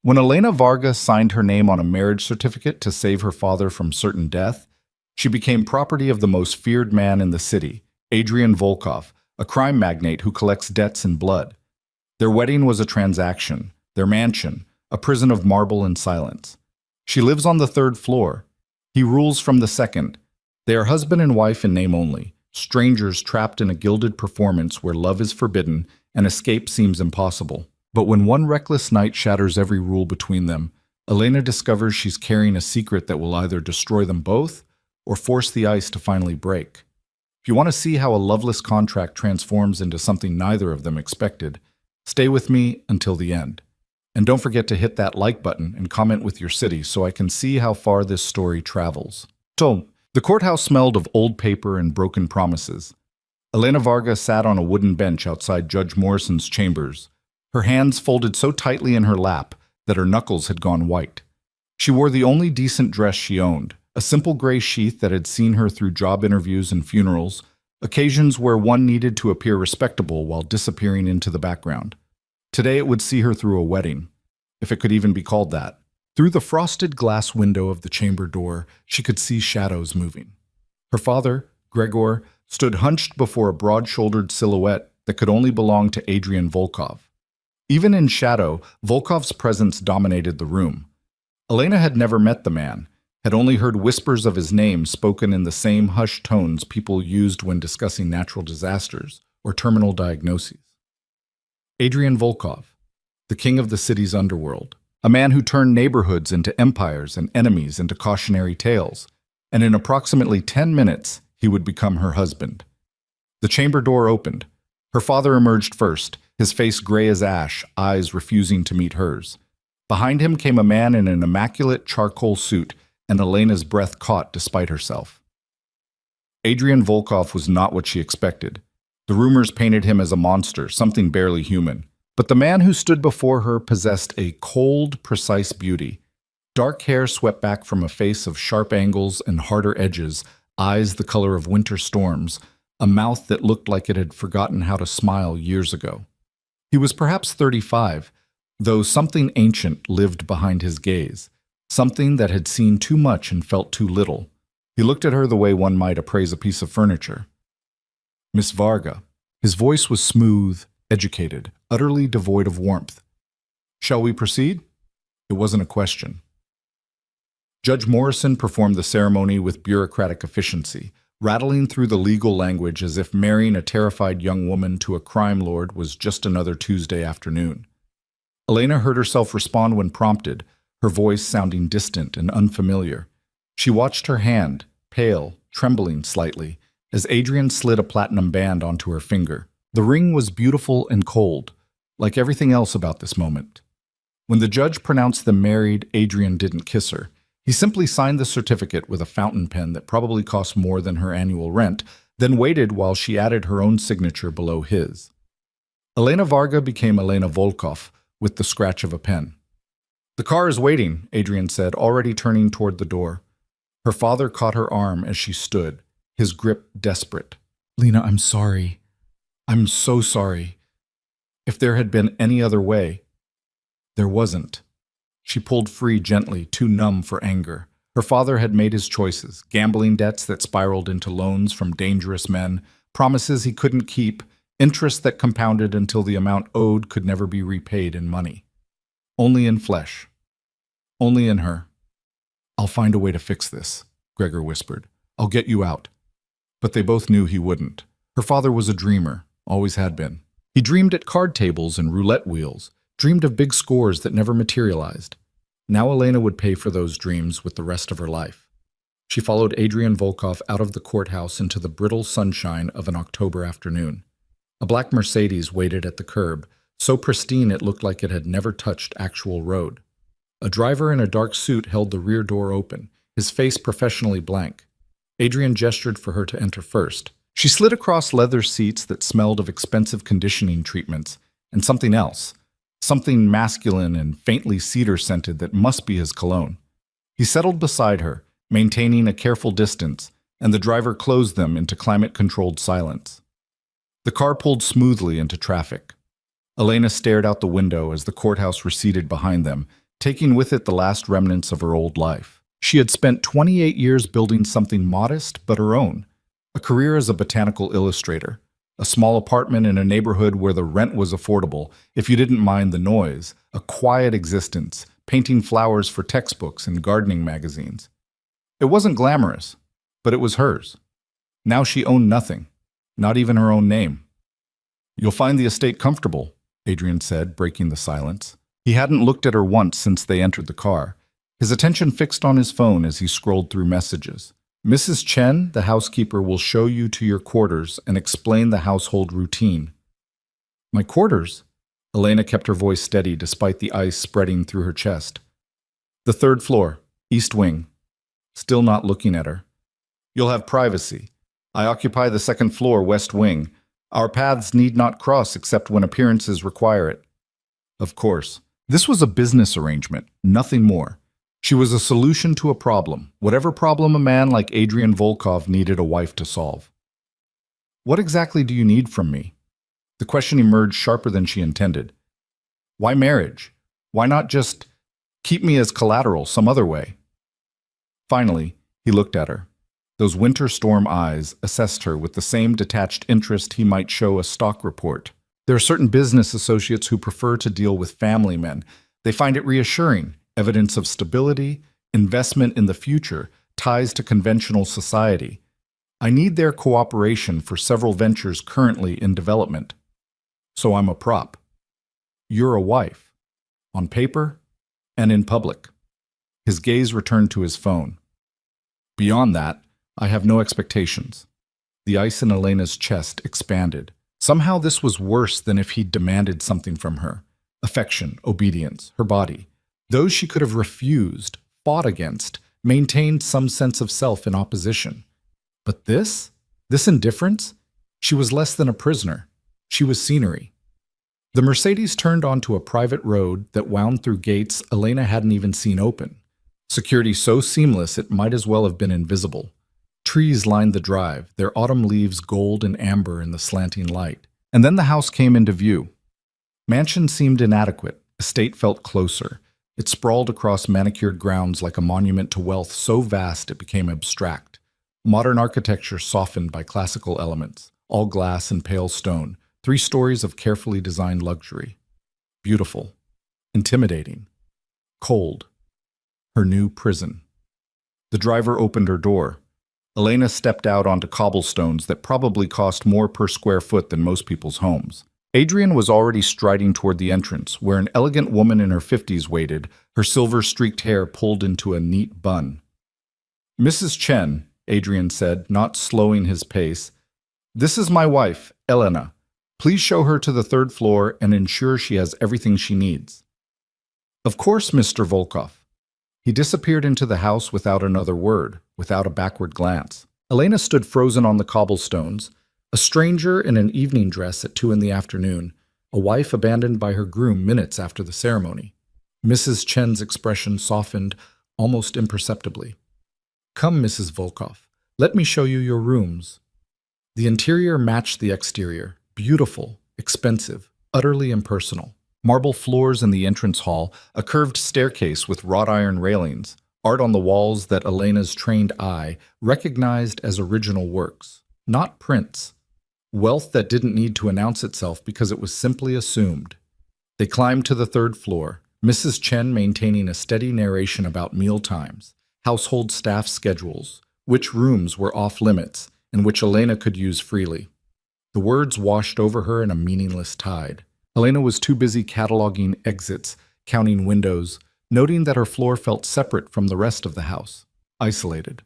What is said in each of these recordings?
When Elena Varga signed her name on a marriage certificate to save her father from certain death, she became property of the most feared man in the city, Adrian Volkov, a crime magnate who collects debts in blood. Their wedding was a transaction, their mansion, a prison of marble and silence. She lives on the third floor. He rules from the second. They are husband and wife in name only, strangers trapped in a gilded performance where love is forbidden and escape seems impossible. But when one reckless night shatters every rule between them, Elena discovers she's carrying a secret that will either destroy them both or force the ice to finally break. If you want to see how a loveless contract transforms into something neither of them expected, stay with me until the end. And don't forget to hit that like button and comment with your city so I can see how far this story travels. So, the courthouse smelled of old paper and broken promises. Elena Varga sat on a wooden bench outside Judge Morrison's chambers, her hands folded so tightly in her lap that her knuckles had gone white. She wore the only decent dress she owned, a simple gray sheath that had seen her through job interviews and funerals, occasions where one needed to appear respectable while disappearing into the background. Today it would see her through a wedding, if it could even be called that. Through the frosted glass window of the chamber door, she could see shadows moving. Her father, Gregor, stood hunched before a broad-shouldered silhouette that could only belong to Adrian Volkov. Even in shadow, Volkov's presence dominated the room. Elena had never met the man, had only heard whispers of his name spoken in the same hushed tones people used when discussing natural disasters or terminal diagnoses. Adrian Volkov, the king of the city's underworld, a man who turned neighborhoods into empires and enemies into cautionary tales, and in approximately 10 minutes, he would become her husband. The chamber door opened. Her father emerged first, his face gray as ash, eyes refusing to meet hers. Behind him came a man in an immaculate charcoal suit, and Elena's breath caught despite herself. Adrian Volkov was not what she expected. The rumors painted him as a monster, something barely human. But the man who stood before her possessed a cold, precise beauty. Dark hair swept back from a face of sharp angles and harder edges, eyes the color of winter storms, a mouth that looked like it had forgotten how to smile years ago. He was perhaps 35, though something ancient lived behind his gaze, something that had seen too much and felt too little. He looked at her the way one might appraise a piece of furniture. Miss Varga. His voice was smooth, educated, utterly devoid of warmth. Shall we proceed? It wasn't a question. Judge Morrison performed the ceremony with bureaucratic efficiency, rattling through the legal language as if marrying a terrified young woman to a crime lord was just another Tuesday afternoon. Elena heard herself respond when prompted, her voice sounding distant and unfamiliar. She watched her hand, pale, trembling slightly, as Adrian slid a platinum band onto her finger. The ring was beautiful and cold, like everything else about this moment. When the judge pronounced them married, Adrian didn't kiss her. He simply signed the certificate with a fountain pen that probably cost more than her annual rent, then waited while she added her own signature below his. Elena Varga became Elena Volkov with the scratch of a pen. The car is waiting, Adrian said, already turning toward the door. Her father caught her arm as she stood, his grip desperate. Lena, I'm sorry. I'm so sorry. If there had been any other way, there wasn't. She pulled free gently, too numb for anger. Her father had made his choices, gambling debts that spiraled into loans from dangerous men, promises he couldn't keep, interest that compounded until the amount owed could never be repaid in money. Only in flesh. Only in her. I'll find a way to fix this, Gregor whispered. I'll get you out. But they both knew he wouldn't. Her father was a dreamer, always had been. He dreamed at card tables and roulette wheels, dreamed of big scores that never materialized. Now Elena would pay for those dreams with the rest of her life. She followed Adrian Volkov out of the courthouse into the brittle sunshine of an October afternoon. A black Mercedes waited at the curb, so pristine it looked like it had never touched actual road. A driver in a dark suit held the rear door open, his face professionally blank. Adrian gestured for her to enter first. She slid across leather seats that smelled of expensive conditioning treatments, and something else. Something masculine and faintly cedar-scented that must be his cologne. He settled beside her, maintaining a careful distance, and the driver closed them into climate-controlled silence. The car pulled smoothly into traffic. Elena stared out the window as the courthouse receded behind them, taking with it the last remnants of her old life. She had spent 28 years building something modest but her own, a career as a botanical illustrator, a small apartment in a neighborhood where the rent was affordable if you didn't mind the noise, a quiet existence, painting flowers for textbooks and gardening magazines. It wasn't glamorous, but it was hers. Now she owned nothing, not even her own name. "You'll find the estate comfortable," Adrian said, breaking the silence. He hadn't looked at her once since they entered the car, his attention fixed on his phone as he scrolled through messages. "Mrs. Chen, the housekeeper, will show you to your quarters and explain the household routine." "My quarters?" Elena kept her voice steady despite the ice spreading through her chest. "The third floor, east wing." Still not looking at her. "You'll have privacy. I occupy the second floor, west wing. Our paths need not cross except when appearances require it." Of course. This was a business arrangement, nothing more. She was a solution to a problem, whatever problem a man like Adrian Volkov needed a wife to solve. "What exactly do you need from me?" The question emerged sharper than she intended. "Why marriage? Why not just keep me as collateral some other way?" Finally, he looked at her. Those winter storm eyes assessed her with the same detached interest he might show a stock report. There are certain business associates who prefer to deal with family men. They find it reassuring, evidence of stability, investment in the future, ties to conventional society. I need their cooperation for several ventures currently in development. So I'm a prop. You're a wife. On paper and in public. His gaze returned to his phone. Beyond that, I have no expectations. The ice in Elena's chest expanded. Somehow this was worse than if he'd demanded something from her. Affection, obedience, her body. Those she could have refused, fought against, maintained some sense of self in opposition. But this indifference? She was less than a prisoner. She was scenery. The Mercedes turned onto a private road that wound through gates Elena hadn't even seen open. Security so seamless it might as well have been invisible. Trees lined the drive, their autumn leaves gold and amber in the slanting light. And then the house came into view. Mansion seemed inadequate. Estate felt closer. It sprawled across manicured grounds like a monument to wealth so vast it became abstract. Modern architecture softened by classical elements, all glass and pale stone, 3 stories of carefully designed luxury. Beautiful. Intimidating. Cold. Her new prison. The driver opened her door. Elena stepped out onto cobblestones that probably cost more per square foot than most people's homes. Adrian was already striding toward the entrance, where an elegant woman in her 50s waited, her silver-streaked hair pulled into a neat bun. "Mrs. Chen," Adrian said, not slowing his pace, "this is my wife, Elena. Please show her to the 3rd floor and ensure she has everything she needs." "Of course, Mr. Volkov." He disappeared into the house without another word, without a backward glance. Elena stood frozen on the cobblestones, a stranger in an evening dress at 2 in the afternoon, a wife abandoned by her groom minutes after the ceremony. Mrs. Chen's expression softened almost imperceptibly. "Come, Mrs. Volkov, let me show you your rooms." The interior matched the exterior, beautiful, expensive, utterly impersonal. Marble floors in the entrance hall, a curved staircase with wrought iron railings, art on the walls that Elena's trained eye recognized as original works, not prints. Wealth that didn't need to announce itself because it was simply assumed. They climbed to the 3rd floor, Mrs. Chen maintaining a steady narration about meal times, household staff schedules, which rooms were off limits, and which Elena could use freely. The words washed over her in a meaningless tide. Elena was too busy cataloging exits, counting windows, noting that her floor felt separate from the rest of the house, isolated.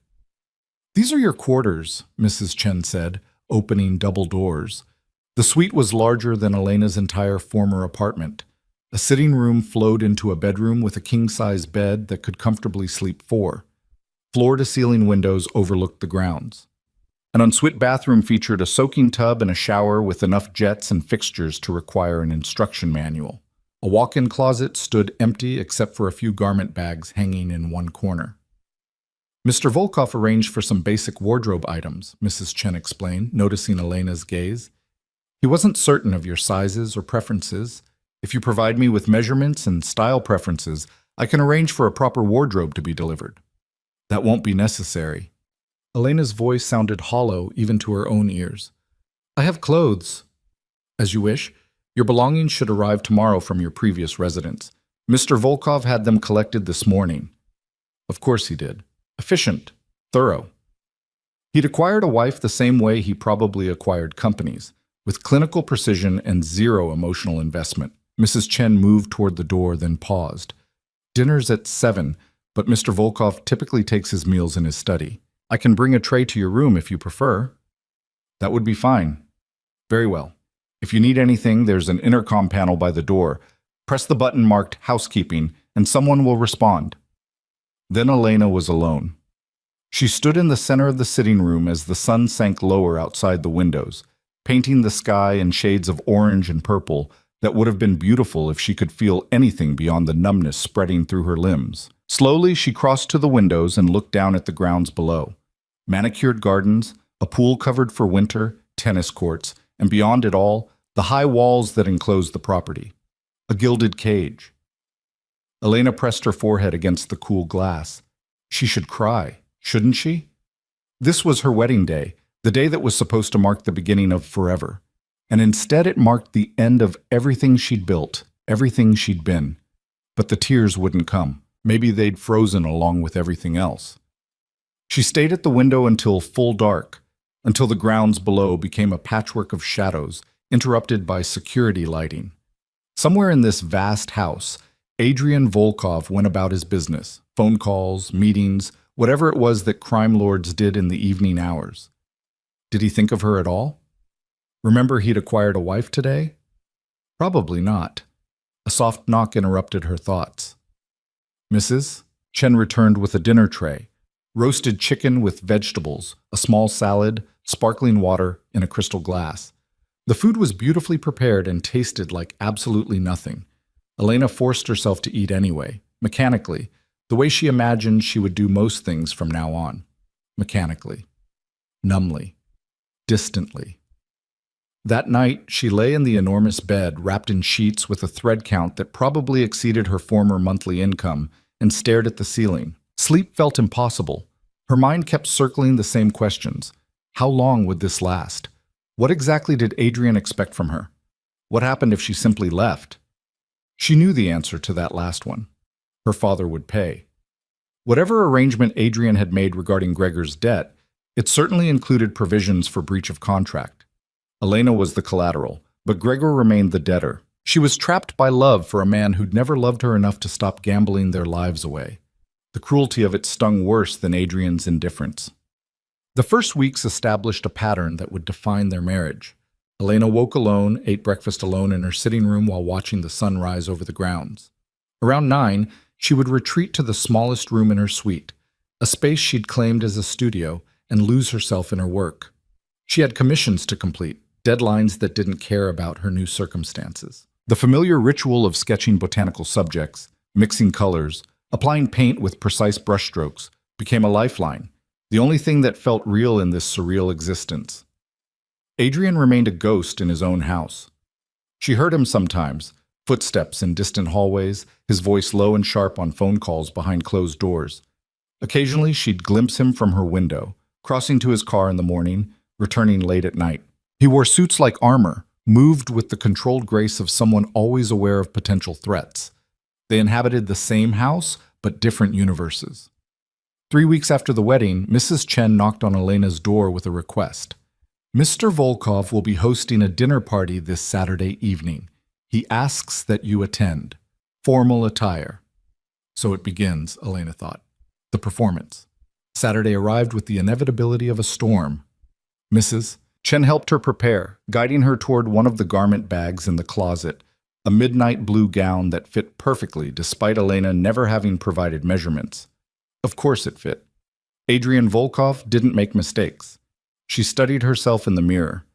"These are your quarters," Mrs. Chen said, opening double doors. The suite was larger than Elena's entire former apartment. A sitting room flowed into a bedroom with a king-size bed that could comfortably sleep 4. Floor-to-ceiling windows overlooked the grounds. An ensuite bathroom featured a soaking tub and a shower with enough jets and fixtures to require an instruction manual. A walk-in closet stood empty except for a few garment bags hanging in one corner. "Mr. Volkov arranged for some basic wardrobe items," Mrs. Chen explained, noticing Elena's gaze. "He wasn't certain of your sizes or preferences. If you provide me with measurements and style preferences, I can arrange for a proper wardrobe to be delivered. That won't be necessary. Elena's voice sounded hollow even to her own ears. I have clothes. As you wish. Your belongings should arrive tomorrow from your previous residence. Mr. Volkov had them collected this morning. Of course he did. Efficient. Thorough. He'd acquired a wife the same way he probably acquired companies, with clinical precision and zero emotional investment. Mrs. Chen moved toward the door, then paused. Dinner's at 7, but Mr. Volkov typically takes his meals in his study. I can bring a tray to your room if you prefer. That would be fine. Very well. If you need anything, there's an intercom panel by the door. Press the button marked Housekeeping, and someone will respond. Then Elena was alone. She stood in the center of the sitting room as the sun sank lower outside the windows, painting the sky in shades of orange and purple that would have been beautiful if she could feel anything beyond the numbness spreading through her limbs. Slowly, she crossed to the windows and looked down at the grounds below. Manicured gardens, a pool covered for winter, tennis courts, and beyond it all, the high walls that enclosed the property. A gilded cage. Elena pressed her forehead against the cool glass. She should cry, shouldn't she? This was her wedding day, the day that was supposed to mark the beginning of forever. And instead it marked the end of everything she'd built, everything she'd been. But the tears wouldn't come. Maybe they'd frozen along with everything else. She stayed at the window until full dark, until the grounds below became a patchwork of shadows, interrupted by security lighting. Somewhere in this vast house, Adrian Volkov went about his business, phone calls, meetings, whatever it was that crime lords did in the evening hours. Did he think of her at all? Remember he'd acquired a wife today? Probably not. A soft knock interrupted her thoughts. Mrs. Chen returned with a dinner tray, roasted chicken with vegetables, a small salad, sparkling water in a crystal glass. The food was beautifully prepared and tasted like absolutely nothing. Elena forced herself to eat anyway, mechanically, the way she imagined she would do most things from now on. Mechanically. Numbly. Distantly. That night, she lay in the enormous bed, wrapped in sheets with a thread count that probably exceeded her former monthly income, and stared at the ceiling. Sleep felt impossible. Her mind kept circling the same questions. How long would this last? What exactly did Adrian expect from her? What happened if she simply left? She knew the answer to that last one. Her father would pay. Whatever arrangement Adrian had made regarding Gregor's debt, it certainly included provisions for breach of contract. Elena was the collateral, but Gregor remained the debtor. She was trapped by love for a man who'd never loved her enough to stop gambling their lives away. The cruelty of it stung worse than Adrian's indifference. The first weeks established a pattern that would define their marriage. Elena woke alone, ate breakfast alone in her sitting room while watching the sun rise over the grounds. Around 9, she would retreat to the smallest room in her suite, a space she'd claimed as a studio, and lose herself in her work. She had commissions to complete, deadlines that didn't care about her new circumstances. The familiar ritual of sketching botanical subjects, mixing colors, applying paint with precise brushstrokes, became a lifeline, the only thing that felt real in this surreal existence. Adrian remained a ghost in his own house. She heard him sometimes, footsteps in distant hallways, his voice low and sharp on phone calls behind closed doors. Occasionally, she'd glimpse him from her window, crossing to his car in the morning, returning late at night. He wore suits like armor, moved with the controlled grace of someone always aware of potential threats. They inhabited the same house, but different universes. 3 weeks after the wedding, Mrs. Chen knocked on Elena's door with a request. Mr. Volkov will be hosting a dinner party this Saturday evening. He asks that you attend. Formal attire. So it begins, Elena thought. The performance. Saturday arrived with the inevitability of a storm. Mrs. Chen helped her prepare, guiding her toward one of the garment bags in the closet, a midnight blue gown that fit perfectly despite Elena never having provided measurements. Of course it fit. Adrian Volkov didn't make mistakes. She studied herself in the mirror.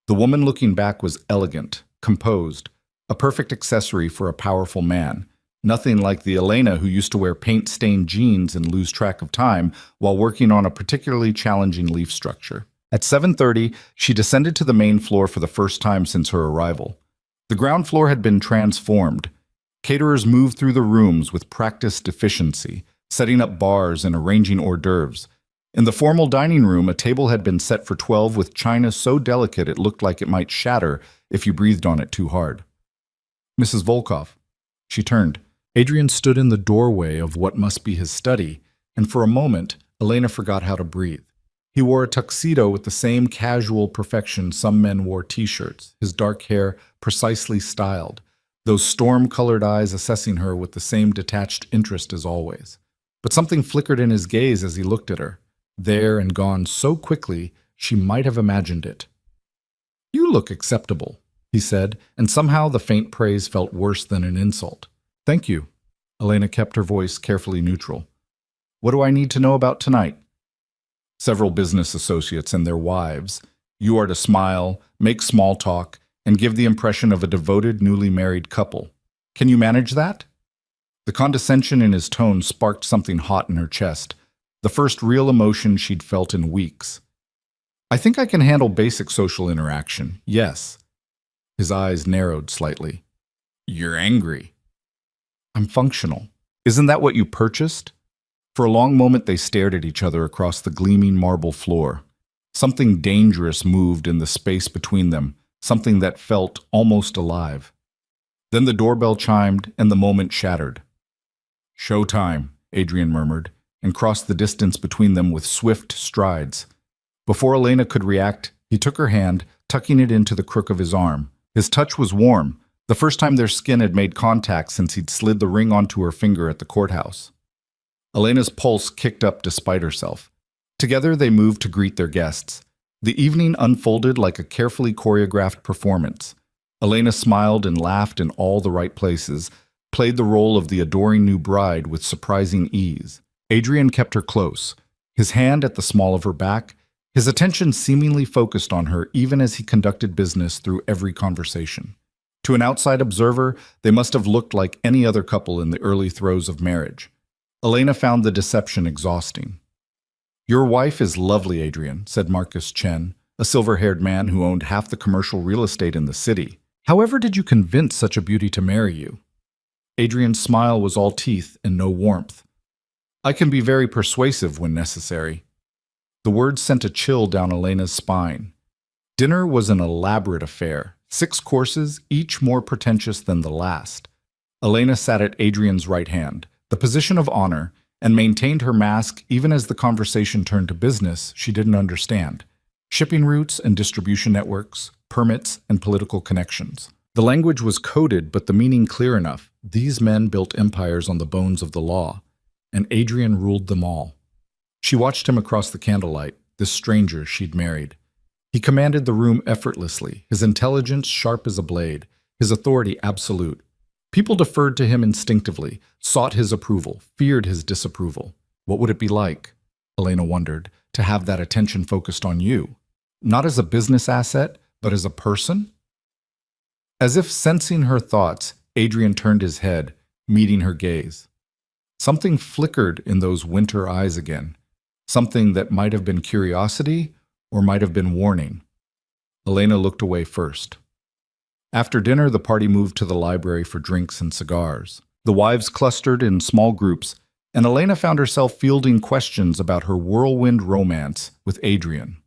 The woman looking back was elegant, composed, a perfect accessory for a powerful man, nothing like the Elena who used to wear paint-stained jeans and lose track of time while working on a particularly challenging leaf structure. At 7:30, she descended to the main floor for the first time since her arrival. The ground floor had been transformed. Caterers moved through the rooms with practiced efficiency, setting up bars and arranging hors d'oeuvres. In the formal dining room, a table had been set for 12 with china so delicate it looked like it might shatter if you breathed on it too hard. Mrs. Volkov. She turned. Adrian stood in the doorway of what must be his study, and for a moment, Elena forgot how to breathe. He wore a tuxedo with the same casual perfection some men wore t-shirts, his dark hair precisely styled, those storm-colored eyes assessing her with the same detached interest as always. But something flickered in his gaze as he looked at her, there and gone so quickly she might have imagined it. "You look acceptable," he said, and somehow the faint praise felt worse than an insult. "Thank you." Elena kept her voice carefully neutral. "What do I need to know about tonight?" "Several business associates and their wives. You are to smile, make small talk, and give the impression of a devoted, newly married couple. Can you manage that?" The condescension in his tone sparked something hot in her chest, the first real emotion she'd felt in weeks. "I think I can handle basic social interaction, yes." His eyes narrowed slightly. "You're angry." "I'm functional. Isn't that what you purchased?" For a long moment they stared at each other across the gleaming marble floor. Something dangerous moved in the space between them, something that felt almost alive. Then the doorbell chimed and the moment shattered. "Showtime," Adrian murmured, and crossed the distance between them with swift strides. Before Elena could react, he took her hand, tucking it into the crook of his arm. His touch was warm, the first time their skin had made contact since he'd slid the ring onto her finger at the courthouse. Elena's pulse kicked up despite herself. Together they moved to greet their guests. The evening unfolded like a carefully choreographed performance. Elena smiled and laughed in all the right places, played the role of the adoring new bride with surprising ease. Adrian kept her close, his hand at the small of her back, his attention seemingly focused on her even as he conducted business through every conversation. To an outside observer, they must have looked like any other couple in the early throes of marriage. Elena found the deception exhausting. "Your wife is lovely, Adrian," said Marcus Chen, a silver-haired man who owned half the commercial real estate in the city. "However did you convince such a beauty to marry you?" Adrian's smile was all teeth and no warmth. "I can be very persuasive when necessary." The words sent a chill down Elena's spine. Dinner was an elaborate affair, 6 courses, each more pretentious than the last. Elena sat at Adrian's right hand, the position of honor, and maintained her mask even as the conversation turned to business she didn't understand. Shipping routes and distribution networks, permits and political connections. The language was coded, but the meaning clear enough. These men built empires on the bones of the law, and Adrian ruled them all. She watched him across the candlelight, this stranger she'd married. He commanded the room effortlessly, his intelligence sharp as a blade, his authority absolute. People deferred to him instinctively, sought his approval, feared his disapproval. What would it be like, Elena wondered, to have that attention focused on you? Not as a business asset, but as a person? As if sensing her thoughts, Adrian turned his head, meeting her gaze. Something flickered in those winter eyes again, something that might have been curiosity or might have been warning. Elena looked away first. After dinner, the party moved to the library for drinks and cigars. The wives clustered in small groups, and Elena found herself fielding questions about her whirlwind romance with Adrian.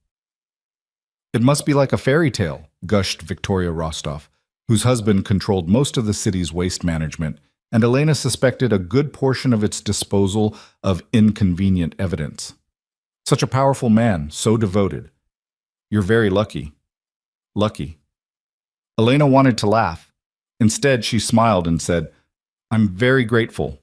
"It must be like a fairy tale," gushed Victoria Rostov, whose husband controlled most of the city's waste management, and Elena suspected a good portion of its disposal of inconvenient evidence. "Such a powerful man, so devoted. You're very lucky." "Lucky." Elena wanted to laugh. Instead, she smiled and said, "I'm very grateful."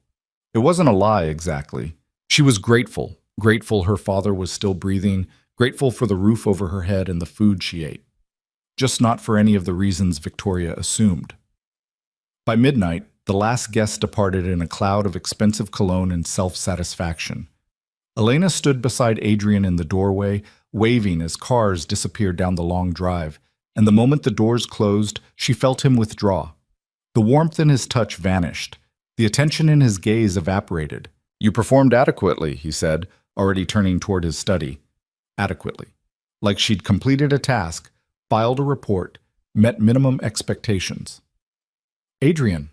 It wasn't a lie, exactly. She was grateful. Grateful her father was still breathing, grateful for the roof over her head and the food she ate. Just not for any of the reasons Victoria assumed. By midnight, the last guest departed in a cloud of expensive cologne and self-satisfaction. Elena stood beside Adrian in the doorway, waving as cars disappeared down the long drive, and the moment the doors closed, she felt him withdraw. The warmth in his touch vanished. The attention in his gaze evaporated. "You performed adequately," he said, already turning toward his study. Adequately. Like she'd completed a task, filed a report, met minimum expectations. "Adrian."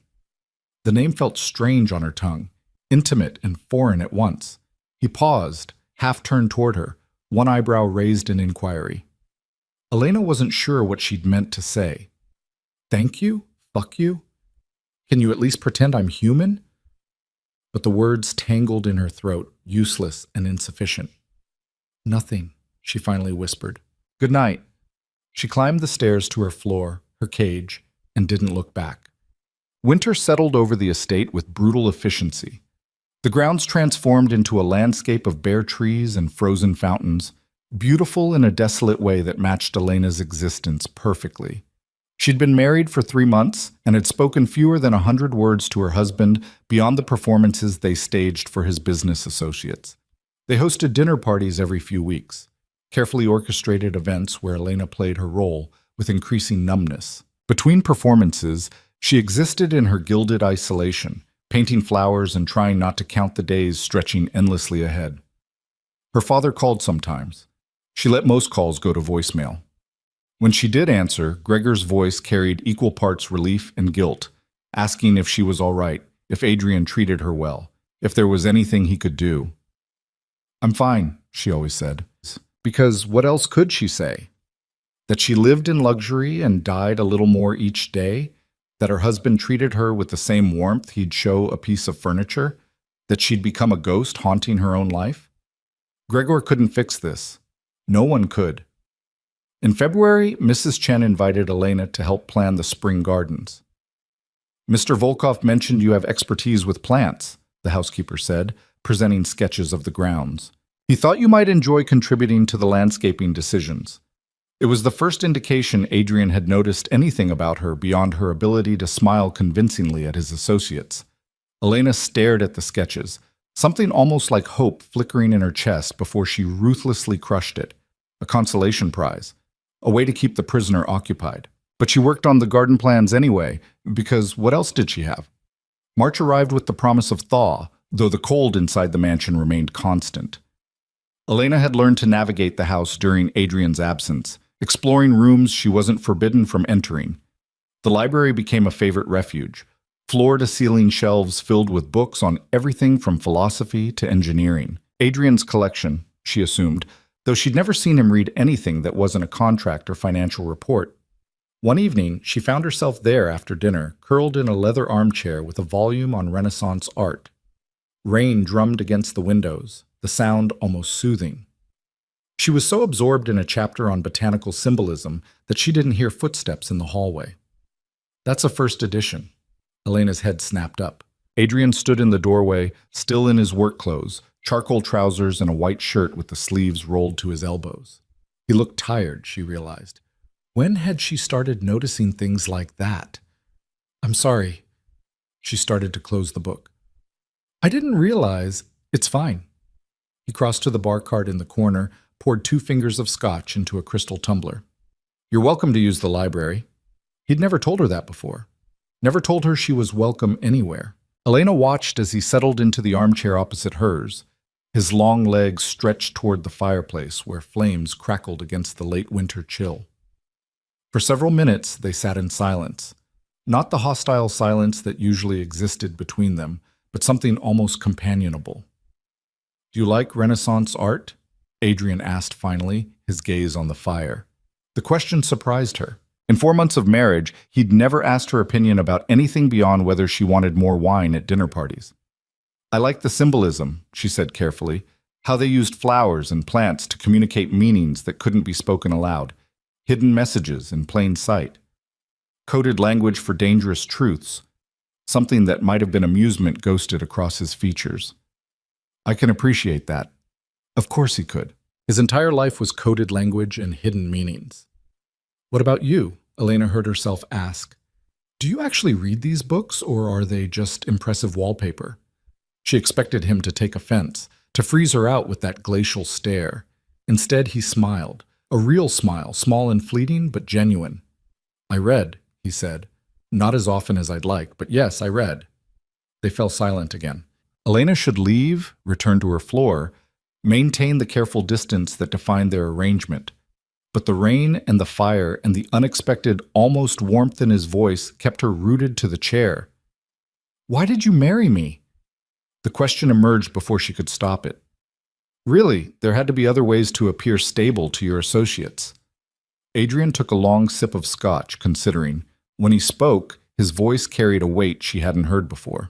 The name felt strange on her tongue, intimate and foreign at once. He paused, half turned toward her, one eyebrow raised in inquiry. Elena wasn't sure what she'd meant to say. Thank you? Fuck you? Can you at least pretend I'm human? But the words tangled in her throat, useless and insufficient. Nothing, she finally whispered. Good night. She climbed the stairs to her floor, her cage, and didn't look back. Winter settled over the estate with brutal efficiency. The grounds transformed into a landscape of bare trees and frozen fountains, beautiful in a desolate way that matched Elena's existence perfectly. She'd been married for 3 months and had spoken fewer than 100 words to her husband beyond the performances they staged for his business associates. They hosted dinner parties every few weeks, carefully orchestrated events where Elena played her role with increasing numbness. Between performances, she existed in her gilded isolation, painting flowers and trying not to count the days stretching endlessly ahead. Her father called sometimes. She let most calls go to voicemail. When she did answer, Gregor's voice carried equal parts relief and guilt, asking if she was all right, if Adrian treated her well, if there was anything he could do. I'm fine, she always said. Because what else could she say? That she lived in luxury and died a little more each day? That her husband treated her with the same warmth he'd show a piece of furniture? That she'd become a ghost haunting her own life? Gregor couldn't fix this. No one could. In February, Mrs. Chen invited Elena to help plan the spring gardens. Mr. Volkov mentioned you have expertise with plants, the housekeeper said, presenting sketches of the grounds. He thought you might enjoy contributing to the landscaping decisions. It was the first indication Adrian had noticed anything about her beyond her ability to smile convincingly at his associates. Elena stared at the sketches, something almost like hope flickering in her chest before she ruthlessly crushed it. A consolation prize. A way to keep the prisoner occupied. But she worked on the garden plans anyway, because what else did she have? March arrived with the promise of thaw, though the cold inside the mansion remained constant. Elena had learned to navigate the house during Adrian's absence, exploring rooms she wasn't forbidden from entering. The library became a favorite refuge, floor-to-ceiling shelves filled with books on everything from philosophy to engineering. Adrian's collection, she assumed, though she'd never seen him read anything that wasn't a contract or financial report. One evening, she found herself there after dinner, curled in a leather armchair with a volume on Renaissance art. Rain drummed against the windows, the sound almost soothing. She was so absorbed in a chapter on botanical symbolism that she didn't hear footsteps in the hallway. That's a first edition. Elena's head snapped up. Adrian stood in the doorway, still in his work clothes, charcoal trousers and a white shirt with the sleeves rolled to his elbows. He looked tired, she realized. When had she started noticing things like that? I'm sorry. She started to close the book. I didn't realize. It's fine. He crossed to the bar cart in the corner, poured 2 fingers of scotch into a crystal tumbler. You're welcome to use the library. He'd never told her that before. Never told her she was welcome anywhere. Elena watched as he settled into the armchair opposite hers, his long legs stretched toward the fireplace where flames crackled against the late winter chill. For several minutes, they sat in silence. Not the hostile silence that usually existed between them, but something almost companionable. Do you like Renaissance art? Adrian asked finally, his gaze on the fire. The question surprised her. In 4 months of marriage, he'd never asked her opinion about anything beyond whether she wanted more wine at dinner parties. I like the symbolism, she said carefully, how they used flowers and plants to communicate meanings that couldn't be spoken aloud, hidden messages in plain sight. Coded language for dangerous truths, something that might have been amusement ghosted across his features. I can appreciate that. Of course he could. His entire life was coded language and hidden meanings. What about you? Elena heard herself ask. Do you actually read these books, or are they just impressive wallpaper? She expected him to take offense, to freeze her out with that glacial stare. Instead, he smiled, a real smile, small and fleeting, but genuine. I read, he said. Not as often as I'd like, but yes, I read. They fell silent again. Elena should leave, return to her floor, maintain the careful distance that defined their arrangement. But the rain and the fire and the unexpected, almost warmth in his voice kept her rooted to the chair. Why did you marry me? The question emerged before she could stop it. Really, there had to be other ways to appear stable to your associates. Adrian took a long sip of scotch, considering. When he spoke, his voice carried a weight she hadn't heard before.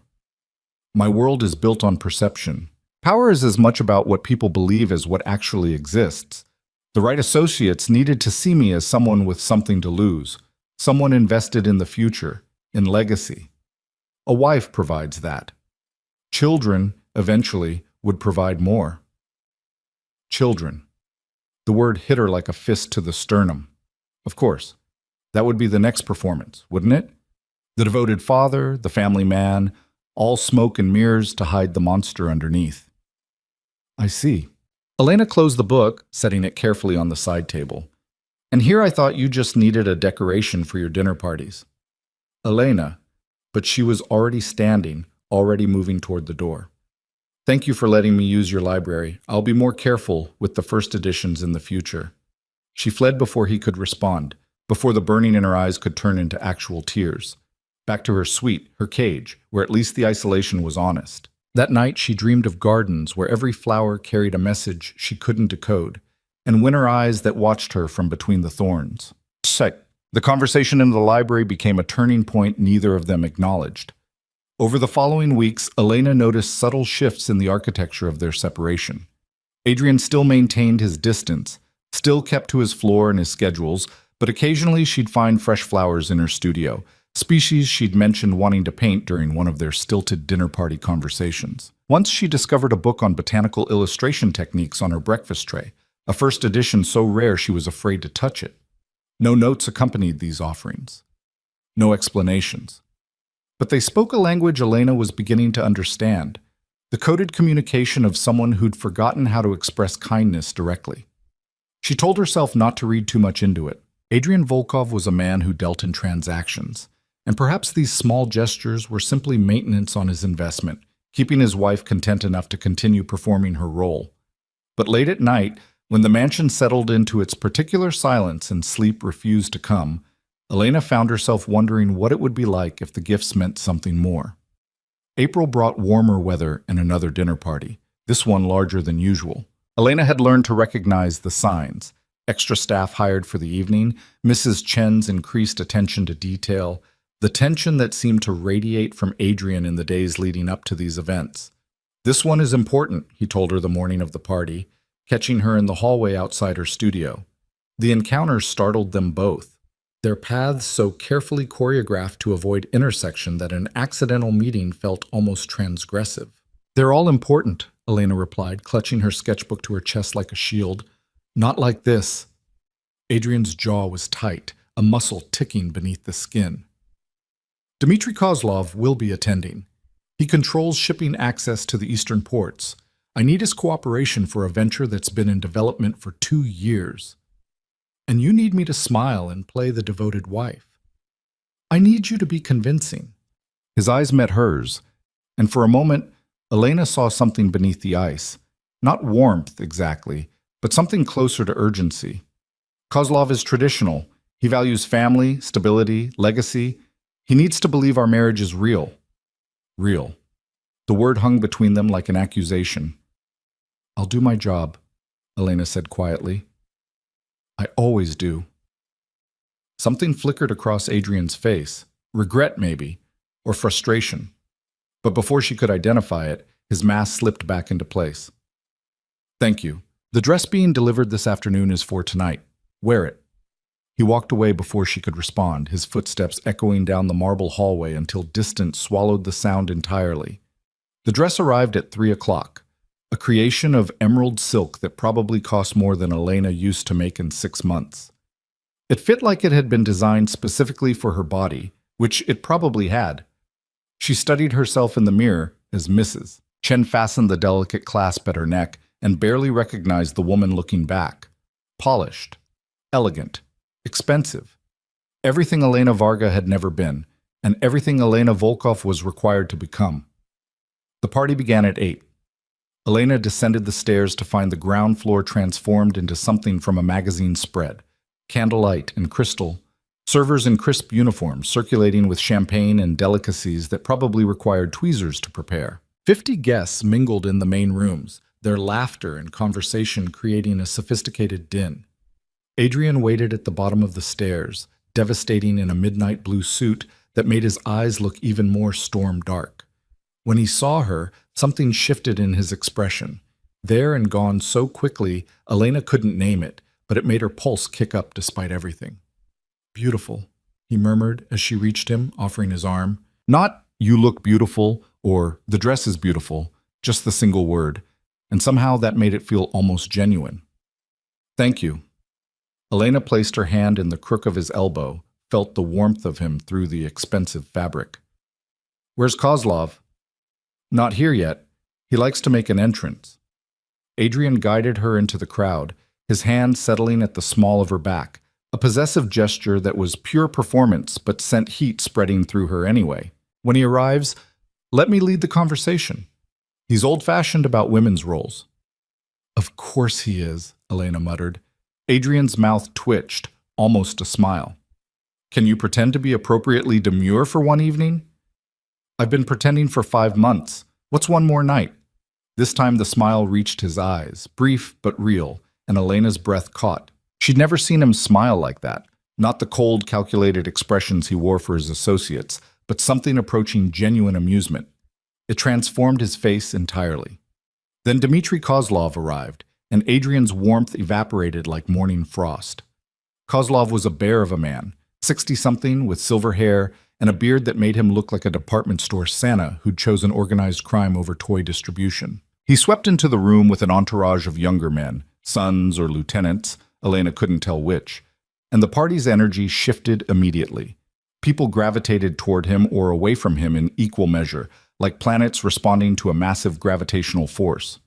My world is built on perception. Power is as much about what people believe as what actually exists. The right associates needed to see me as someone with something to lose, someone invested in the future, in legacy. A wife provides that. Children, eventually, would provide more. Children. The word hit her like a fist to the sternum. Of course, that would be the next performance, wouldn't it? The devoted father, the family man, all smoke and mirrors to hide the monster underneath. I see. Elena closed the book, setting it carefully on the side table. And here I thought you just needed a decoration for your dinner parties. Elena, but she was already standing, already moving toward the door. Thank you for letting me use your library. I'll be more careful with the first editions in the future. She fled before he could respond, before the burning in her eyes could turn into actual tears. Back to her suite, her cage, where at least the isolation was honest. That night she dreamed of gardens where every flower carried a message she couldn't decode, and winter eyes that watched her from between the thorns. The conversation in the library became a turning point neither of them acknowledged. Over the following weeks, Elena noticed subtle shifts in the architecture of their separation. Adrian still maintained his distance, still kept to his floor and his schedules, but occasionally she'd find fresh flowers in her studio, species she'd mentioned wanting to paint during one of their stilted dinner party conversations. Once she discovered a book on botanical illustration techniques on her breakfast tray, a first edition so rare she was afraid to touch it. No notes accompanied these offerings. No explanations. But they spoke a language Elena was beginning to understand, the coded communication of someone who'd forgotten how to express kindness directly. She told herself not to read too much into it. Adrian Volkov was a man who dealt in transactions, and perhaps these small gestures were simply maintenance on his investment, keeping his wife content enough to continue performing her role. But late at night, when the mansion settled into its particular silence and sleep refused to come, Elena found herself wondering what it would be like if the gifts meant something more. April brought warmer weather and another dinner party, this one larger than usual. Elena had learned to recognize the signs. Extra staff hired for the evening, Mrs. Chen's increased attention to detail, the tension that seemed to radiate from Adrian in the days leading up to these events. This one is important, he told her the morning of the party, catching her in the hallway outside her studio. The encounter startled them both. Their paths so carefully choreographed to avoid intersection that an accidental meeting felt almost transgressive. They're all important, Elena replied, clutching her sketchbook to her chest like a shield. Not like this. Adrian's jaw was tight, a muscle ticking beneath the skin. Dmitry Kozlov will be attending. He controls shipping access to the eastern ports. I need his cooperation for a venture that's been in development for 2 years. And you need me to smile and play the devoted wife. I need you to be convincing. His eyes met hers, and for a moment, Elena saw something beneath the ice. Not warmth, exactly, but something closer to urgency. Kozlov is traditional. He values family, stability, legacy. He needs to believe our marriage is real. Real. The word hung between them like an accusation. I'll do my job, Elena said quietly. I always do. Something flickered across Adrian's face, regret maybe, or frustration. But before she could identify it, his mask slipped back into place. Thank you. The dress being delivered this afternoon is for tonight. Wear it. He walked away before she could respond, his footsteps echoing down the marble hallway until distance swallowed the sound entirely. The dress arrived at 3 o'clock. A creation of emerald silk that probably cost more than Elena used to make in 6 months. It fit like it had been designed specifically for her body, which it probably had. She studied herself in the mirror as Mrs. Chen fastened the delicate clasp at her neck and barely recognized the woman looking back. Polished, elegant, expensive. Everything Elena Varga had never been, and everything Elena Volkov was required to become. The party began at 8. Elena descended the stairs to find the ground floor transformed into something from a magazine spread. Candlelight and crystal, Servers in crisp uniforms circulating with champagne and delicacies that probably required tweezers to prepare. 50 guests mingled in the main rooms, their laughter and conversation creating a sophisticated din. Adrian waited at the bottom of the stairs, devastating in a midnight blue suit that made his eyes look even more storm dark. When he saw her, something shifted in his expression. There and gone so quickly, Elena couldn't name it, but it made her pulse kick up despite everything. Beautiful, he murmured as she reached him, offering his arm. Not, you look beautiful, or the dress is beautiful, just the single word, and somehow that made it feel almost genuine. Thank you. Elena placed her hand in the crook of his elbow, felt the warmth of him through the expensive fabric. Where's Kozlov? Not here yet. He likes to make an entrance. Adrian guided her into the crowd, his hand settling at the small of her back, a possessive gesture that was pure performance but sent heat spreading through her anyway. When he arrives, let me lead the conversation. He's old-fashioned about women's roles. Of course he is, Elena muttered. Adrian's mouth twitched, almost a smile. Can you pretend to be appropriately demure for one evening? I've been pretending for 5 months. What's one more night? This time the smile reached his eyes, brief but real, and Elena's breath caught. She'd never seen him smile like that, not the cold, calculated expressions he wore for his associates, but something approaching genuine amusement. It transformed his face entirely. Then Dmitry Kozlov arrived, and Adrian's warmth evaporated like morning frost. Kozlov was a bear of a man, 60-something with silver hair and a beard that made him look like a department store Santa who'd chosen organized crime over toy distribution. He swept into the room with an entourage of younger men, sons or lieutenants, Elena couldn't tell which, and the party's energy shifted immediately. People gravitated toward him or away from him in equal measure, like planets responding to a massive gravitational force.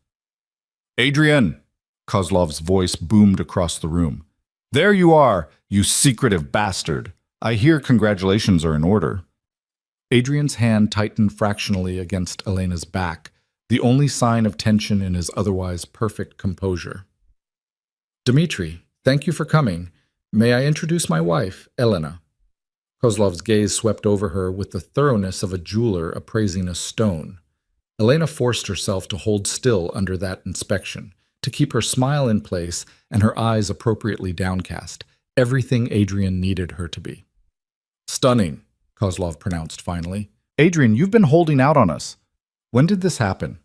Adrian! Kozlov's voice boomed across the room. There you are, you secretive bastard. I hear congratulations are in order. Adrian's hand tightened fractionally against Elena's back, the only sign of tension in his otherwise perfect composure. Dmitry, thank you for coming. May I introduce my wife, Elena? Kozlov's gaze swept over her with the thoroughness of a jeweler appraising a stone. Elena forced herself to hold still under that inspection, to keep her smile in place and her eyes appropriately downcast, everything Adrian needed her to be. Stunning, Kozlov pronounced finally. Adrian, you've been holding out on us. When did this happen?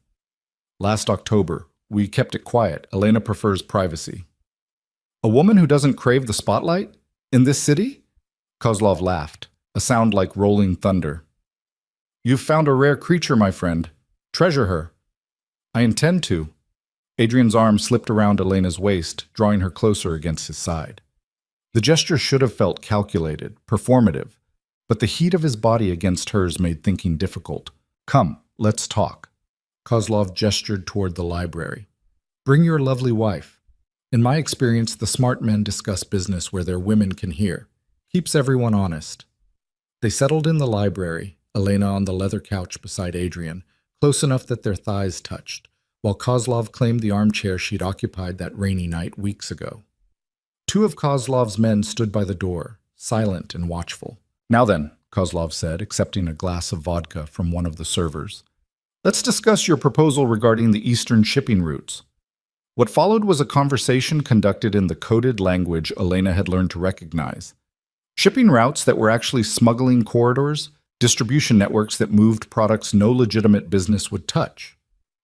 Last October. We kept it quiet. Elena prefers privacy. A woman who doesn't crave the spotlight? In this city? Kozlov laughed, a sound like rolling thunder. You've found a rare creature, my friend. Treasure her. I intend to. Adrian's arm slipped around Elena's waist, drawing her closer against his side. The gesture should have felt calculated, performative, but the heat of his body against hers made thinking difficult. Come, let's talk. Kozlov gestured toward the library. Bring your lovely wife. In my experience, the smart men discuss business where their women can hear. Keeps everyone honest. They settled in the library, Elena on the leather couch beside Adrian, close enough that their thighs touched, while Kozlov claimed the armchair she'd occupied that rainy night weeks ago. 2 of Kozlov's men stood by the door, silent and watchful. Now then, Kozlov said, accepting a glass of vodka from one of the servers. Let's discuss your proposal regarding the eastern shipping routes. What followed was a conversation conducted in the coded language Elena had learned to recognize. Shipping routes that were actually smuggling corridors, distribution networks that moved products no legitimate business would touch,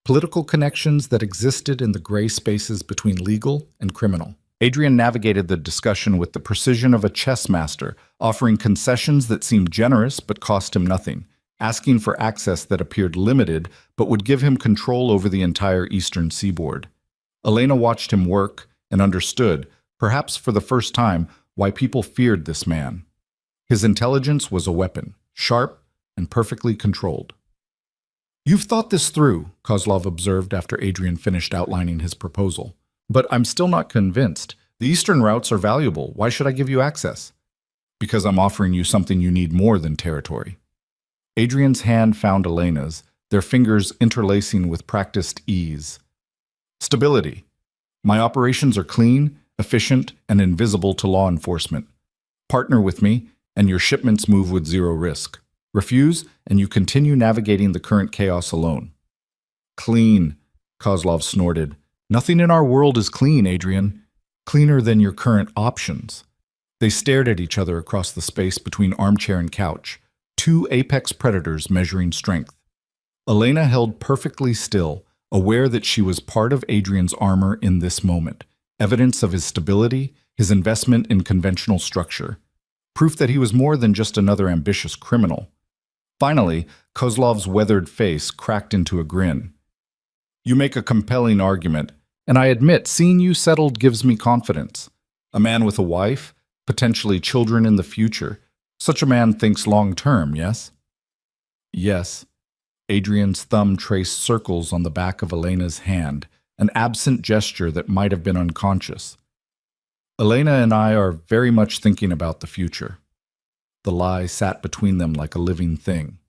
political connections that existed in the gray spaces between legal and criminal. Adrian navigated the discussion with the precision of a chess master, offering concessions that seemed generous but cost him nothing, asking for access that appeared limited but would give him control over the entire eastern seaboard. Elena watched him work and understood, perhaps for the first time, why people feared this man. His intelligence was a weapon, sharp and perfectly controlled. You've thought this through, Kozlov observed after Adrian finished outlining his proposal. But I'm still not convinced. The eastern routes are valuable. Why should I give you access? Because I'm offering you something you need more than territory. Adrian's hand found Elena's, their fingers interlacing with practiced ease. Stability. My operations are clean, efficient, and invisible to law enforcement. Partner with me, and your shipments move with zero risk. Refuse, and you continue navigating the current chaos alone. Clean, Kozlov snorted. Nothing in our world is clean, Adrian. Cleaner than your current options. They stared at each other across the space between armchair and couch, two apex predators measuring strength. Elena held perfectly still, aware that she was part of Adrian's armor in this moment, evidence of his stability, his investment in conventional structure, proof that he was more than just another ambitious criminal. Finally, Kozlov's weathered face cracked into a grin. You make a compelling argument, and I admit seeing you settled gives me confidence. A man with a wife, potentially children in the future. Such a man thinks long-term, yes? Yes. Adrian's thumb traced circles on the back of Elena's hand, an absent gesture that might have been unconscious. Elena and I are very much thinking about the future. The lie sat between them like a living thing.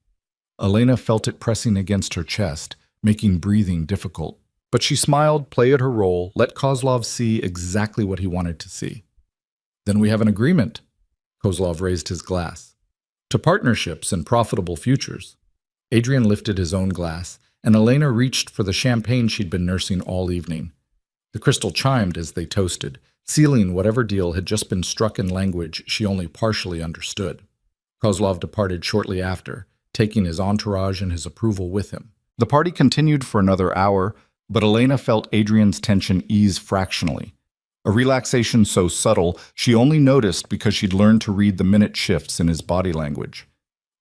Elena felt it pressing against her chest, making breathing difficult. But she smiled, played her role, let Kozlov see exactly what he wanted to see. Then we have an agreement. Kozlov raised his glass. To partnerships and profitable futures. Adrian lifted his own glass, and Elena reached for the champagne she'd been nursing all evening. The crystal chimed as they toasted, sealing whatever deal had just been struck in language she only partially understood. Kozlov departed shortly after, taking his entourage and his approval with him. The party continued for another hour, but Elena felt Adrian's tension ease fractionally. A relaxation so subtle she only noticed because she'd learned to read the minute shifts in his body language.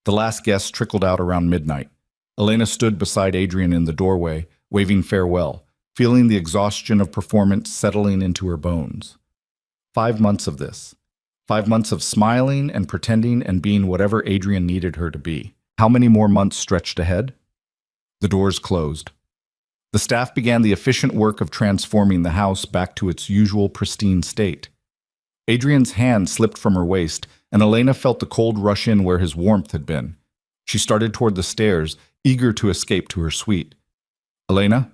The last guest trickled out around midnight. Elena stood beside Adrian in the doorway, waving farewell, feeling the exhaustion of performance settling into her bones. 5 months of this. 5 months of smiling and pretending and being whatever Adrian needed her to be. How many more months stretched ahead? The doors closed. The staff began the efficient work of transforming the house back to its usual pristine state. Adrian's hand slipped from her waist, and Elena felt the cold rush in where his warmth had been. She started toward the stairs, eager to escape to her suite. Elena?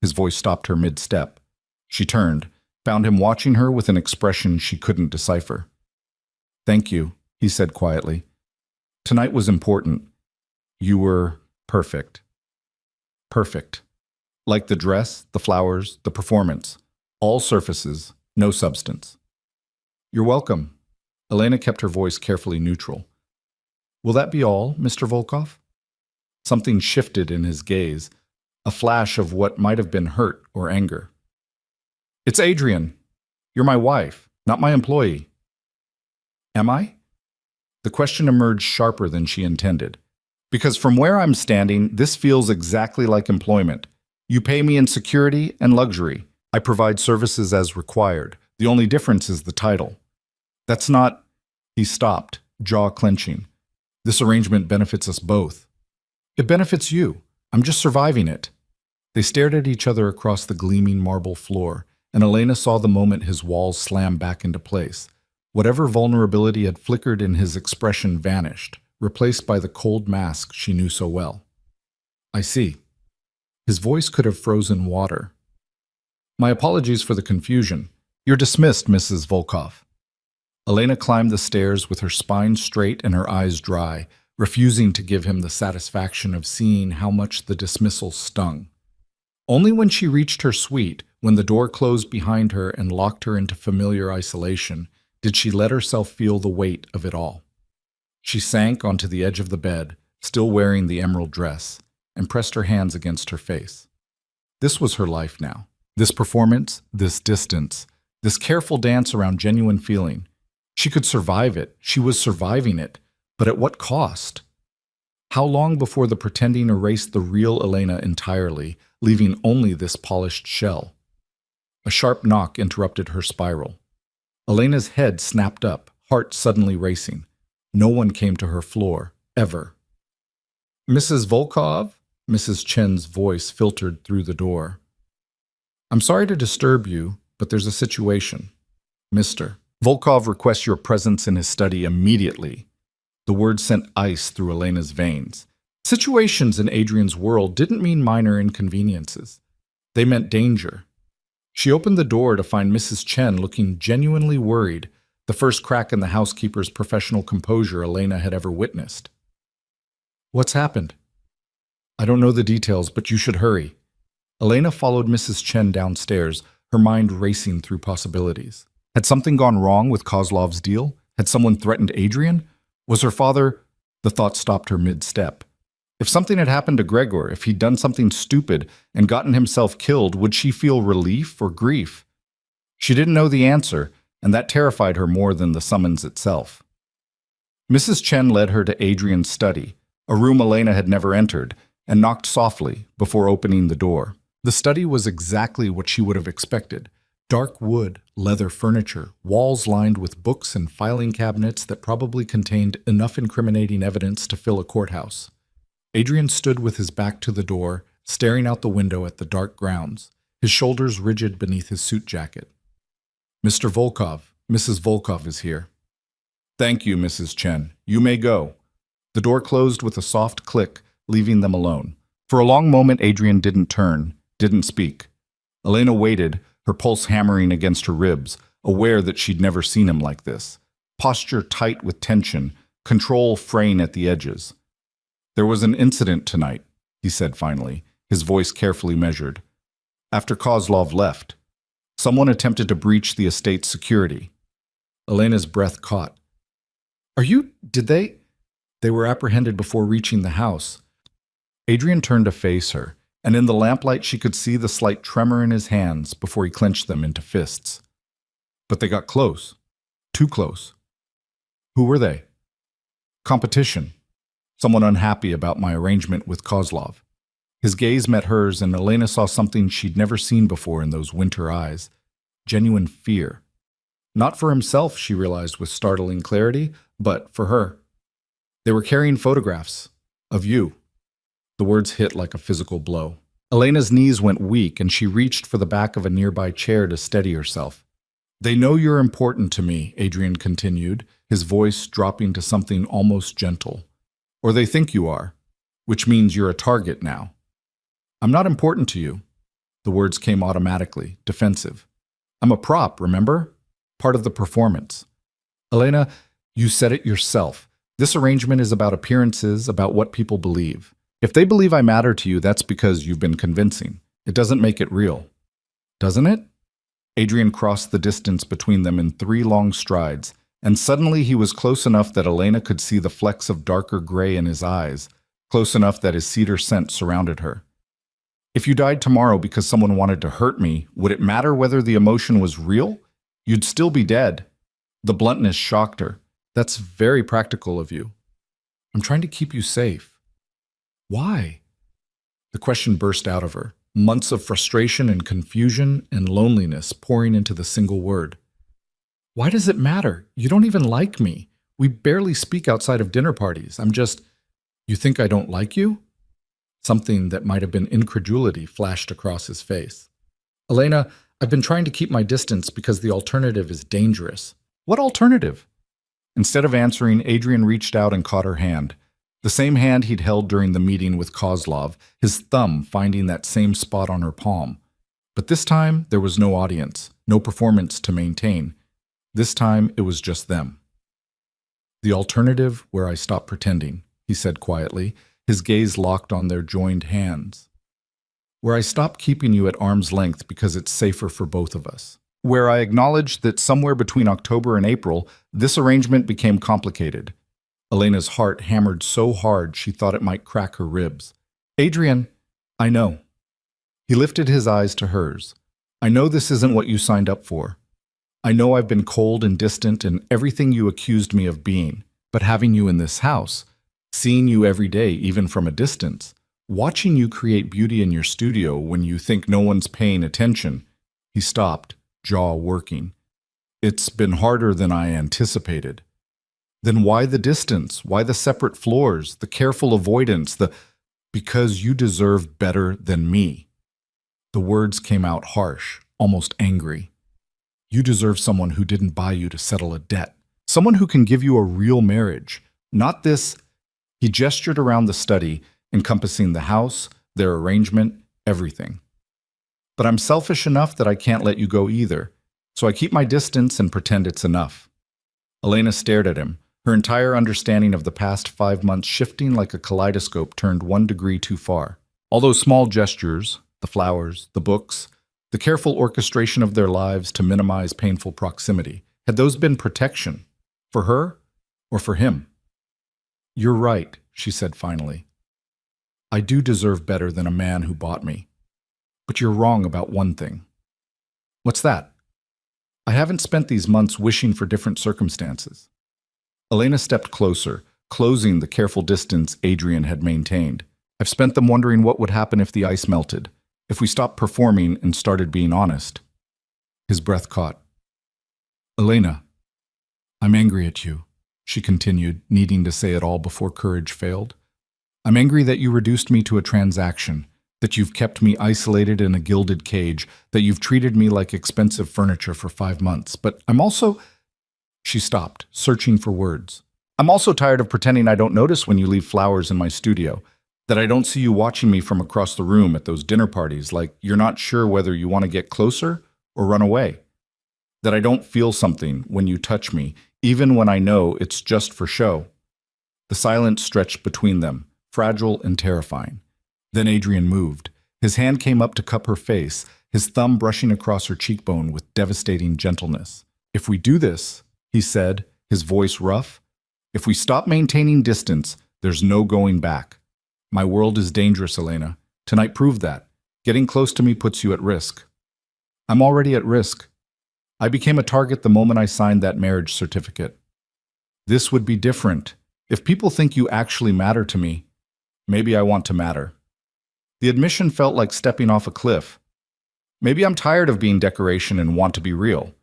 His voice stopped her mid-step. She turned, found him watching her with an expression she couldn't decipher. Thank you, he said quietly. Tonight was important. You were perfect. Perfect. Like the dress, the flowers, the performance. All surfaces, no substance. You're welcome. Elena kept her voice carefully neutral. Will that be all, Mr. Volkov? Something shifted in his gaze, a flash of what might have been hurt or anger. It's Adrian. You're my wife, not my employee. Am I? The question emerged sharper than she intended. Because from where I'm standing, this feels exactly like employment. You pay me in security and luxury. I provide services as required. The only difference is the title. That's not... He stopped, jaw clenching. This arrangement benefits us both. It benefits you. I'm just surviving it. They stared at each other across the gleaming marble floor, and Elena saw the moment his walls slammed back into place. Whatever vulnerability had flickered in his expression vanished, replaced by the cold mask she knew so well. I see. His voice could have frozen water. My apologies for the confusion. You're dismissed, Mrs. Volkov. Elena climbed the stairs with her spine straight and her eyes dry, refusing to give him the satisfaction of seeing how much the dismissal stung. Only when she reached her suite, when the door closed behind her and locked her into familiar isolation, did she let herself feel the weight of it all. She sank onto the edge of the bed, still wearing the emerald dress, and pressed her hands against her face. This was her life now. This performance, this distance, this careful dance around genuine feeling. She could survive it. She was surviving it. But at what cost? How long before the pretending erased the real Elena entirely, leaving only this polished shell? A sharp knock interrupted her spiral. Elena's head snapped up, heart suddenly racing. No one came to her floor, ever. Mrs. Volkov? Mrs. Chen's voice filtered through the door. I'm sorry to disturb you, but there's a situation. Mr. Volkov requests your presence in his study immediately. The word sent ice through Elena's veins. Situations in Adrian's world didn't mean minor inconveniences. They meant danger. She opened the door to find Mrs. Chen looking genuinely worried, the first crack in the housekeeper's professional composure Elena had ever witnessed. "What's happened?" "I don't know the details, but you should hurry." Elena followed Mrs. Chen downstairs, her mind racing through possibilities. Had something gone wrong with Kozlov's deal? Had someone threatened Adrian? Was her father— The thought stopped her mid-step. If something had happened to Gregor, if he'd done something stupid and gotten himself killed, would she feel relief or grief? She didn't know the answer, and that terrified her more than the summons itself. Mrs. Chen led her to Adrian's study, a room Elena had never entered, and knocked softly before opening the door. The study was exactly what she would have expected. Dark wood, leather furniture, walls lined with books and filing cabinets that probably contained enough incriminating evidence to fill a courthouse. Adrian stood with his back to the door, staring out the window at the dark grounds, his shoulders rigid beneath his suit jacket. "Mr. Volkov, Mrs. Volkov is here." "Thank you, Mrs. Chen. You may go." The door closed with a soft click, leaving them alone. For a long moment, Adrian didn't turn, didn't speak. Elena waited, her pulse hammering against her ribs, aware that she'd never seen him like this. Posture tight with tension, control fraying at the edges. "There was an incident tonight," he said finally, his voice carefully measured. "After Kozlov left, someone attempted to breach the estate's security." Elena's breath caught. Did they? They were apprehended before reaching the house. Adrian turned to face her, and in the lamplight she could see the slight tremor in his hands before he clenched them into fists. "But they got close. Too close." "Who were they?" "Competition. Someone unhappy about my arrangement with Kozlov." His gaze met hers, and Elena saw something she'd never seen before in those winter eyes. Genuine fear. Not for himself, she realized with startling clarity, but for her. "They were carrying photographs. Of you." The words hit like a physical blow. Elena's knees went weak, and she reached for the back of a nearby chair to steady herself. "They know you're important to me," Adrian continued, his voice dropping to something almost gentle. "Or they think you are, which means you're a target now." "I'm not important to you." The words came automatically, defensive. "I'm a prop, remember? Part of the performance." "Elena, you said it yourself. This arrangement is about appearances, about what people believe. If they believe I matter to you, that's because you've been convincing. It doesn't make it real." "Doesn't it?" Adrian crossed the distance between them in 3 long strides, and suddenly he was close enough that Elena could see the flecks of darker gray in his eyes, close enough that his cedar scent surrounded her. "If you died tomorrow because someone wanted to hurt me, would it matter whether the emotion was real? You'd still be dead." The bluntness shocked her. "That's very practical of you." "I'm trying to keep you safe." "Why?" The question burst out of her, months of frustration and confusion and loneliness pouring into the single word. "Why does it matter? You don't even like me. We barely speak outside of dinner parties. You think I don't like you?" Something that might have been incredulity flashed across his face. "Elena, I've been trying to keep my distance because the alternative is dangerous." "What alternative?" Instead of answering, Adrian reached out and caught her hand. The same hand he'd held during the meeting with Kozlov, his thumb finding that same spot on her palm. But this time, there was no audience, no performance to maintain. This time, it was just them. "The alternative where I stop pretending," he said quietly, his gaze locked on their joined hands. "Where I stop keeping you at arm's length because it's safer for both of us. Where I acknowledge that somewhere between October and April, this arrangement became complicated." Elena's heart hammered so hard she thought it might crack her ribs. "Adrian, I know." He lifted his eyes to hers. "I know this isn't what you signed up for. I know I've been cold and distant and everything you accused me of being, but having you in this house, seeing you every day, even from a distance, watching you create beauty in your studio when you think no one's paying attention." He stopped, jaw working. "It's been harder than I anticipated." "Then why the distance? Why the separate floors? The careful avoidance? Because you deserve better than me." The words came out harsh, almost angry. "You deserve someone who didn't buy you to settle a debt. Someone who can give you a real marriage. Not this." He gestured around the study, encompassing the house, their arrangement, everything. "But I'm selfish enough that I can't let you go either, so I keep my distance and pretend it's enough." Elena stared at him, her entire understanding of the past 5 months shifting like a kaleidoscope turned 1 degree too far. All those small gestures, the flowers, the books, the careful orchestration of their lives to minimize painful proximity, had those been protection? For her or for him? "You're right," she said finally. "I do deserve better than a man who bought me. But you're wrong about one thing." "What's that?" "I haven't spent these months wishing for different circumstances." Elena stepped closer, closing the careful distance Adrian had maintained. "I've spent them wondering what would happen if the ice melted, if we stopped performing and started being honest." His breath caught. "Elena, I'm angry at you," she continued, needing to say it all before courage failed. "I'm angry that you reduced me to a transaction, that you've kept me isolated in a gilded cage, that you've treated me like expensive furniture for 5 months. But I'm also—" She stopped, searching for words. "I'm also tired of pretending I don't notice when you leave flowers in my studio, that I don't see you watching me from across the room at those dinner parties, like you're not sure whether you want to get closer or run away. That I don't feel something when you touch me, even when I know it's just for show." The silence stretched between them, fragile and terrifying. Then Adrian moved. His hand came up to cup her face, his thumb brushing across her cheekbone with devastating gentleness. "If we do this," he said, his voice rough, "if we stop maintaining distance, there's no going back. My world is dangerous, Elena. Tonight proved that. Getting close to me puts you at risk." "I'm already at risk. I became a target the moment I signed that marriage certificate." "This would be different. If people think you actually matter to me, maybe I want to matter." The admission felt like stepping off a cliff. "Maybe I'm tired of being decoration and want to be real."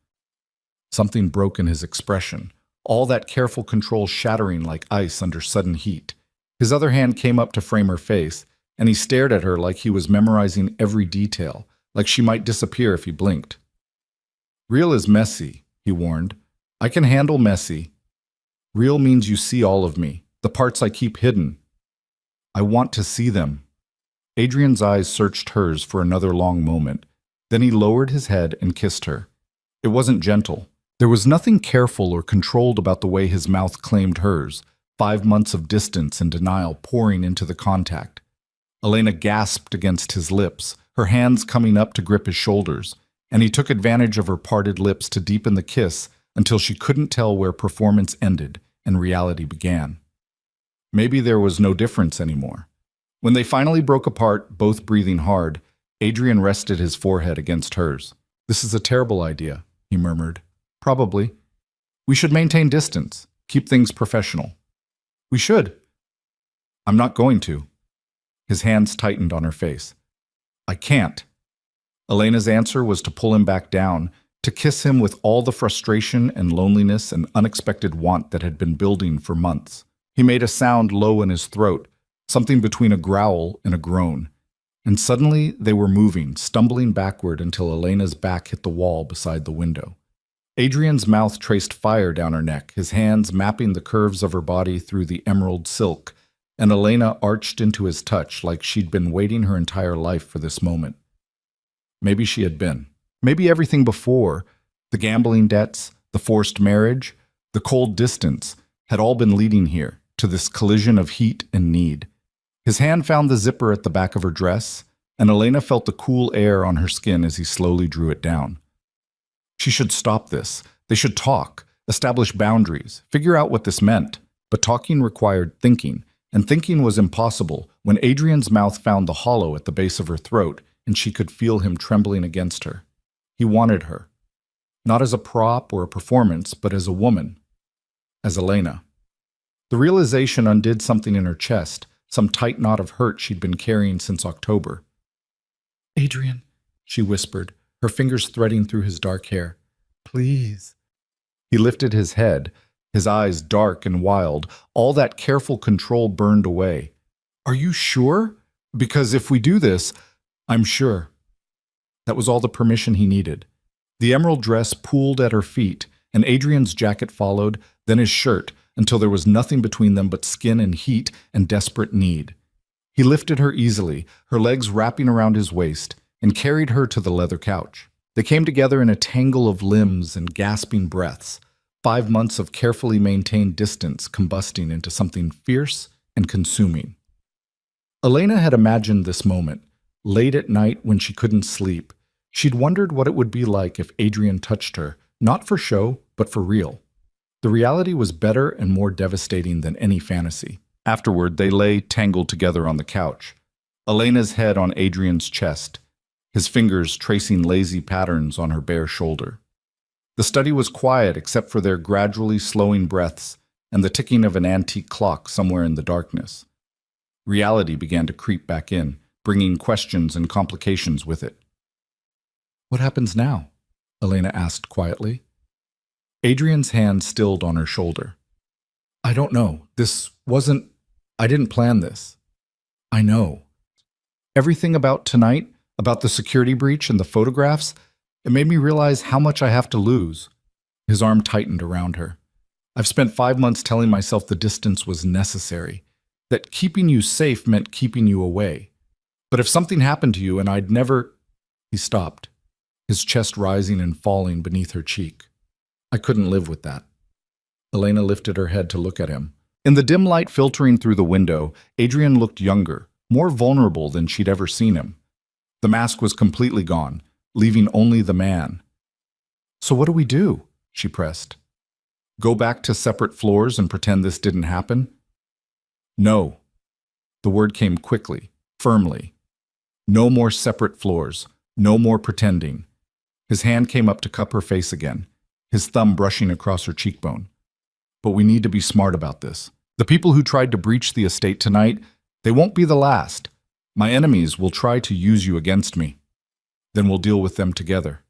Something broke in his expression, all that careful control shattering like ice under sudden heat. His other hand came up to frame her face, and he stared at her like he was memorizing every detail, like she might disappear if he blinked. "Real is messy," he warned. "I can handle messy. Real means you see all of me, the parts I keep hidden. I want to see them." Adrian's eyes searched hers for another long moment. Then he lowered his head and kissed her. It wasn't gentle. There was nothing careful or controlled about the way his mouth claimed hers, 5 months of distance and denial pouring into the contact. Elena gasped against his lips, her hands coming up to grip his shoulders, and he took advantage of her parted lips to deepen the kiss until she couldn't tell where performance ended and reality began. Maybe there was no difference anymore. When they finally broke apart, both breathing hard, Adrian rested his forehead against hers. "This is a terrible idea," he murmured. "Probably. We should maintain distance, keep things professional." "We should." "I'm not going to." His hands tightened on her face. "I can't." Elena's answer was to pull him back down, to kiss him with all the frustration and loneliness and unexpected want that had been building for months. He made a sound low in his throat, something between a growl and a groan. And suddenly they were moving, stumbling backward until Elena's back hit the wall beside the window. Adrian's mouth traced fire down her neck, his hands mapping the curves of her body through the emerald silk, and Elena arched into his touch like she'd been waiting her entire life for this moment. Maybe she had been. Maybe everything before, the gambling debts, the forced marriage, the cold distance, had all been leading here, to this collision of heat and need. His hand found the zipper at the back of her dress, and Elena felt the cool air on her skin as he slowly drew it down. She should stop this. They should talk, establish boundaries, figure out what this meant. But talking required thinking, and thinking was impossible when Adrian's mouth found the hollow at the base of her throat and she could feel him trembling against her. He wanted her. Not as a prop or a performance, but as a woman. As Elena. The realization undid something in her chest, some tight knot of hurt she'd been carrying since October. "Adrian," she whispered, her fingers threading through his dark hair. "Please." He lifted his head, his eyes dark and wild. All that careful control burned away. "Are you sure? Because if we do this, I'm sure." That was all the permission he needed. The emerald dress pooled at her feet, and Adrian's jacket followed, then his shirt, until there was nothing between them but skin and heat and desperate need. He lifted her easily, her legs wrapping around his waist, and carried her to the leather couch. They came together in a tangle of limbs and gasping breaths. 5 months of carefully maintained distance combusting into something fierce and consuming. Elena had imagined this moment. Late at night when she couldn't sleep, she'd wondered what it would be like if Adrian touched her, not for show, but for real. The reality was better and more devastating than any fantasy. Afterward, they lay tangled together on the couch, Elena's head on Adrian's chest, his fingers tracing lazy patterns on her bare shoulder. The study was quiet except for their gradually slowing breaths and the ticking of an antique clock somewhere in the darkness. Reality began to creep back in, bringing questions and complications with it. "What happens now?" Elena asked quietly. Adrian's hand stilled on her shoulder. "I don't know. I didn't plan this." "I know. Everything about tonight, about the security breach and the photographs, it made me realize how much I have to lose." His arm tightened around her. "I've spent 5 months telling myself the distance was necessary, that keeping you safe meant keeping you away. But if something happened to you and I'd never—" He stopped, his chest rising and falling beneath her cheek. "I couldn't live with that." Elena lifted her head to look at him. In the dim light filtering through the window, Adrian looked younger, more vulnerable than she'd ever seen him. The mask was completely gone, leaving only the man. "So what do we do?" she pressed. "Go back to separate floors and pretend this didn't happen?" "No." The word came quickly, firmly. "No more separate floors. No more pretending." His hand came up to cup her face again, his thumb brushing across her cheekbone. "But we need to be smart about this. The people who tried to breach the estate tonight, they won't be the last. My enemies will try to use you against me. Then we'll deal with them together."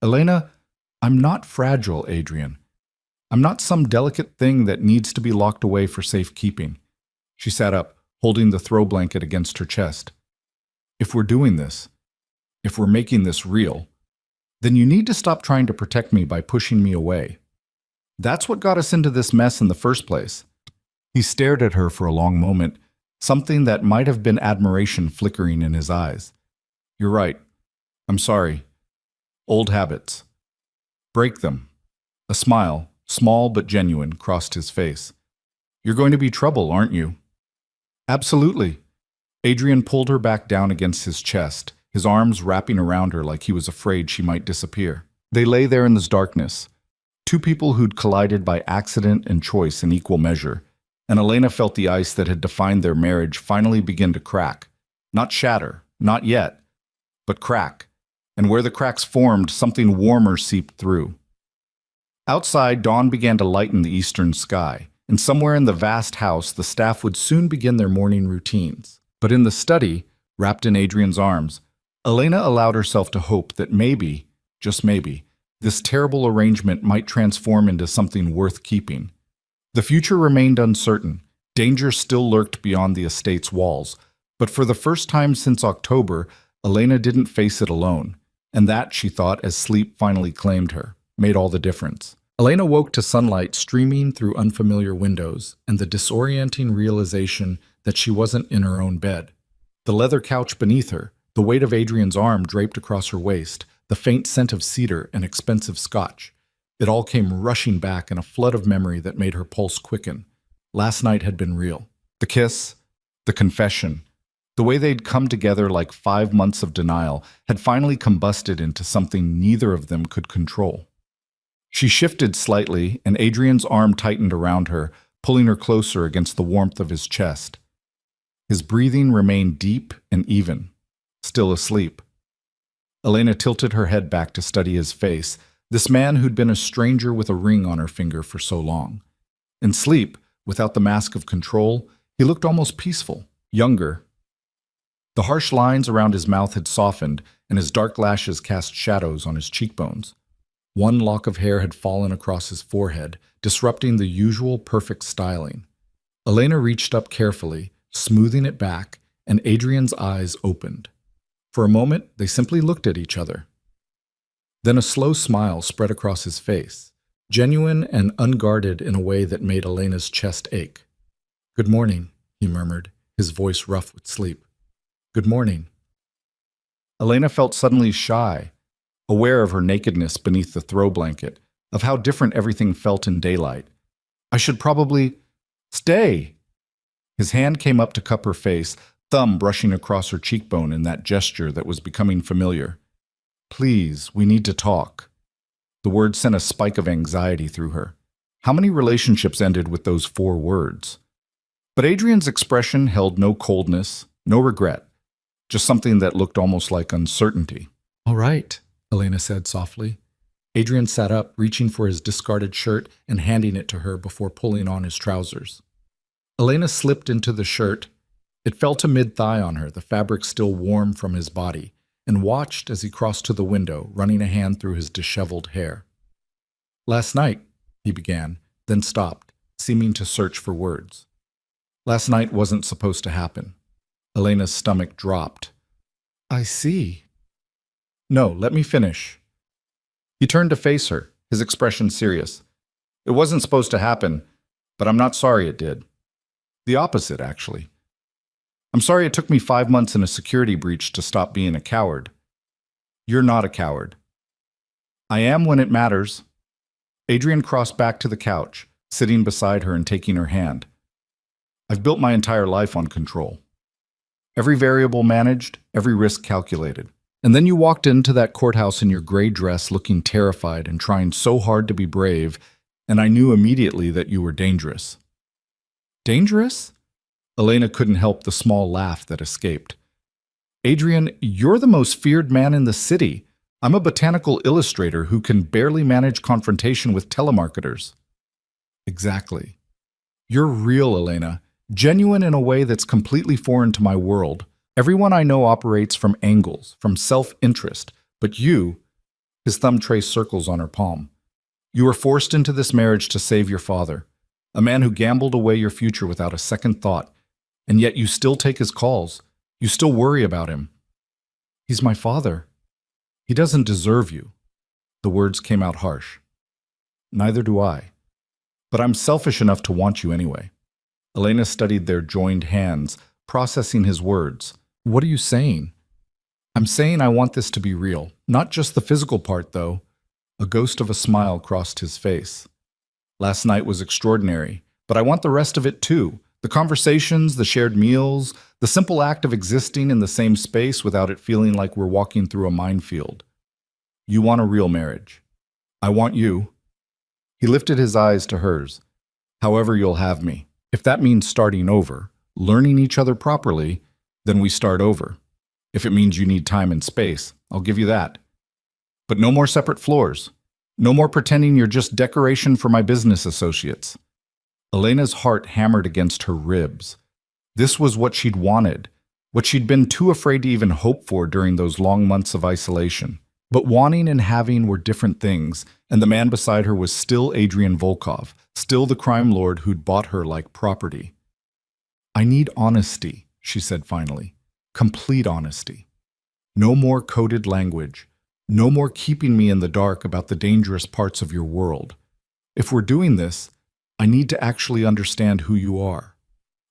"Elena, I'm not fragile, Adrian. I'm not some delicate thing that needs to be locked away for safekeeping." She sat up, holding the throw blanket against her chest. "If we're doing this, if we're making this real, then you need to stop trying to protect me by pushing me away. That's what got us into this mess in the first place." He stared at her for a long moment, something that might have been admiration flickering in his eyes. "You're right. I'm sorry. Old habits. Break them." A smile, small but genuine, crossed his face. "You're going to be trouble, aren't you?" "Absolutely." Adrian pulled her back down against his chest, his arms wrapping around her like he was afraid she might disappear. They lay there in this darkness, two people who'd collided by accident and choice in equal measure, and Elena felt the ice that had defined their marriage finally begin to crack. Not shatter, not yet, but crack. And where the cracks formed, something warmer seeped through. Outside, dawn began to lighten the eastern sky, and somewhere in the vast house, the staff would soon begin their morning routines. But in the study, wrapped in Adrian's arms, Elena allowed herself to hope that maybe, just maybe, this terrible arrangement might transform into something worth keeping. The future remained uncertain. Danger still lurked beyond the estate's walls. But for the first time since October, Elena didn't face it alone. And that, she thought, as sleep finally claimed her, made all the difference. Elena woke to sunlight streaming through unfamiliar windows and the disorienting realization that she wasn't in her own bed. The leather couch beneath her, the weight of Adrian's arm draped across her waist, the faint scent of cedar and expensive scotch. It all came rushing back in a flood of memory that made her pulse quicken. Last night had been real. The kiss, the confession, the way they'd come together like 5 months of denial had finally combusted into something neither of them could control. She shifted slightly, and Adrian's arm tightened around her, pulling her closer against the warmth of his chest. His breathing remained deep and even, still asleep. Elena tilted her head back to study his face, this man who'd been a stranger with a ring on her finger for so long. In sleep, without the mask of control, he looked almost peaceful, younger. The harsh lines around his mouth had softened, and his dark lashes cast shadows on his cheekbones. One lock of hair had fallen across his forehead, disrupting the usual perfect styling. Elena reached up carefully, smoothing it back, and Adrian's eyes opened. For a moment, they simply looked at each other. Then a slow smile spread across his face, genuine and unguarded in a way that made Elena's chest ache. "Good morning," he murmured, his voice rough with sleep. "Good morning." Elena felt suddenly shy, aware of her nakedness beneath the throw blanket, of how different everything felt in daylight. I should probably stay. His hand came up to cup her face, thumb brushing across her cheekbone in that gesture that was becoming familiar. Please, we need to talk. The word sent a spike of anxiety through her. How many relationships ended with those 4 words? But Adrian's expression held no coldness, no regret, just something that looked almost like uncertainty. All right, Elena said softly. Adrian sat up, reaching for his discarded shirt and handing it to her before pulling on his trousers. Elena slipped into the shirt. It fell to mid-thigh on her, the fabric still warm from his body, and watched as he crossed to the window, running a hand through his disheveled hair. Last night, he began, then stopped, seeming to search for words. Last night wasn't supposed to happen. Elena's stomach dropped. I see. No, let me finish. He turned to face her, his expression serious. It wasn't supposed to happen, but I'm not sorry it did. The opposite, actually. I'm sorry it took me 5 months in a security breach to stop being a coward. You're not a coward. I am when it matters. Adrian crossed back to the couch, sitting beside her and taking her hand. I've built my entire life on control. Every variable managed, every risk calculated. And then you walked into that courthouse in your gray dress looking terrified and trying so hard to be brave, and I knew immediately that you were dangerous. Dangerous? Elena couldn't help the small laugh that escaped. Adrian, you're the most feared man in the city. I'm a botanical illustrator who can barely manage confrontation with telemarketers. Exactly. You're real, Elena. Genuine in a way that's completely foreign to my world. Everyone I know operates from angles, from self-interest, but you, his thumb traced circles on her palm. You were forced into this marriage to save your father, a man who gambled away your future without a second thought, and yet you still take his calls. You still worry about him. He's my father. He doesn't deserve you. The words came out harsh. Neither do I. But I'm selfish enough to want you anyway. Elena studied their joined hands, processing his words. What are you saying? I'm saying I want this to be real. Not just the physical part, though. A ghost of a smile crossed his face. Last night was extraordinary, but I want the rest of it too. The conversations, the shared meals, the simple act of existing in the same space without it feeling like we're walking through a minefield. You want a real marriage. I want you. He lifted his eyes to hers. However you'll have me. If that means starting over, learning each other properly, then we start over. If it means you need time and space, I'll give you that. But no more separate floors. No more pretending you're just decoration for my business associates. Elena's heart hammered against her ribs. This was what she'd wanted, what she'd been too afraid to even hope for during those long months of isolation. But wanting and having were different things, and the man beside her was still Adrian Volkov, still the crime lord who'd bought her like property. I need honesty, she said finally. Complete honesty. No more coded language. No more keeping me in the dark about the dangerous parts of your world. If we're doing this, I need to actually understand who you are.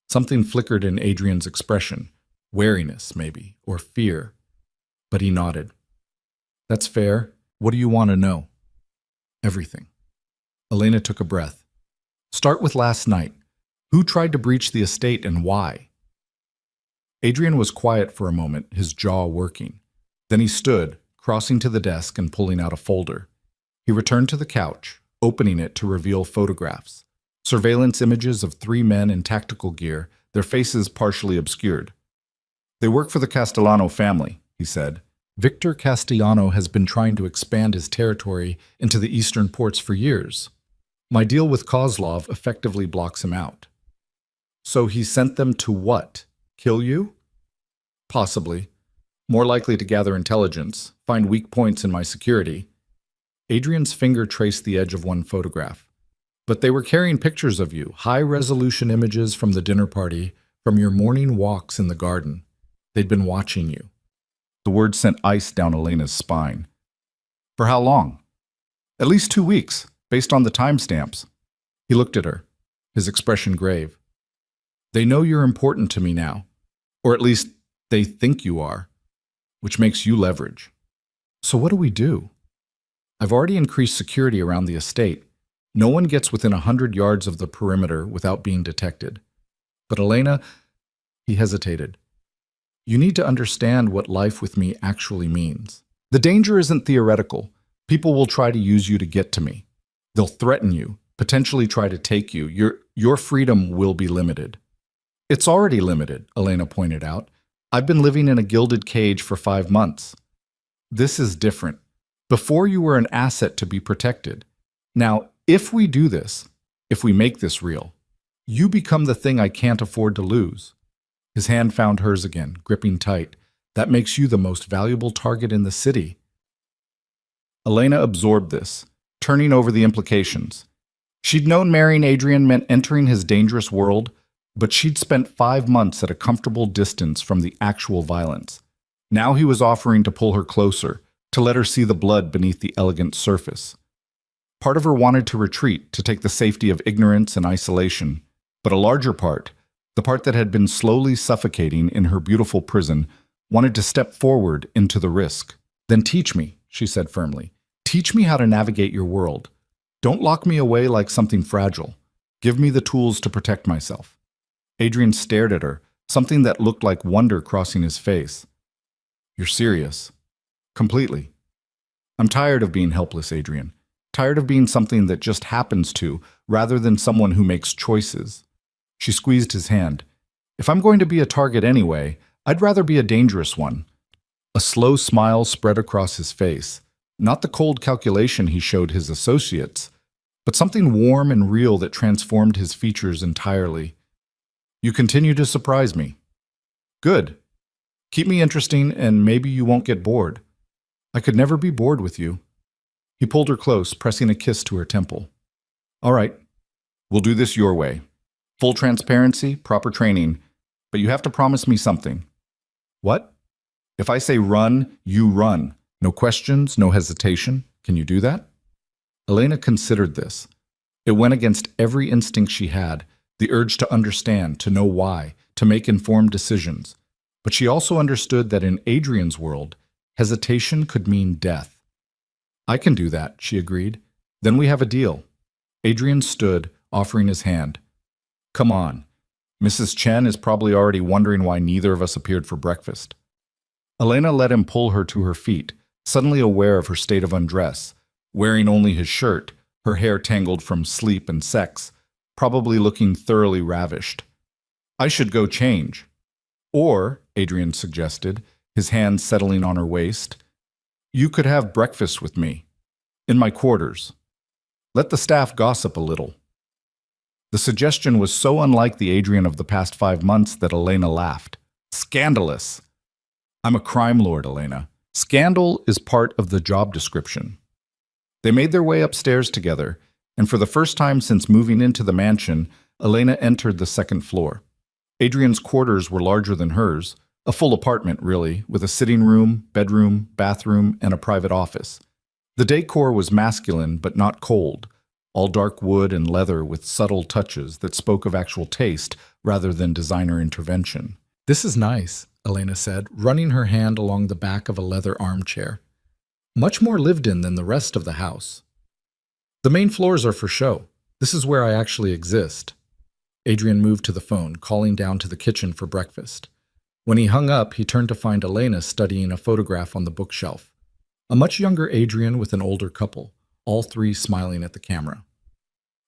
Something flickered in Adrian's expression. Wariness, maybe, or fear. But he nodded. That's fair. What do you want to know? Everything. Elena took a breath. Start with last night. Who tried to breach the estate and why? Adrian was quiet for a moment, his jaw working. Then he stood, crossing to the desk and pulling out a folder. He returned to the couch, opening it to reveal photographs. Surveillance images of 3 men in tactical gear, their faces partially obscured. They work for the Castellano family, he said. Victor Castellano has been trying to expand his territory into the eastern ports for years. My deal with Kozlov effectively blocks him out. So he sent them to what? Kill you? Possibly. More likely to gather intelligence, find weak points in my security. Adrian's finger traced the edge of one photograph. But they were carrying pictures of you, high-resolution images from the dinner party, from your morning walks in the garden. They'd been watching you. The words sent ice down Elena's spine. For how long? At least 2 weeks, based on the timestamps. He looked at her, his expression grave. They know you're important to me now. Or at least, they think you are. Which makes you leverage. So what do we do? I've already increased security around the estate. No one gets within 100 yards of the perimeter without being detected. But Elena, he hesitated. You need to understand what life with me actually means. The danger isn't theoretical. People will try to use you to get to me. They'll threaten you, potentially try to take you. Your freedom will be limited. It's already limited, Elena pointed out. I've been living in a gilded cage for 5 months. This is different. Before you were an asset to be protected. Now, if we do this, if we make this real, you become the thing I can't afford to lose. His hand found hers again, gripping tight. That makes you the most valuable target in the city. Elena absorbed this, turning over the implications. She'd known marrying Adrian meant entering his dangerous world, but she'd spent 5 months at a comfortable distance from the actual violence. Now he was offering to pull her closer, to let her see the blood beneath the elegant surface. Part of her wanted to retreat, to take the safety of ignorance and isolation, but a larger part, the part that had been slowly suffocating in her beautiful prison, wanted to step forward into the risk. Then teach me, she said firmly. Teach me how to navigate your world. Don't lock me away like something fragile. Give me the tools to protect myself. Adrian stared at her, something that looked like wonder crossing his face. You're serious? Completely. I'm tired of being helpless, Adrian. Tired of being something that just happens to, rather than someone who makes choices. She squeezed his hand. If I'm going to be a target anyway, I'd rather be a dangerous one. A slow smile spread across his face. Not the cold calculation he showed his associates, but something warm and real that transformed his features entirely. You continue to surprise me. Good. Keep me interesting and maybe you won't get bored. I could never be bored with you. He pulled her close, pressing a kiss to her temple. All right, we'll do this your way. Full transparency, proper training, but you have to promise me something. What? If I say run, you run. No questions, no hesitation. Can you do that? Elena considered this. It went against every instinct she had, the urge to understand, to know why, to make informed decisions. But she also understood that in Adrian's world, hesitation could mean death. I can do that, she agreed. Then we have a deal. Adrian stood, offering his hand. Come on. Mrs. Chen is probably already wondering why neither of us appeared for breakfast. Elena let him pull her to her feet, suddenly aware of her state of undress, wearing only his shirt, her hair tangled from sleep and sex, probably looking thoroughly ravished. I should go change. Or, Adrian suggested, his hand settling on her waist, you could have breakfast with me, in my quarters. Let the staff gossip a little. The suggestion was so unlike the Adrian of the past 5 months that Elena laughed. Scandalous. I'm a crime lord, Elena. Scandal is part of the job description. They made their way upstairs together, and for the first time since moving into the mansion, Elena entered the second floor. Adrian's quarters were larger than hers, a full apartment, really, with a sitting room, bedroom, bathroom, and a private office. The decor was masculine but not cold, all dark wood and leather with subtle touches that spoke of actual taste rather than designer intervention. This is nice, Elena said, running her hand along the back of a leather armchair. Much more lived in than the rest of the house. The main floors are for show. This is where I actually exist. Adrian moved to the phone, calling down to the kitchen for breakfast. When he hung up, he turned to find Elena studying a photograph on the bookshelf. A much younger Adrian with an older couple, all three smiling at the camera.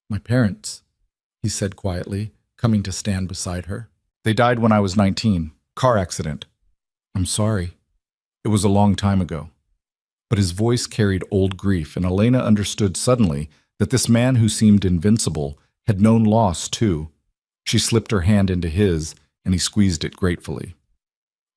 My parents, he said quietly, coming to stand beside her. They died when I was 19. Car accident. I'm sorry. It was a long time ago. But his voice carried old grief, and Elena understood suddenly that this man who seemed invincible had known loss too. She slipped her hand into his, and he squeezed it gratefully.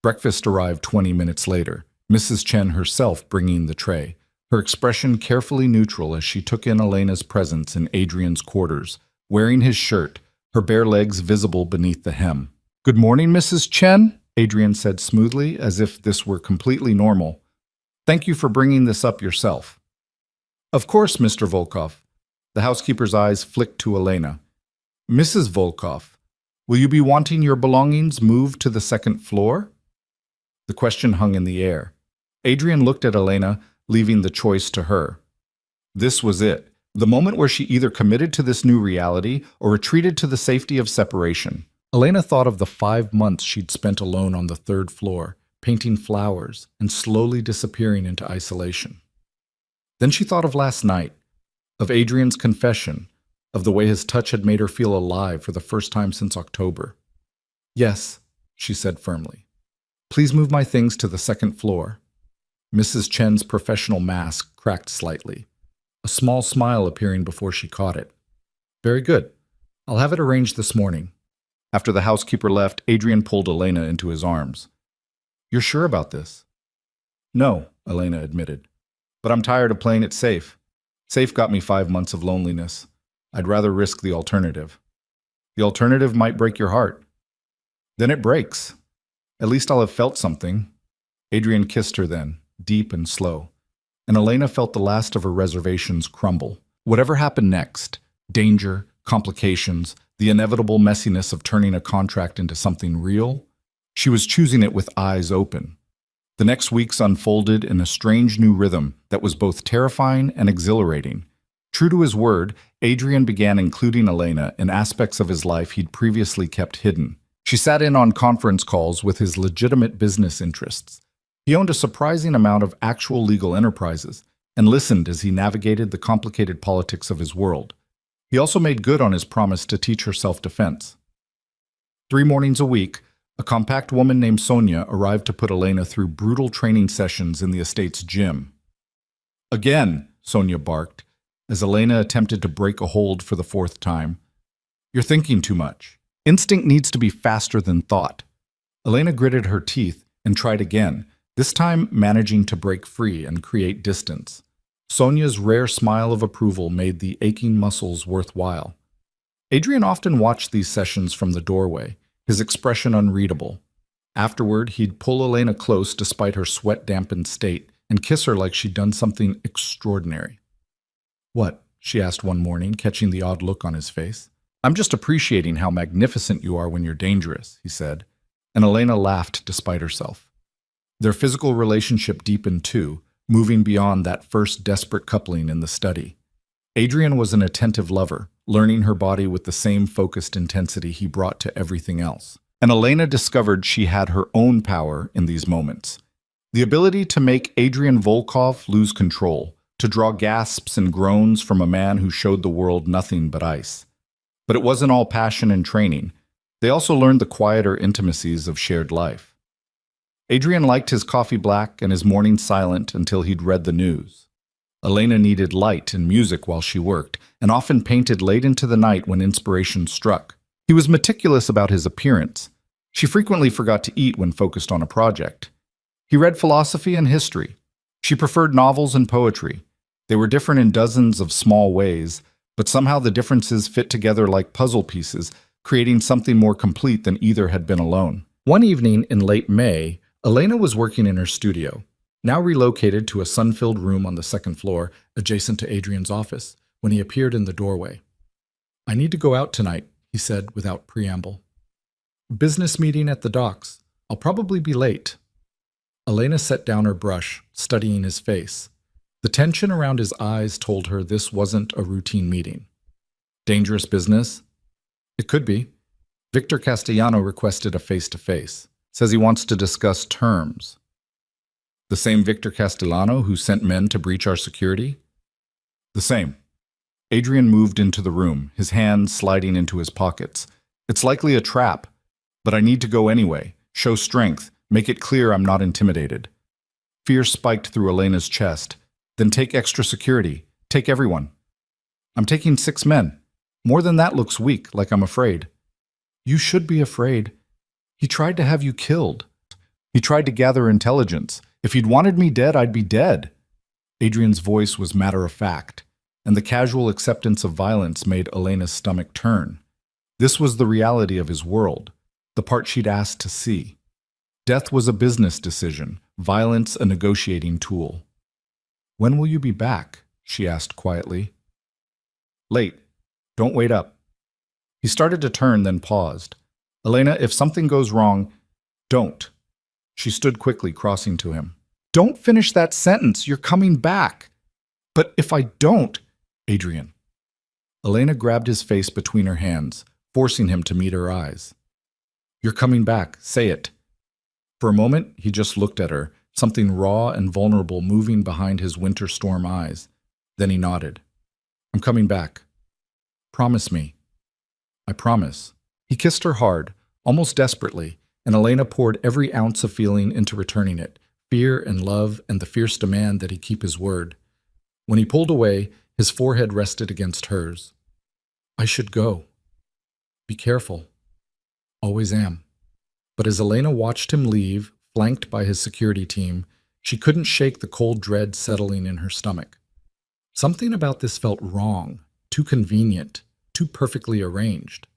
Breakfast arrived 20 minutes later, Mrs. Chen herself bringing the tray, her expression carefully neutral as she took in Elena's presence in Adrian's quarters, wearing his shirt, her bare legs visible beneath the hem. Good morning, Mrs. Chen, Adrian said smoothly, as if this were completely normal. Thank you for bringing this up yourself. Of course, Mr. Volkov. The housekeeper's eyes flicked to Elena. Mrs. Volkov, will you be wanting your belongings moved to the second floor? The question hung in the air. Adrian looked at Elena, leaving the choice to her. This was it. The moment where she either committed to this new reality or retreated to the safety of separation. Elena thought of the 5 months she'd spent alone on the third floor, painting flowers and slowly disappearing into isolation. Then she thought of last night, of Adrian's confession, of the way his touch had made her feel alive for the first time since October. "Yes," she said firmly. "Please move my things to the second floor." Mrs. Chen's professional mask cracked slightly, a small smile appearing before she caught it. "Very good. I'll have it arranged this morning." After the housekeeper left, Adrian pulled Elena into his arms. "You're sure about this?" "No," Elena admitted. "But I'm tired of playing it safe. Safe got me 5 months of loneliness. I'd rather risk the alternative." "The alternative might break your heart." "Then it breaks. At least I'll have felt something." Adrian kissed her then, deep and slow, and Elena felt the last of her reservations crumble. Whatever happened next, danger, complications, the inevitable messiness of turning a contract into something real, she was choosing it with eyes open. The next weeks unfolded in a strange new rhythm that was both terrifying and exhilarating. True to his word, Adrian began including Elena in aspects of his life he'd previously kept hidden. She sat in on conference calls with his legitimate business interests. He owned a surprising amount of actual legal enterprises and listened as he navigated the complicated politics of his world. He also made good on his promise to teach her self-defense. 3 mornings a week, a compact woman named Sonia arrived to put Elena through brutal training sessions in the estate's gym. "Again," Sonia barked, as Elena attempted to break a hold for the 4th time. "You're thinking too much. Instinct needs to be faster than thought." Elena gritted her teeth and tried again, this time managing to break free and create distance. Sonia's rare smile of approval made the aching muscles worthwhile. Adrian often watched these sessions from the doorway, his expression unreadable. Afterward, he'd pull Elena close despite her sweat-dampened state and kiss her like she'd done something extraordinary. "What?" she asked one morning, catching the odd look on his face. "I'm just appreciating how magnificent you are when you're dangerous," he said, and Elena laughed despite herself. Their physical relationship deepened too, moving beyond that first desperate coupling in the study. Adrian was an attentive lover, learning her body with the same focused intensity he brought to everything else. And Elena discovered she had her own power in these moments. The ability to make Adrian Volkov lose control, to draw gasps and groans from a man who showed the world nothing but ice. But it wasn't all passion and training. They also learned the quieter intimacies of shared life. Adrian liked his coffee black and his morning silent until he'd read the news. Elena needed light and music while she worked, and often painted late into the night when inspiration struck. He was meticulous about his appearance. She frequently forgot to eat when focused on a project. He read philosophy and history. She preferred novels and poetry. They were different in dozens of small ways, but somehow the differences fit together like puzzle pieces, creating something more complete than either had been alone. One evening in late May, Elena was working in her studio, now relocated to a sun-filled room on the second floor, adjacent to Adrian's office, when he appeared in the doorway. "I need to go out tonight," he said without preamble. "Business meeting at the docks. I'll probably be late." Elena set down her brush, studying his face. The tension around his eyes told her this wasn't a routine meeting. Dangerous business? It could be. Victor Castellano requested a face-to-face. Says he wants to discuss terms. The same Victor Castellano who sent men to breach our security? The same. Adrian moved into the room, his hands sliding into his pockets. "It's likely a trap, but I need to go anyway. Show strength. Make it clear I'm not intimidated." Fear spiked through Elena's chest. "Then take extra security. Take everyone." "I'm taking 6 men. More than that looks weak, like I'm afraid." "You should be afraid. He tried to have you killed. He tried to gather intelligence. If he'd wanted me dead, I'd be dead." Adrian's voice was matter-of-fact, and the casual acceptance of violence made Elena's stomach turn. This was the reality of his world, the part she'd asked to see. Death was a business decision, violence a negotiating tool. "When will you be back?" she asked quietly. "Late. Don't wait up." He started to turn, then paused. "Elena, if something goes wrong, don't." She stood quickly, crossing to him. "Don't finish that sentence. You're coming back." But if I don't, Adrian. Elena grabbed his face between her hands, forcing him to meet her eyes. You're coming back, say it. For a moment, he just looked at her, something raw and vulnerable moving behind his winter storm eyes. Then he nodded. I'm coming back. Promise me. I promise. He kissed her hard, almost desperately, and Elena poured every ounce of feeling into returning it, fear and love and the fierce demand that he keep his word. When he pulled away, his forehead rested against hers. I should go. Be careful. Always am. But as Elena watched him leave, flanked by his security team, she couldn't shake the cold dread settling in her stomach. Something about this felt wrong, too convenient, too perfectly arranged.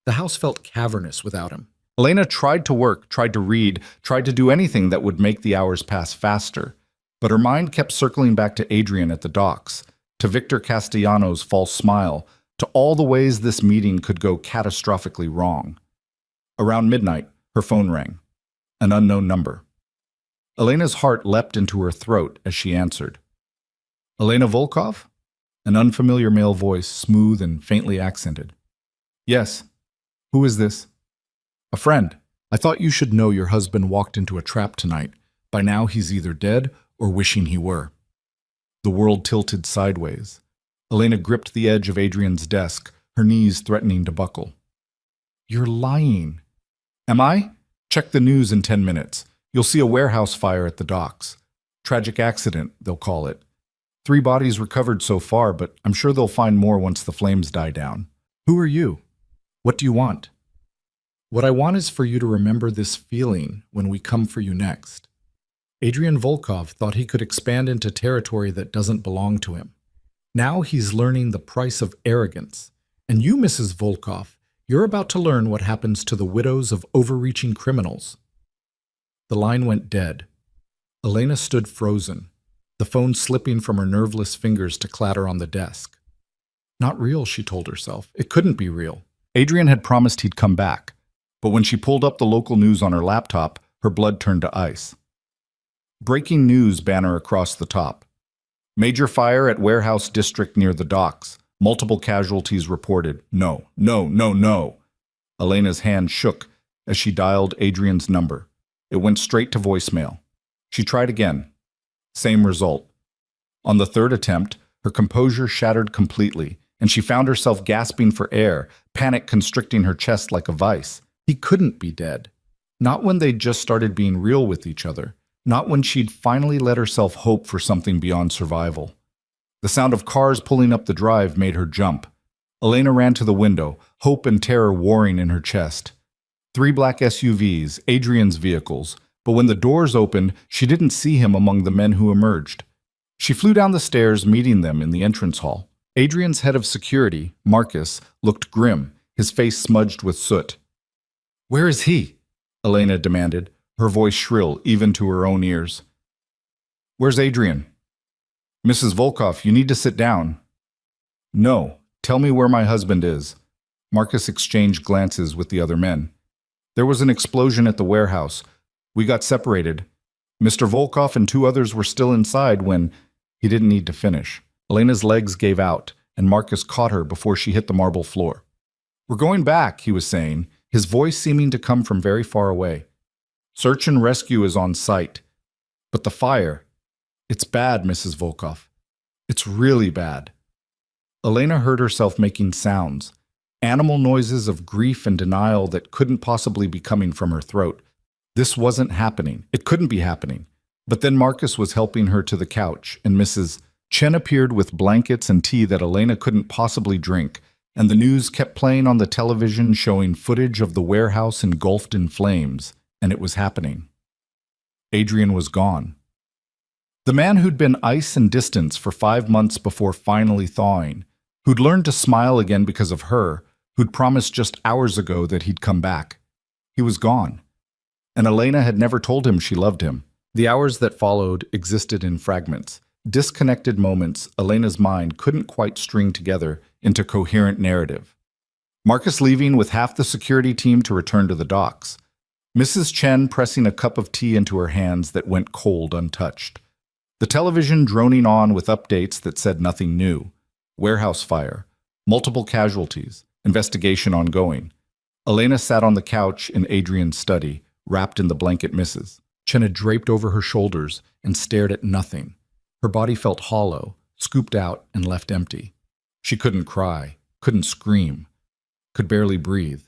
The house felt cavernous without him. Elena tried to work, tried to read, tried to do anything that would make the hours pass faster, but her mind kept circling back to Adrian at the docks, to Victor Castellano's false smile, to all the ways this meeting could go catastrophically wrong. Around midnight, her phone rang. An unknown number. Elena's heart leapt into her throat as she answered. Elena Volkov? An unfamiliar male voice, smooth and faintly accented. Yes. Who is this? A friend. I thought you should know your husband walked into a trap tonight. By now he's either dead or wishing he were. The world tilted sideways. Elena gripped the edge of Adrian's desk, her knees threatening to buckle. You're lying. Am I? Check the news in 10 minutes. You'll see a warehouse fire at the docks. Tragic accident, they'll call it. 3 bodies recovered so far, but I'm sure they'll find more once the flames die down. Who are you? What do you want? What I want is for you to remember this feeling when we come for you next. Adrian Volkov thought he could expand into territory that doesn't belong to him. Now he's learning the price of arrogance. And you, Mrs. Volkov, you're about to learn what happens to the widows of overreaching criminals. The line went dead. Elena stood frozen, the phone slipping from her nerveless fingers to clatter on the desk. Not real, she told herself. It couldn't be real. Adrian had promised he'd come back, but when she pulled up the local news on her laptop, her blood turned to ice. Breaking news banner across the top. Major fire at warehouse district near the docks. Multiple casualties reported. No, no, no, no. Elena's hand shook as she dialed Adrian's number. It went straight to voicemail. She tried again. Same result. On the third attempt, her composure shattered completely, and she found herself gasping for air, panic constricting her chest like a vice. He couldn't be dead. Not when they'd just started being real with each other. Not when she'd finally let herself hope for something beyond survival. The sound of cars pulling up the drive made her jump. Elena ran to the window, hope and terror warring in her chest. 3 black SUVs, Adrian's vehicles, but when the doors opened, she didn't see him among the men who emerged. She flew down the stairs, meeting them in the entrance hall. Adrian's head of security, Marcus, looked grim, his face smudged with soot. Where is he? Elena demanded, her voice shrill even to her own ears. Where's Adrian? Mrs. Volkov, you need to sit down. No, tell me where my husband is. Marcus exchanged glances with the other men. There was an explosion at the warehouse. We got separated. Mr. Volkov and 2 others were still inside when he didn't need to finish. Elena's legs gave out, and Marcus caught her before she hit the marble floor. We're going back, he was saying, his voice seeming to come from very far away. Search and rescue is on site. But the fire, it's bad, Mrs. Volkov. It's really bad. Elena heard herself making sounds, animal noises of grief and denial that couldn't possibly be coming from her throat. This wasn't happening. It couldn't be happening. But then Marcus was helping her to the couch, and Mrs. Chen appeared with blankets and tea that Elena couldn't possibly drink, and the news kept playing on the television showing footage of the warehouse engulfed in flames, and it was happening. Adrian was gone. The man who'd been ice and distance for 5 months before finally thawing, who'd learned to smile again because of her, who'd promised just hours ago that he'd come back. He was gone. And Elena had never told him she loved him. The hours that followed existed in fragments, disconnected moments Elena's mind couldn't quite string together into coherent narrative. Marcus leaving with half the security team to return to the docks. Mrs. Chen pressing a cup of tea into her hands that went cold untouched. The television droning on with updates that said nothing new. Warehouse fire. Multiple casualties. Investigation ongoing. Elena sat on the couch in Adrian's study, wrapped in the blanket misses. Chen had draped over her shoulders and stared at nothing. Her body felt hollow, scooped out and left empty. She couldn't cry, couldn't scream, could barely breathe.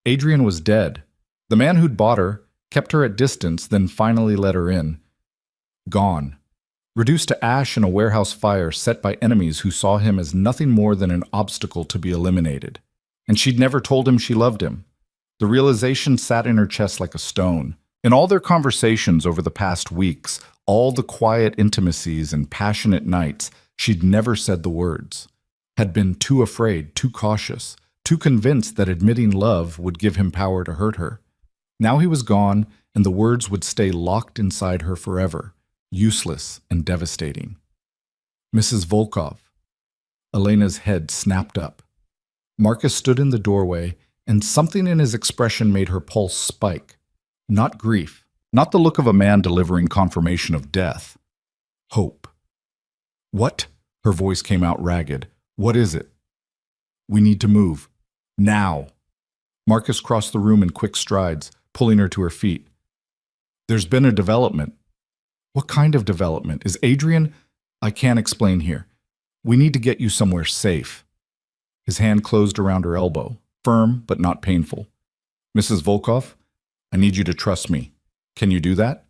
Adrian was dead. The man who'd bought her kept her at distance, then finally let her in. Gone. Reduced to ash in a warehouse fire set by enemies who saw him as nothing more than an obstacle to be eliminated. And she'd never told him she loved him. The realization sat in her chest like a stone. In all their conversations over the past weeks, all the quiet intimacies and passionate nights, she'd never said the words. Had been too afraid, too cautious, too convinced that admitting love would give him power to hurt her. Now he was gone, and the words would stay locked inside her forever, useless and devastating. Mrs. Volkov. Elena's head snapped up. Marcus stood in the doorway, and something in his expression made her pulse spike. Not grief, not the look of a man delivering confirmation of death. Hope. What? Her voice came out ragged. What is it? We need to move. Now. Marcus crossed the room in quick strides, pulling her to her feet. There's been a development. What kind of development? Is Adrian? I can't explain here. We need to get you somewhere safe. His hand closed around her elbow, firm but not painful. Mrs. Volkov, I need you to trust me. Can you do that?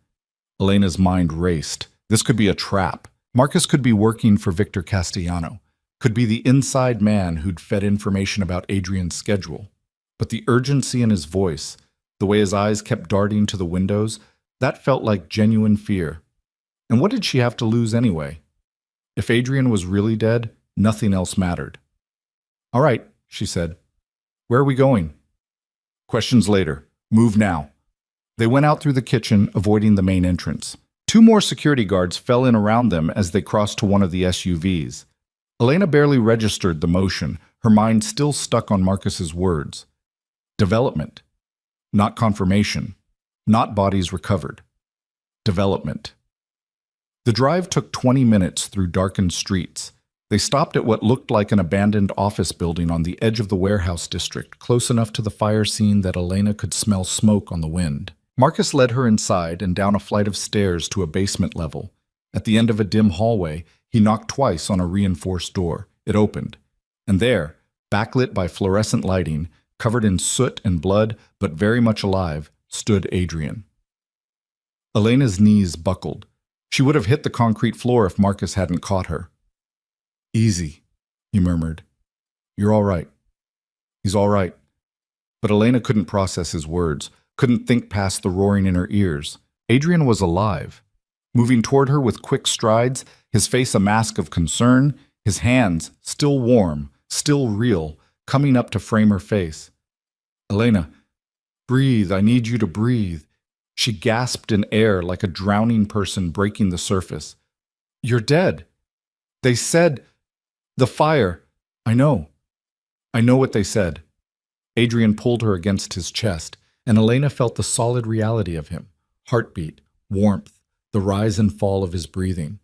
Elena's mind raced. This could be a trap. Marcus could be working for Victor Castellano, could be the inside man who'd fed information about Adrian's schedule. But the urgency in his voice, the way his eyes kept darting to the windows, that felt like genuine fear. And what did she have to lose anyway? If Adrian was really dead, nothing else mattered. All right, she said. Where are we going? Questions later. Move now. They went out through the kitchen, avoiding the main entrance. 2 more security guards fell in around them as they crossed to one of the SUVs. Elena barely registered the motion, her mind still stuck on Marcus's words. Development. Not confirmation. Not bodies recovered. Development. The drive took 20 minutes through darkened streets. They stopped at what looked like an abandoned office building on the edge of the warehouse district, close enough to the fire scene that Elena could smell smoke on the wind. Marcus led her inside and down a flight of stairs to a basement level. At the end of a dim hallway, he knocked twice on a reinforced door. It opened. And there, backlit by fluorescent lighting, covered in soot and blood, but very much alive, stood Adrian. Elena's knees buckled. She would have hit the concrete floor if Marcus hadn't caught her. Easy, he murmured. You're all right. He's all right. But Elena couldn't process his words, couldn't think past the roaring in her ears. Adrian was alive, moving toward her with quick strides, his face a mask of concern, his hands, still warm, still real, coming up to frame her face. Elena, breathe, I need you to breathe. She gasped in air like a drowning person breaking the surface. You're dead. They said... The fire. I know. I know what they said. Adrian pulled her against his chest, and Elena felt the solid reality of him. Heartbeat, warmth, the rise and fall of his breathing.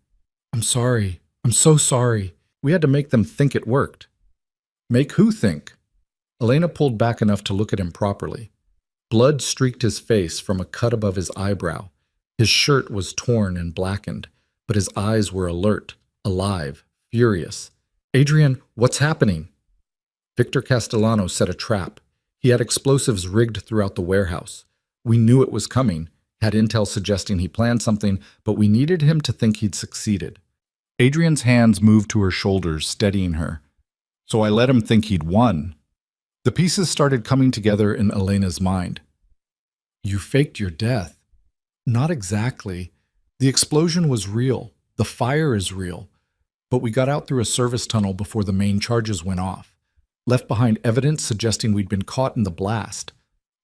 I'm sorry. I'm so sorry. We had to make them think it worked. Make who think? Elena pulled back enough to look at him properly. Blood streaked his face from a cut above his eyebrow. His shirt was torn and blackened, but his eyes were alert, alive, furious. Adrian, what's happening? Victor Castellano set a trap. He had explosives rigged throughout the warehouse. We knew it was coming, had intel suggesting he planned something, but we needed him to think he'd succeeded. Adrian's hands moved to her shoulders, steadying her. So I let him think he'd won. The pieces started coming together in Elena's mind. You faked your death. Not exactly. The explosion was real. The fire is real. But we got out through a service tunnel before the main charges went off. Left behind evidence suggesting we'd been caught in the blast.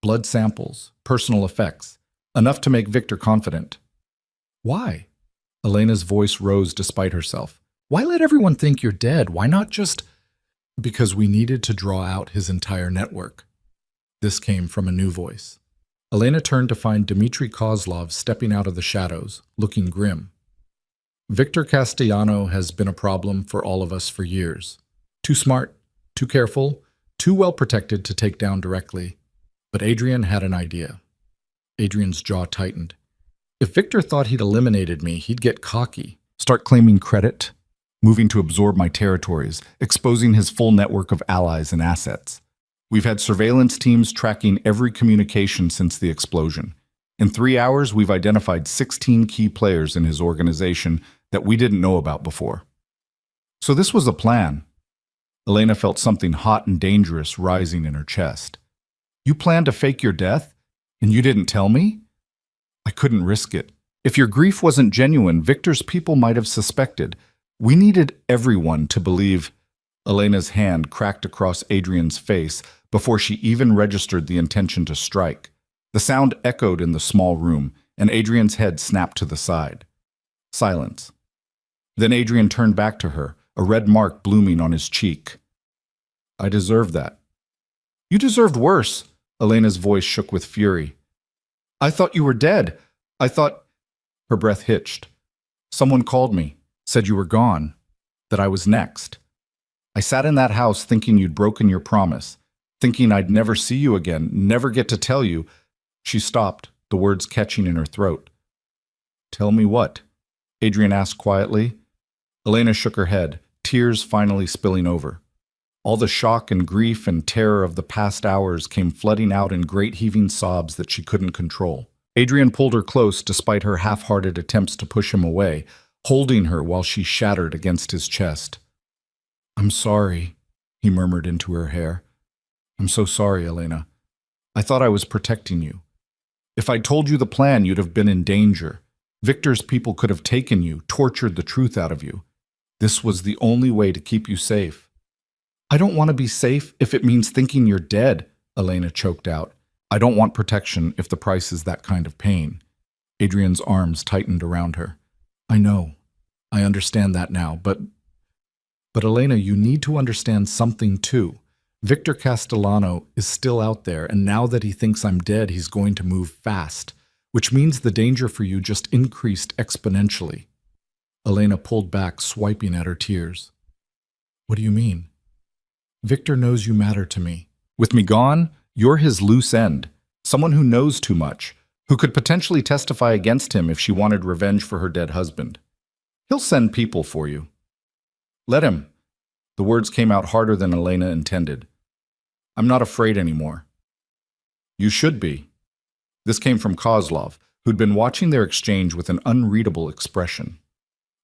Blood samples, personal effects. Enough to make Victor confident. Why? Elena's voice rose despite herself. Why let everyone think you're dead? Why not just... Because we needed to draw out his entire network. This came from a new voice. Elena turned to find Dmitry Kozlov stepping out of the shadows, looking grim. Victor Castellano has been a problem for all of us for years. Too smart, too careful, too well protected to take down directly. But Adrian had an idea. Adrian's jaw tightened. If Victor thought he'd eliminated me, he'd get cocky, start claiming credit, moving to absorb my territories, exposing his full network of allies and assets. We've had surveillance teams tracking every communication since the explosion. In 3 hours, we've identified 16 key players in his organization that we didn't know about before. So this was a plan. Elena felt something hot and dangerous rising in her chest. You planned to fake your death, and you didn't tell me? I couldn't risk it. If your grief wasn't genuine, Victor's people might have suspected. We needed everyone to believe. Elena's hand cracked across Adrian's face before she even registered the intention to strike. The sound echoed in the small room, and Adrian's head snapped to the side. Silence. Then Adrian turned back to her, a red mark blooming on his cheek. I deserved that. You deserved worse. Elena's voice shook with fury. I thought you were dead. I thought... Her breath hitched. Someone called me, said you were gone, that I was next. I sat in that house thinking you'd broken your promise, thinking I'd never see you again, never get to tell you. She stopped, the words catching in her throat. Tell me what? Adrian asked quietly. Elena shook her head, tears finally spilling over. All the shock and grief and terror of the past hours came flooding out in great heaving sobs that she couldn't control. Adrian pulled her close despite her half-hearted attempts to push him away, holding her while she shattered against his chest. I'm sorry, he murmured into her hair. I'm so sorry, Elena. I thought I was protecting you. If I'd told you the plan, you'd have been in danger. Victor's people could have taken you, tortured the truth out of you. This was the only way to keep you safe. I don't want to be safe if it means thinking you're dead, Elena choked out. I don't want protection if the price is that kind of pain. Adrian's arms tightened around her. I know. I understand that now, but Elena, you need to understand something too. Victor Castellano is still out there, and now that he thinks I'm dead, he's going to move fast, which means the danger for you just increased exponentially. Elena pulled back, swiping at her tears. What do you mean? Victor knows you matter to me. With me gone, you're his loose end, someone who knows too much, who could potentially testify against him if she wanted revenge for her dead husband. He'll send people for you. Let him. The words came out harder than Elena intended. I'm not afraid anymore. You should be. This came from Kozlov, who'd been watching their exchange with an unreadable expression.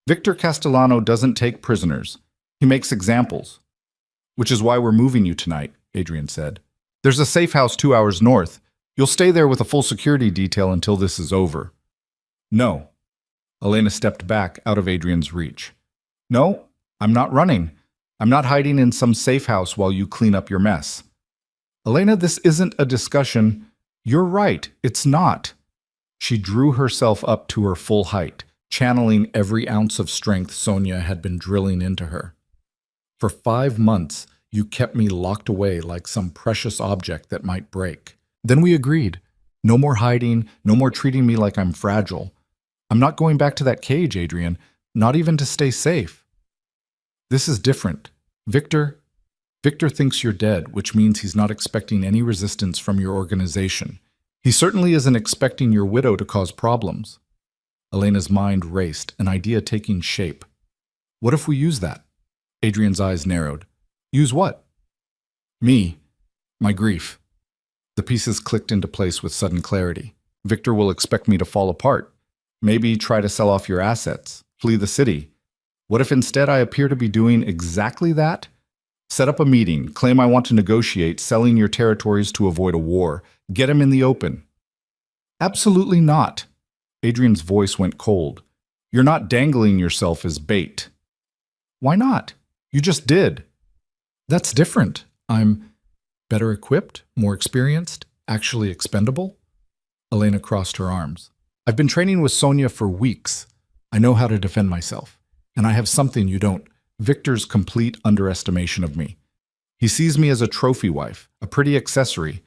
Victor Castellano doesn't take prisoners. He makes examples. Which is why we're moving you tonight, Adrian said. There's a safe house 2 hours north. You'll stay there with a full security detail until this is over. No. Elena stepped back out of Adrian's reach. No, I'm not running. I'm not hiding in some safe house while you clean up your mess. Elena, this isn't a discussion. You're right, it's not. She drew herself up to her full height, channeling every ounce of strength Sonia had been drilling into her. For 5 months, you kept me locked away like some precious object that might break. Then we agreed. No more hiding, no more treating me like I'm fragile. I'm not going back to that cage, Adrian, not even to stay safe. This is different. Victor thinks you're dead, which means he's not expecting any resistance from your organization. He certainly isn't expecting your widow to cause problems. Elena's mind raced, an idea taking shape. What if we use that? Adrian's eyes narrowed. Use what? Me. My grief. The pieces clicked into place with sudden clarity. Victor will expect me to fall apart. Maybe try to sell off your assets, flee the city. What if instead I appear to be doing exactly that? Set up a meeting, claim I want to negotiate selling your territories to avoid a war, get him in the open. Absolutely not. Adrian's voice went cold. You're not dangling yourself as bait. Why not? You just did. That's different. I'm better equipped, more experienced, actually expendable. Elena crossed her arms. I've been training with Sonia for weeks. I know how to defend myself. And I have something you don't. Victor's complete underestimation of me. He sees me as a trophy wife, a pretty accessory.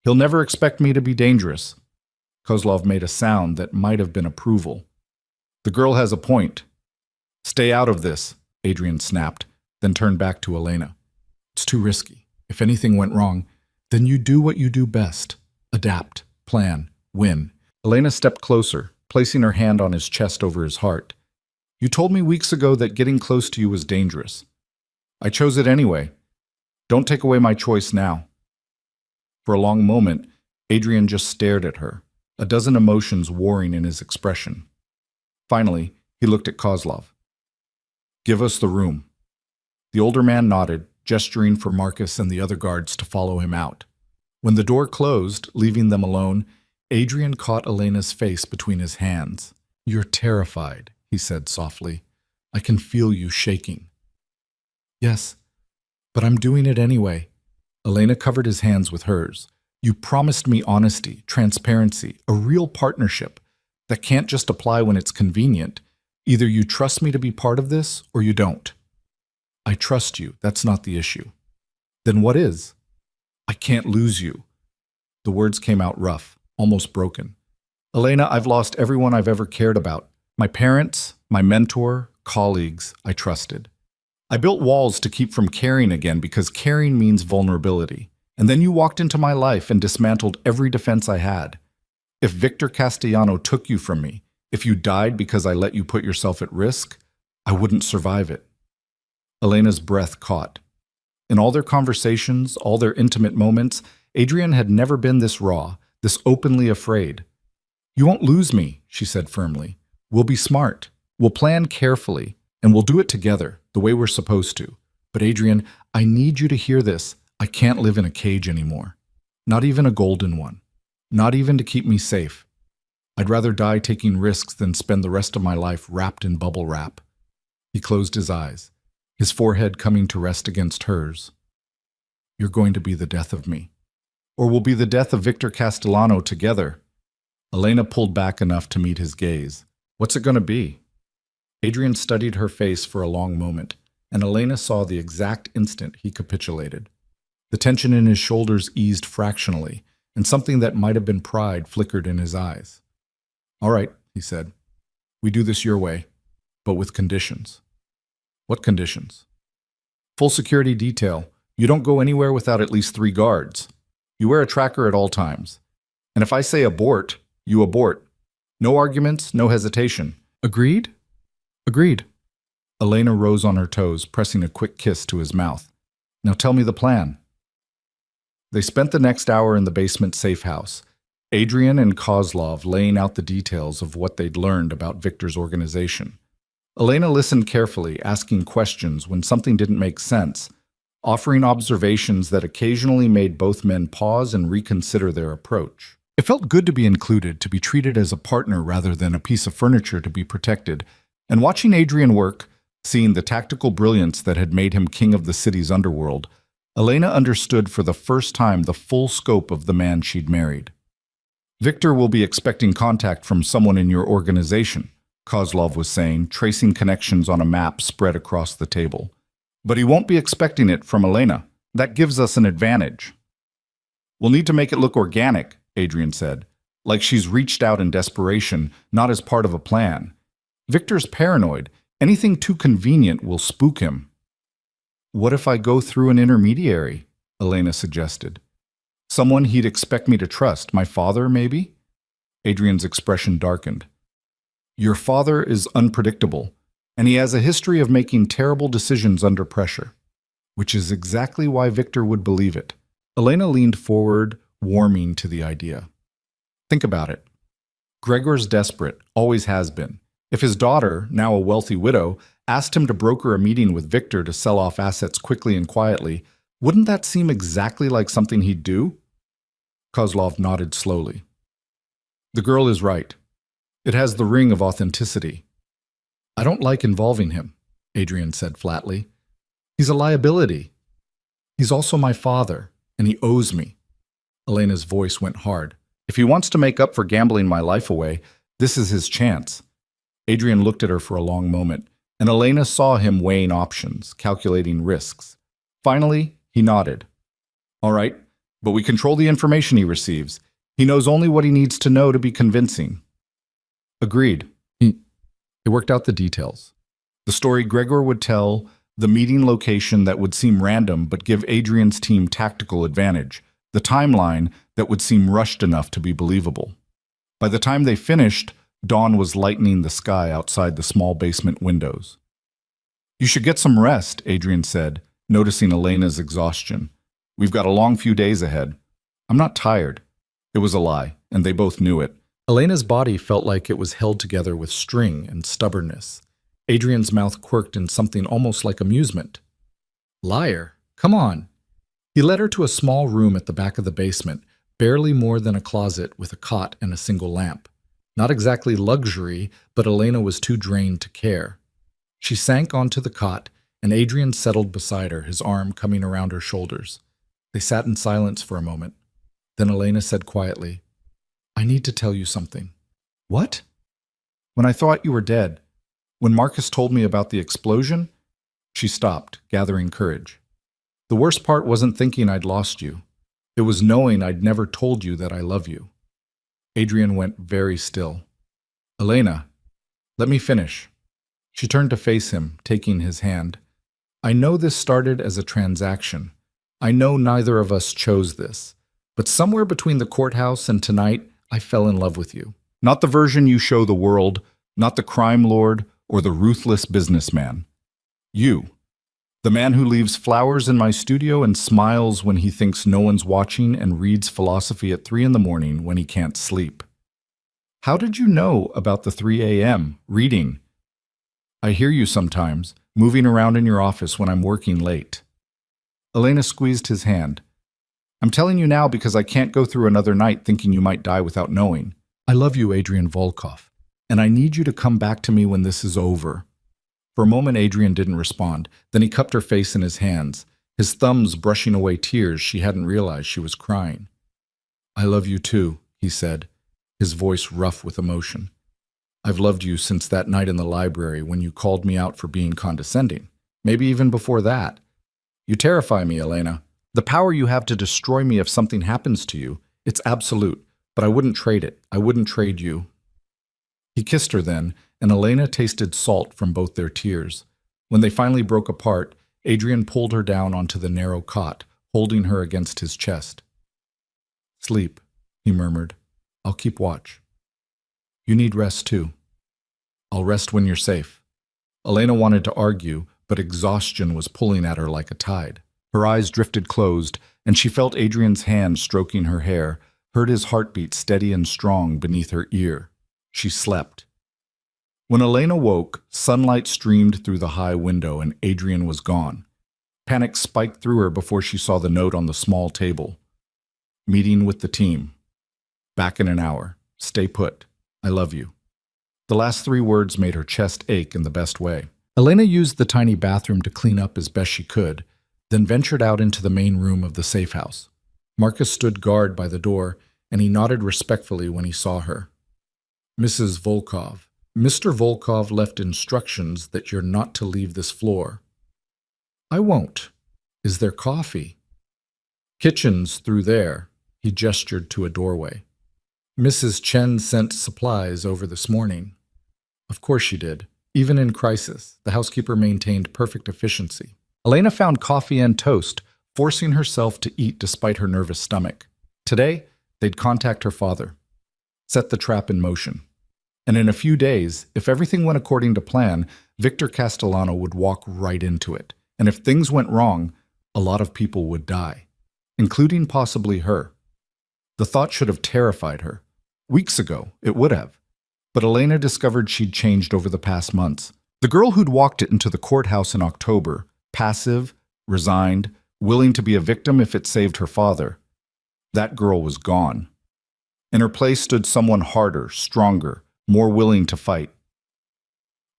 He'll never expect me to be dangerous. Kozlov made a sound that might have been approval. The girl has a point. Stay out of this, Adrian snapped, then turned back to Elena. It's too risky. If anything went wrong, then you do what you do best. Adapt, plan, win. Elena stepped closer, placing her hand on his chest over his heart. You told me weeks ago that getting close to you was dangerous. I chose it anyway. Don't take away my choice now. For a long moment, Adrian just stared at her, a dozen emotions warring in his expression. Finally, he looked at Kozlov. Give us the room. The older man nodded, gesturing for Marcus and the other guards to follow him out. When the door closed, leaving them alone, Adrian caught Elena's face between his hands. You're terrified, he said softly. I can feel you shaking. Yes, but I'm doing it anyway. Elena covered his hands with hers. You promised me honesty, transparency, a real partnership that can't just apply when it's convenient. Either you trust me to be part of this or you don't. I trust you. That's not the issue. Then what is? I can't lose you. The words came out rough, almost broken. Elena, I've lost everyone I've ever cared about. My parents, my mentor, colleagues I trusted. I built walls to keep from caring again because caring means vulnerability. And then you walked into my life and dismantled every defense I had. If Victor Castellano took you from me, if you died because I let you put yourself at risk, I wouldn't survive it. Elena's breath caught. In all their conversations, all their intimate moments, Adrian had never been this raw, this openly afraid. You won't lose me, she said firmly. We'll be smart. We'll plan carefully, and we'll do it together, the way we're supposed to. But Adrian, I need you to hear this. I can't live in a cage anymore. Not even a golden one. Not even to keep me safe. I'd rather die taking risks than spend the rest of my life wrapped in bubble wrap. He closed his eyes, his forehead coming to rest against hers. You're going to be the death of me. Or we'll be the death of Victor Castellano together. Elena pulled back enough to meet his gaze. What's it going to be? Adrian studied her face for a long moment, and Elena saw the exact instant he capitulated. The tension in his shoulders eased fractionally, and something that might have been pride flickered in his eyes. All right, he said. We do this your way, but with conditions. What conditions? Full security detail. You don't go anywhere without at least 3 guards. You wear a tracker at all times. And if I say abort, you abort. No arguments, no hesitation. Agreed? Agreed. Elena rose on her toes, pressing a quick kiss to his mouth. Now tell me the plan. They spent the next hour in the basement safe house, Adrian and Kozlov laying out the details of what they'd learned about Victor's organization. Elena listened carefully, asking questions when something didn't make sense, offering observations that occasionally made both men pause and reconsider their approach. It felt good to be included, to be treated as a partner rather than a piece of furniture to be protected, and watching Adrian work, seeing the tactical brilliance that had made him king of the city's underworld, Elena understood for the first time the full scope of the man she'd married. Victor will be expecting contact from someone in your organization, Kozlov was saying, tracing connections on a map spread across the table. But he won't be expecting it from Elena. That gives us an advantage. We'll need to make it look organic, Adrian said, like she's reached out in desperation, not as part of a plan. Victor's paranoid. Anything too convenient will spook him. What if I go through an intermediary? Elena suggested. Someone he'd expect me to trust. My father, maybe? Adrian's expression darkened. Your father is unpredictable, and he has a history of making terrible decisions under pressure, which is exactly why Victor would believe it. Elena leaned forward, warming to the idea. Think about it. Gregor's desperate, always has been. If his daughter, now a wealthy widow, asked him to broker a meeting with Victor to sell off assets quickly and quietly, wouldn't that seem exactly like something he'd do? Kozlov nodded slowly. The girl is right. It has the ring of authenticity. I don't like involving him, Adrian said flatly. He's a liability. He's also my father, and he owes me. Elena's voice went hard. If he wants to make up for gambling my life away, this is his chance. Adrian looked at her for a long moment, and Elena saw him weighing options, calculating risks. Finally, he nodded. All right, but we control the information he receives. He knows only what he needs to know to be convincing. Agreed. He worked out the details. The story Gregor would tell, the meeting location that would seem random but give Adrian's team tactical advantage, the timeline that would seem rushed enough to be believable. By the time they finished, dawn was lightening the sky outside the small basement windows. "You should get some rest," Adrian said, noticing Elena's exhaustion. "We've got a long few days ahead." "I'm not tired." It was a lie, and they both knew it. Elena's body felt like it was held together with string and stubbornness. Adrian's mouth quirked in something almost like amusement. "Liar, come on." He led her to a small room at the back of the basement, barely more than a closet with a cot and a single lamp. Not exactly luxury, but Elena was too drained to care. She sank onto the cot, and Adrian settled beside her, his arm coming around her shoulders. They sat in silence for a moment. Then Elena said quietly, "I need to tell you something." "What?" "When I thought you were dead, when Marcus told me about the explosion," she stopped, gathering courage. "The worst part wasn't thinking I'd lost you. It was knowing I'd never told you that I love you." Adrian went very still. "Elena, let me finish." She turned to face him, taking his hand. "I know this started as a transaction. I know neither of us chose this. But somewhere between the courthouse and tonight, I fell in love with you. Not the version you show the world, not the crime lord or the ruthless businessman. You. The man who leaves flowers in my studio and smiles when he thinks no one's watching and reads philosophy at 3 in the morning when he can't sleep. How did you know about the 3 a.m. reading? I hear you sometimes, moving around in your office when I'm working late." Elena squeezed his hand. "I'm telling you now because I can't go through another night thinking you might die without knowing. I love you, Adrian Volkov, and I need you to come back to me when this is over." For a moment, Adrian didn't respond. Then he cupped her face in his hands, his thumbs brushing away tears she hadn't realized she was crying. "I love you too," he said, his voice rough with emotion. "I've loved you since that night in the library when you called me out for being condescending. Maybe even before that. You terrify me, Elena. The power you have to destroy me if something happens to you, it's absolute, but I wouldn't trade it. I wouldn't trade you." He kissed her then, and Elena tasted salt from both their tears. When they finally broke apart, Adrian pulled her down onto the narrow cot, holding her against his chest. "Sleep," he murmured. "I'll keep watch. You need rest too." "I'll rest when you're safe." Elena wanted to argue, but exhaustion was pulling at her like a tide. Her eyes drifted closed, and she felt Adrian's hand stroking her hair, heard his heartbeat steady and strong beneath her ear. She slept. When Elena woke, sunlight streamed through the high window and Adrian was gone. Panic spiked through her before she saw the note on the small table. "Meeting with the team. Back in an hour. Stay put. I love you." The last 3 words made her chest ache in the best way. Elena used the tiny bathroom to clean up as best she could, then ventured out into the main room of the safe house. Marcus stood guard by the door, and he nodded respectfully when he saw her. "Mrs. Volkov, Mr. Volkov left instructions that you're not to leave this floor." "I won't. Is there coffee?" "Kitchen's through there." He gestured to a doorway. "Mrs. Chen sent supplies over this morning." Of course she did. Even in crisis, the housekeeper maintained perfect efficiency. Elena found coffee and toast, forcing herself to eat despite her nervous stomach. Today, they'd contact her father, set the trap in motion. And in a few days, if everything went according to plan, Victor Castellano would walk right into it. And if things went wrong, a lot of people would die, including possibly her. The thought should have terrified her. Weeks ago, it would have. But Elena discovered she'd changed over the past months. The girl who'd walked into the courthouse in October, passive, resigned, willing to be a victim if it saved her father, that girl was gone. In her place stood someone harder, stronger, more willing to fight.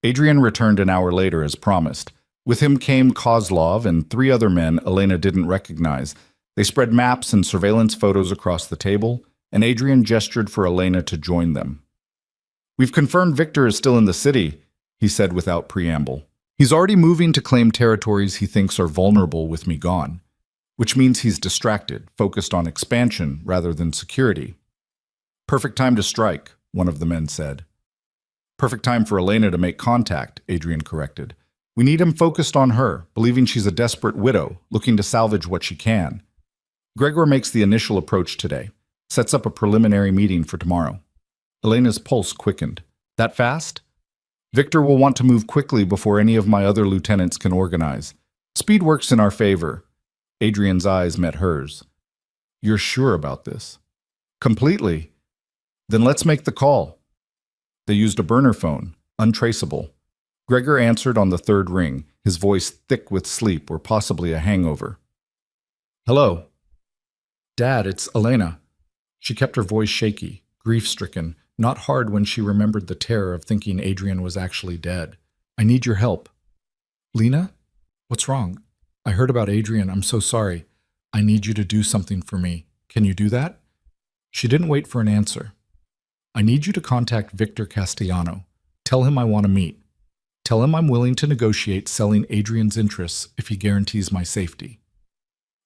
Adrian returned an hour later as promised. With him came Kozlov and 3 other men Elena didn't recognize. They spread maps and surveillance photos across the table, and Adrian gestured for Elena to join them. "We've confirmed Victor is still in the city," he said without preamble. "He's already moving to claim territories he thinks are vulnerable with me gone, which means he's distracted, focused on expansion rather than security." "Perfect time to strike," one of the men said. Perfect time for Elena to make contact, Adrian corrected. We need him focused on her, believing she's a desperate widow, looking to salvage what she can. Gregor makes the initial approach today, sets up a preliminary meeting for tomorrow. Elena's pulse quickened. That fast? Victor will want to move quickly before any of my other lieutenants can organize. Speed works in our favor. Adrian's eyes met hers. You're sure about this? Completely. Then let's make the call. They used a burner phone, untraceable. Gregor answered on the third ring, his voice thick with sleep or possibly a hangover. Hello. Dad, it's Elena. She kept her voice shaky, grief-stricken, not hard when she remembered the terror of thinking Adrian was actually dead. I need your help. Lena? What's wrong? I heard about Adrian. I'm so sorry. I need you to do something for me. Can you do that? She didn't wait for an answer. I need you to contact Victor Castellano. Tell him I want to meet. Tell him I'm willing to negotiate selling Adrian's interests if he guarantees my safety.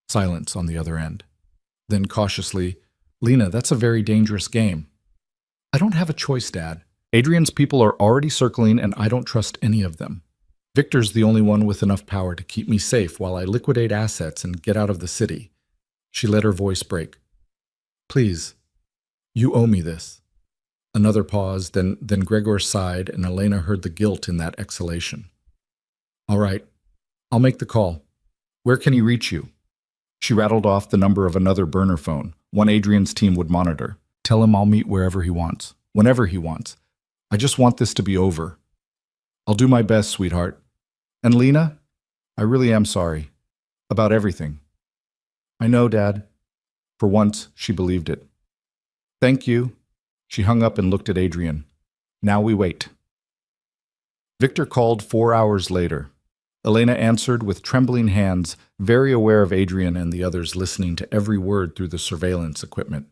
Silence on the other end. Then cautiously, Lena, that's a very dangerous game. I don't have a choice, Dad. Adrian's people are already circling and I don't trust any of them. Victor's the only one with enough power to keep me safe while I liquidate assets and get out of the city. She let her voice break. Please, you owe me this. Another pause, then Gregor sighed and Elena heard the guilt in that exhalation. All right, I'll make the call. Where can he reach you? She rattled off the number of another burner phone, one Adrian's team would monitor. Tell him I'll meet wherever he wants, whenever he wants. I just want this to be over. I'll do my best, sweetheart. And Lena, I really am sorry. About everything. I know, Dad. For once, she believed it. Thank you. She hung up and looked at Adrian. Now we wait. Victor called 4 hours later. Elena answered with trembling hands, very aware of Adrian and the others listening to every word through the surveillance equipment.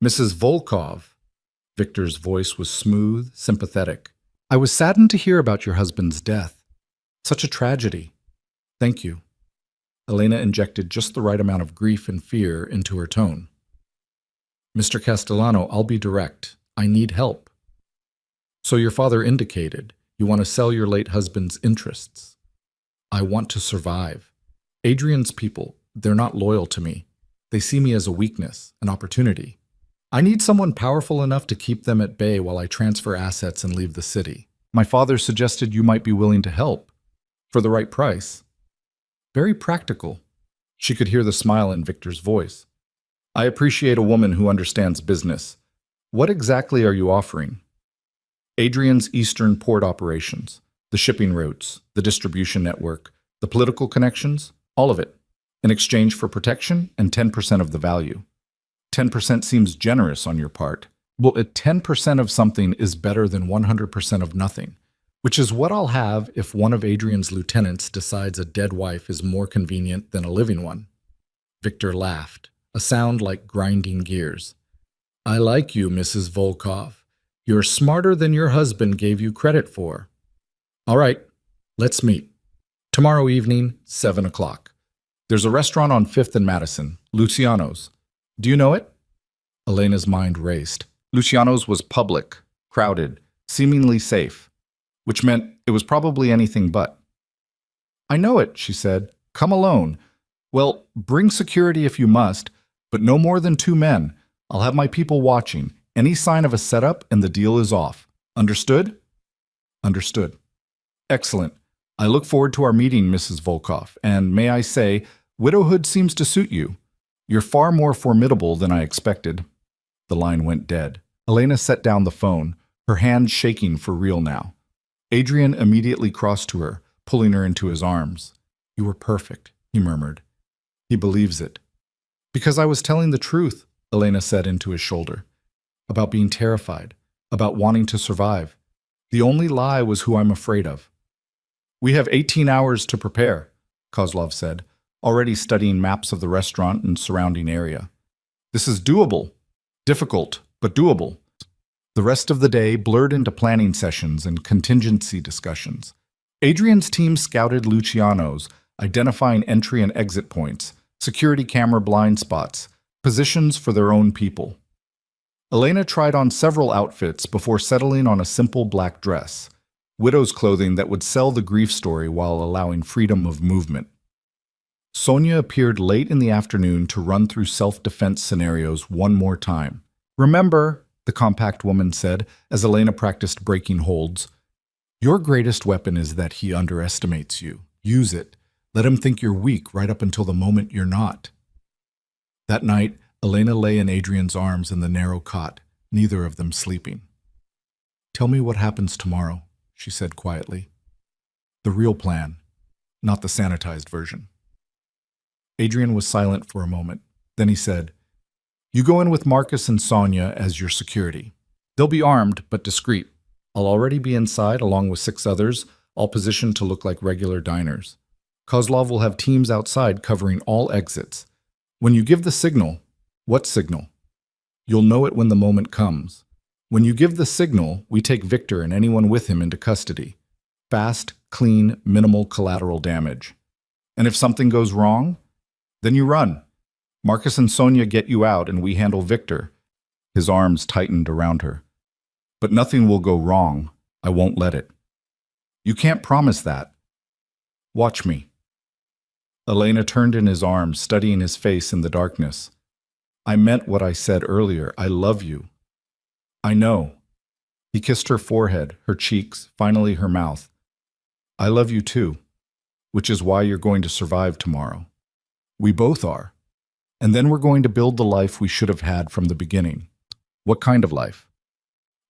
Mrs. Volkov. Victor's voice was smooth, sympathetic. I was saddened to hear about your husband's death. Such a tragedy. Thank you. Elena injected just the right amount of grief and fear into her tone. Mr. Castellano, I'll be direct. I need help. So your father indicated you want to sell your late husband's interests. I want to survive. Adrian's people, they're not loyal to me. They see me as a weakness, an opportunity. I need someone powerful enough to keep them at bay while I transfer assets and leave the city. My father suggested you might be willing to help. For the right price. Very practical. She could hear the smile in Victor's voice. I appreciate a woman who understands business. What exactly are you offering? Adrian's Eastern port operations, the shipping routes, the distribution network, the political connections, all of it, in exchange for protection and 10% of the value. 10% seems generous on your part. Well, 10% of something is better than 100% of nothing, which is what I'll have if one of Adrian's lieutenants decides a dead wife is more convenient than a living one. Victor laughed. A sound like grinding gears. I like you, Mrs. Volkov. You're smarter than your husband gave you credit for. All right, let's meet. Tomorrow evening, 7 o'clock. There's a restaurant on 5th and Madison, Luciano's. Do you know it? Elena's mind raced. Luciano's was public, crowded, seemingly safe, which meant it was probably anything but. I know it, she said. Come alone. Well, bring security if you must, but no more than 2 men. I'll have my people watching. Any sign of a setup and the deal is off. Understood? Understood. Excellent. I look forward to our meeting, Mrs. Volkov, and may I say, widowhood seems to suit you. You're far more formidable than I expected. The line went dead. Elena set down the phone, her hands shaking for real now. Adrian immediately crossed to her, pulling her into his arms. You were perfect, he murmured. He believes it. Because I was telling the truth, Elena said into his shoulder. About being terrified, about wanting to survive. The only lie was who I'm afraid of. We have 18 hours to prepare, Kozlov said, already studying maps of the restaurant and surrounding area. This is doable. Difficult, but doable. The rest of the day blurred into planning sessions and contingency discussions. Adrian's team scouted Luciano's, identifying entry and exit points, security camera blind spots, positions for their own people. Elena tried on several outfits before settling on a simple black dress, widow's clothing that would sell the grief story while allowing freedom of movement. Sonia appeared late in the afternoon to run through self-defense scenarios one more time. "Remember," the compact woman said as Elena practiced breaking holds, "your greatest weapon is that he underestimates you. Use it. Let him think you're weak right up until the moment you're not." That night, Elena lay in Adrian's arms in the narrow cot, neither of them sleeping. "Tell me what happens tomorrow," she said quietly. "The real plan, not the sanitized version." Adrian was silent for a moment. Then he said, "You go in with Marcus and Sonia as your security. They'll be armed, but discreet. I'll already be inside along with 6 others, all positioned to look like regular diners. Kozlov will have teams outside covering all exits. When you give the signal—" "What signal?" "You'll know it when the moment comes. When you give the signal, we take Victor and anyone with him into custody. Fast, clean, minimal collateral damage. And if something goes wrong, then you run. Marcus and Sonia get you out and we handle Victor." His arms tightened around her. "But nothing will go wrong. I won't let it." "You can't promise that." "Watch me." Elena turned in his arms, studying his face in the darkness. "I meant what I said earlier. I love you." "I know." He kissed her forehead, her cheeks, finally her mouth. "I love you too, which is why you're going to survive tomorrow. We both are. And then we're going to build the life we should have had from the beginning." "What kind of life?"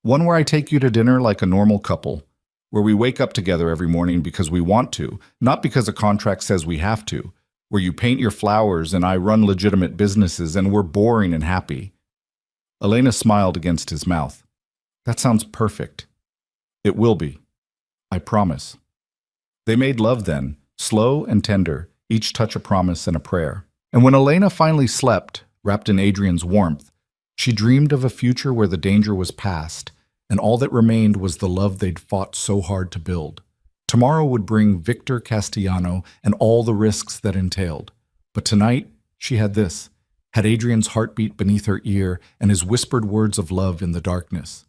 "One where I take you to dinner like a normal couple, where we wake up together every morning because we want to, not because a contract says we have to, where you paint your flowers and I run legitimate businesses and we're boring and happy." Elena smiled against his mouth. "That sounds perfect." "It will be. I promise." They made love then, slow and tender, each touch a promise and a prayer. And when Elena finally slept, wrapped in Adrian's warmth, she dreamed of a future where the danger was past, and all that remained was the love they'd fought so hard to build. Tomorrow would bring Victor Castellano and all the risks that entailed. But tonight, she had this, had Adrian's heartbeat beneath her ear and his whispered words of love in the darkness.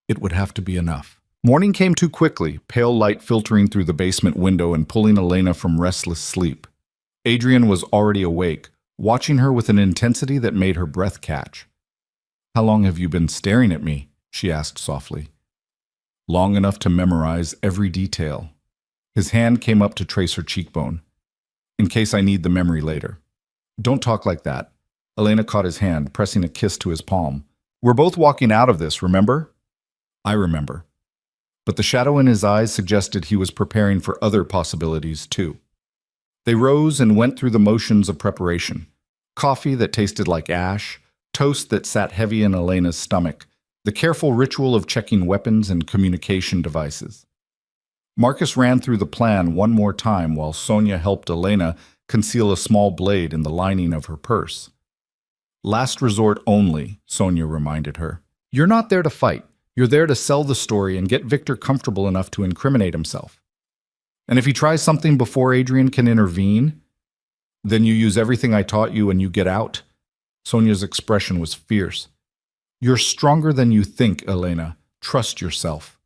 It would have to be enough. Morning came too quickly, pale light filtering through the basement window and pulling Elena from restless sleep. Adrian was already awake, watching her with an intensity that made her breath catch. "How long have you been staring at me?" she asked softly. "Long enough to memorize every detail." His hand came up to trace her cheekbone. "In case I need the memory later." "Don't talk like that." Elena caught his hand, pressing a kiss to his palm. "We're both walking out of this, remember?" "I remember." But the shadow in his eyes suggested he was preparing for other possibilities, too. They rose and went through the motions of preparation. Coffee that tasted like ash, toast that sat heavy in Elena's stomach, the careful ritual of checking weapons and communication devices. Marcus ran through the plan one more time while Sonia helped Elena conceal a small blade in the lining of her purse. "Last resort only," Sonia reminded her. "You're not there to fight. You're there to sell the story and get Victor comfortable enough to incriminate himself. And if he tries something before Adrian can intervene, then you use everything I taught you and you get out." Sonia's expression was fierce. "You're stronger than you think, Elena. Trust yourself."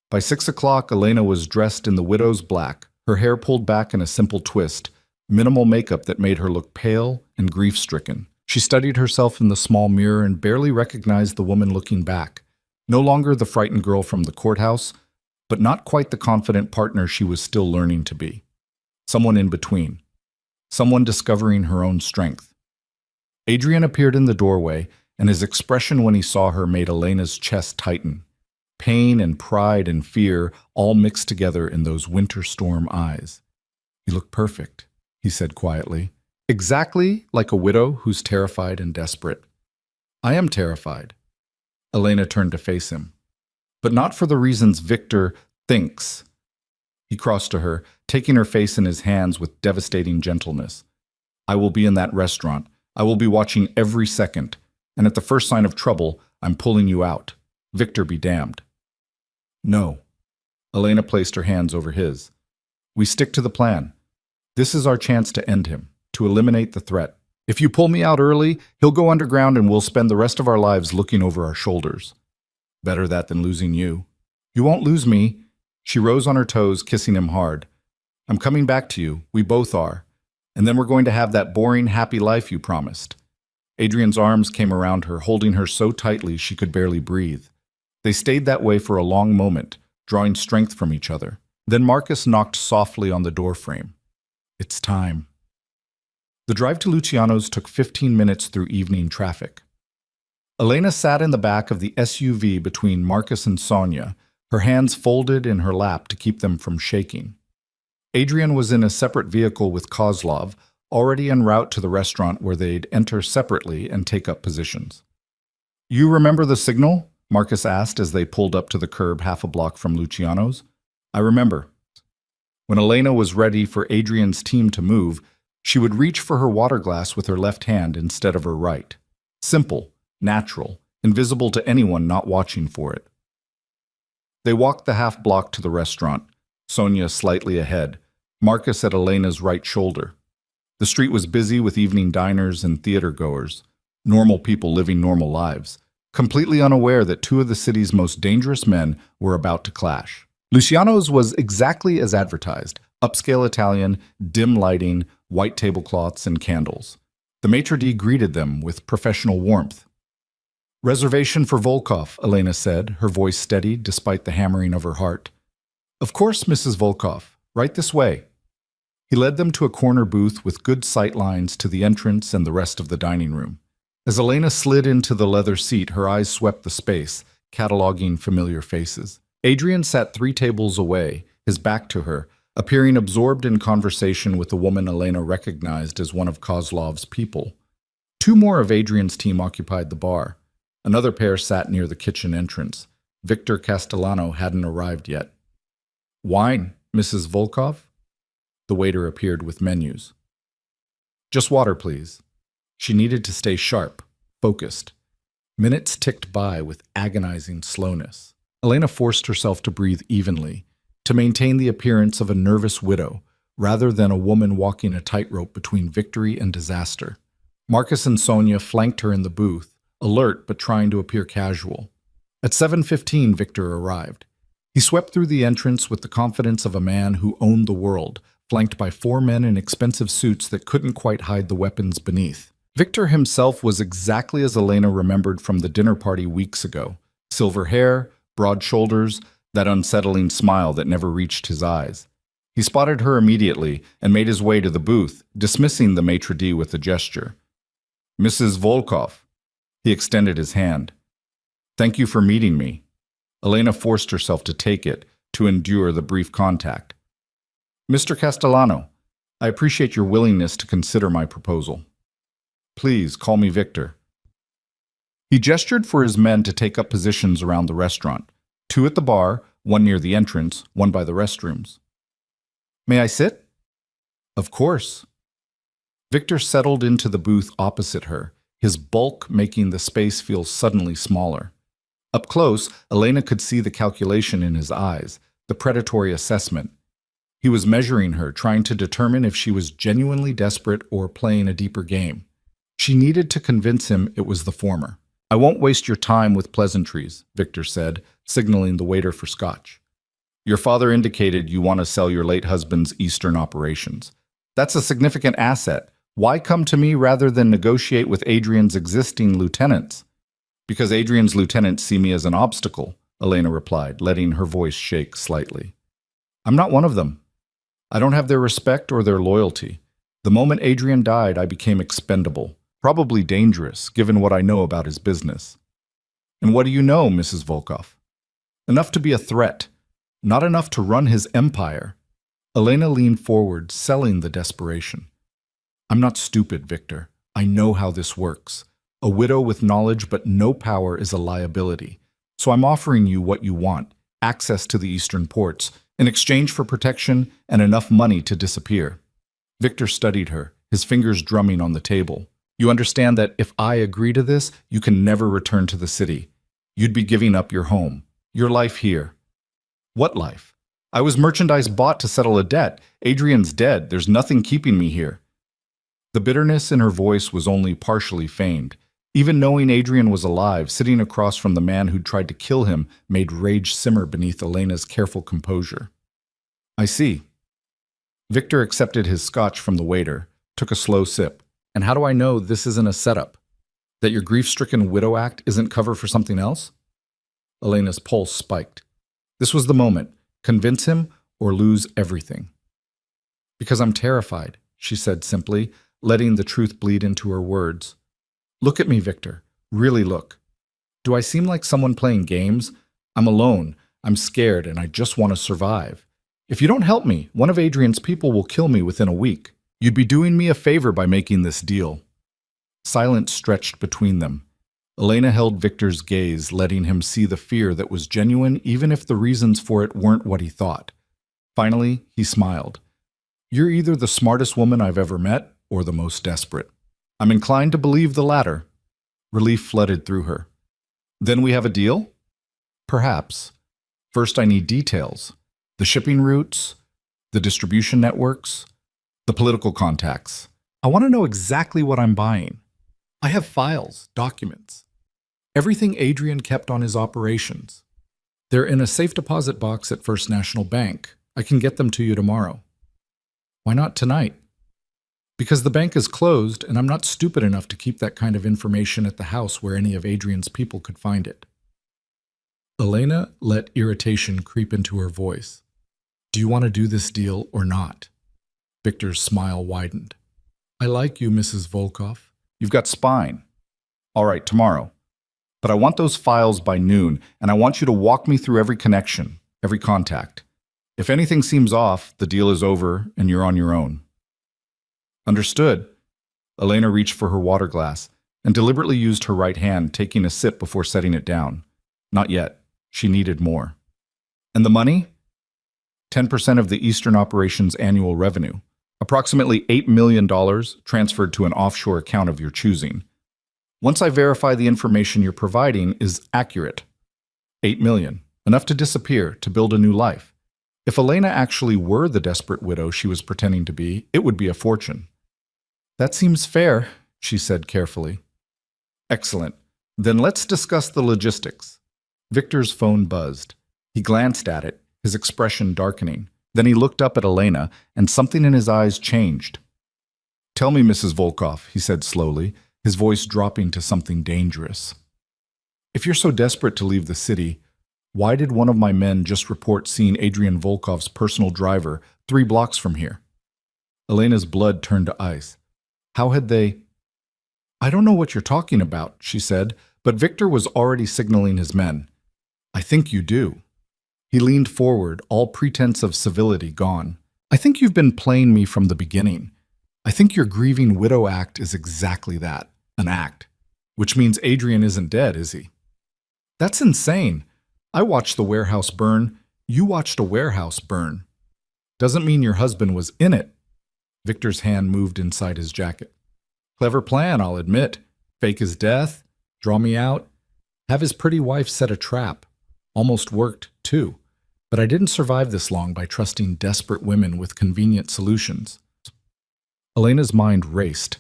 By 6 o'clock, Elena was dressed in the widow's black, her hair pulled back in a simple twist, minimal makeup that made her look pale and grief-stricken. She studied herself in the small mirror and barely recognized the woman looking back. No longer the frightened girl from the courthouse, but not quite the confident partner she was still learning to be. Someone in between. Someone discovering her own strength. Adrian appeared in the doorway, and his expression when he saw her made Elena's chest tighten. Pain and pride and fear all mixed together in those winter storm eyes. "You look perfect," he said quietly. "Exactly like a widow who's terrified and desperate." "I am terrified." Elena turned to face him. "But not for the reasons Victor thinks." He crossed to her, taking her face in his hands with devastating gentleness. "I will be in that restaurant. I will be watching every second. And at the first sign of trouble, I'm pulling you out. Victor be damned." "No." Elena placed her hands over his. "We stick to the plan. This is our chance to end him, to eliminate the threat. If you pull me out early, he'll go underground and we'll spend the rest of our lives looking over our shoulders. Better that than losing you. You won't lose me. She rose on her toes, kissing him hard. I'm coming back to you. We both are. And then we're going to have that boring, happy life you promised. Adrian's arms came around her, holding her so tightly she could barely breathe. They stayed that way for a long moment, drawing strength from each other. Then Marcus knocked softly on the doorframe. It's time. The drive to Luciano's took 15 minutes through evening traffic. Elena sat in the back of the SUV between Marcus and Sonia, her hands folded in her lap to keep them from shaking. Adrian was in a separate vehicle with Kozlov, already en route to the restaurant where they'd enter separately and take up positions. You remember the signal? Marcus asked as they pulled up to the curb half a block from Luciano's. I remember. When Elena was ready for Adrian's team to move, she would reach for her water glass with her left hand instead of her right. Simple, natural, invisible to anyone not watching for it. They walked the half block to the restaurant, Sonia slightly ahead, Marcus at Elena's right shoulder. The street was busy with evening diners and theater goers, normal people living normal lives, completely unaware that two of the city's most dangerous men were about to clash. Luciano's was exactly as advertised, upscale Italian, dim lighting, white tablecloths, and candles. The maitre d' greeted them with professional warmth. Reservation for Volkov, Elena said, her voice steady despite the hammering of her heart. Of course, Mrs. Volkov. Right this way. He led them to a corner booth with good sight lines to the entrance and the rest of the dining room. As Elena slid into the leather seat, her eyes swept the space, cataloging familiar faces. Adrian sat 3 tables away, his back to her, appearing absorbed in conversation with a woman Elena recognized as one of Kozlov's people. 2 more of Adrian's team occupied the bar. Another pair sat near the kitchen entrance. Victor Castellano hadn't arrived yet. Wine, Mrs. Volkov? The waiter appeared with menus. Just water, please. She needed to stay sharp, focused. Minutes ticked by with agonizing slowness. Elena forced herself to breathe evenly, to maintain the appearance of a nervous widow, rather than a woman walking a tightrope between victory and disaster. Marcus and Sonia flanked her in the booth, alert but trying to appear casual. At 7:15, Victor arrived. He swept through the entrance with the confidence of a man who owned the world, flanked by 4 men in expensive suits that couldn't quite hide the weapons beneath. Victor himself was exactly as Elena remembered from the dinner party weeks ago. Silver hair, broad shoulders, that unsettling smile that never reached his eyes. He spotted her immediately and made his way to the booth, dismissing the maitre d' with a gesture. Mrs. Volkov. He extended his hand. Thank you for meeting me. Elena forced herself to take it, to endure the brief contact. Mr. Castellano, I appreciate your willingness to consider my proposal. Please call me Victor. He gestured for his men to take up positions around the restaurant, 2 at the bar, 1 near the entrance, 1 by the restrooms. May I sit? Of course. Victor settled into the booth opposite her, his bulk making the space feel suddenly smaller. Up close, Elena could see the calculation in his eyes, the predatory assessment. He was measuring her, trying to determine if she was genuinely desperate or playing a deeper game. She needed to convince him it was the former. I won't waste your time with pleasantries, Victor said, signaling the waiter for scotch. Your father indicated you want to sell your late husband's Eastern operations. That's a significant asset. Why come to me rather than negotiate with Adrian's existing lieutenants? Because Adrian's lieutenants see me as an obstacle, Elena replied, letting her voice shake slightly. I'm not one of them. I don't have their respect or their loyalty. The moment Adrian died, I became expendable, probably dangerous, given what I know about his business. And what do you know, Mrs. Volkov? Enough to be a threat, not enough to run his empire. Elena leaned forward, selling the desperation. I'm not stupid, Victor. I know how this works. A widow with knowledge but no power is a liability. So I'm offering you what you want, access to the eastern ports, in exchange for protection and enough money to disappear. Victor studied her, his fingers drumming on the table. You understand that if I agree to this, you can never return to the city. You'd be giving up your home, your life here. What life? I was merchandise bought to settle a debt. Adrian's dead. There's nothing keeping me here. The bitterness in her voice was only partially feigned. Even knowing Adrian was alive, sitting across from the man who'd tried to kill him made rage simmer beneath Elena's careful composure. I see. Victor accepted his scotch from the waiter, took a slow sip. And how do I know this isn't a setup? That your grief-stricken widow act isn't cover for something else? Elena's pulse spiked. This was the moment. Convince him or lose everything. Because I'm terrified, she said simply, letting the truth bleed into her words. Look at me, Victor. Really look. Do I seem like someone playing games? I'm alone. I'm scared, and I just want to survive. If you don't help me, one of Adrian's people will kill me within a week. You'd be doing me a favor by making this deal. Silence stretched between them. Elena held Victor's gaze, letting him see the fear that was genuine even if the reasons for it weren't what he thought. Finally, he smiled. You're either the smartest woman I've ever met or the most desperate. I'm inclined to believe the latter. Relief flooded through her. Then we have a deal? Perhaps. First, I need details. The shipping routes, the distribution networks, the political contacts. I want to know exactly what I'm buying. I have files, documents, everything Adrian kept on his operations. They're in a safe deposit box at First National Bank. I can get them to you tomorrow. Why not tonight? Because the bank is closed, and I'm not stupid enough to keep that kind of information at the house where any of Adrian's people could find it. Elena let irritation creep into her voice. Do you want to do this deal or not? Victor's smile widened. I like you, Mrs. Volkov. You've got spine. All right, tomorrow. But I want those files by noon, and I want you to walk me through every connection, every contact. If anything seems off, the deal is over, and you're on your own. Understood. Elena reached for her water glass and deliberately used her right hand, taking a sip before setting it down. Not yet. She needed more. And the money? 10% of the Eastern Operations' annual revenue. Approximately $8 million transferred to an offshore account of your choosing. Once I verify the information you're providing is accurate. $8 million. Enough to disappear, to build a new life. If Elena actually were the desperate widow she was pretending to be, it would be a fortune. That seems fair, she said carefully. Excellent. Then let's discuss the logistics. Victor's phone buzzed. He glanced at it, his expression darkening. Then he looked up at Elena, and something in his eyes changed. Tell me, Mrs. Volkov, he said slowly, his voice dropping to something dangerous. If you're so desperate to leave the city, why did one of my men just report seeing Adrian Volkov's personal driver 3 blocks from here? Elena's blood turned to ice. How had they... I don't know what you're talking about, she said, but Victor was already signaling his men. I think you do. He leaned forward, all pretense of civility gone. I think you've been playing me from the beginning. I think your grieving widow act is exactly that, an act. Which means Adrian isn't dead, is he? That's insane. I watched the warehouse burn. You watched a warehouse burn. Doesn't mean your husband was in it. Victor's hand moved inside his jacket. Clever plan, I'll admit. Fake his death, draw me out, have his pretty wife set a trap. Almost worked, too. But I didn't survive this long by trusting desperate women with convenient solutions. Elena's mind raced.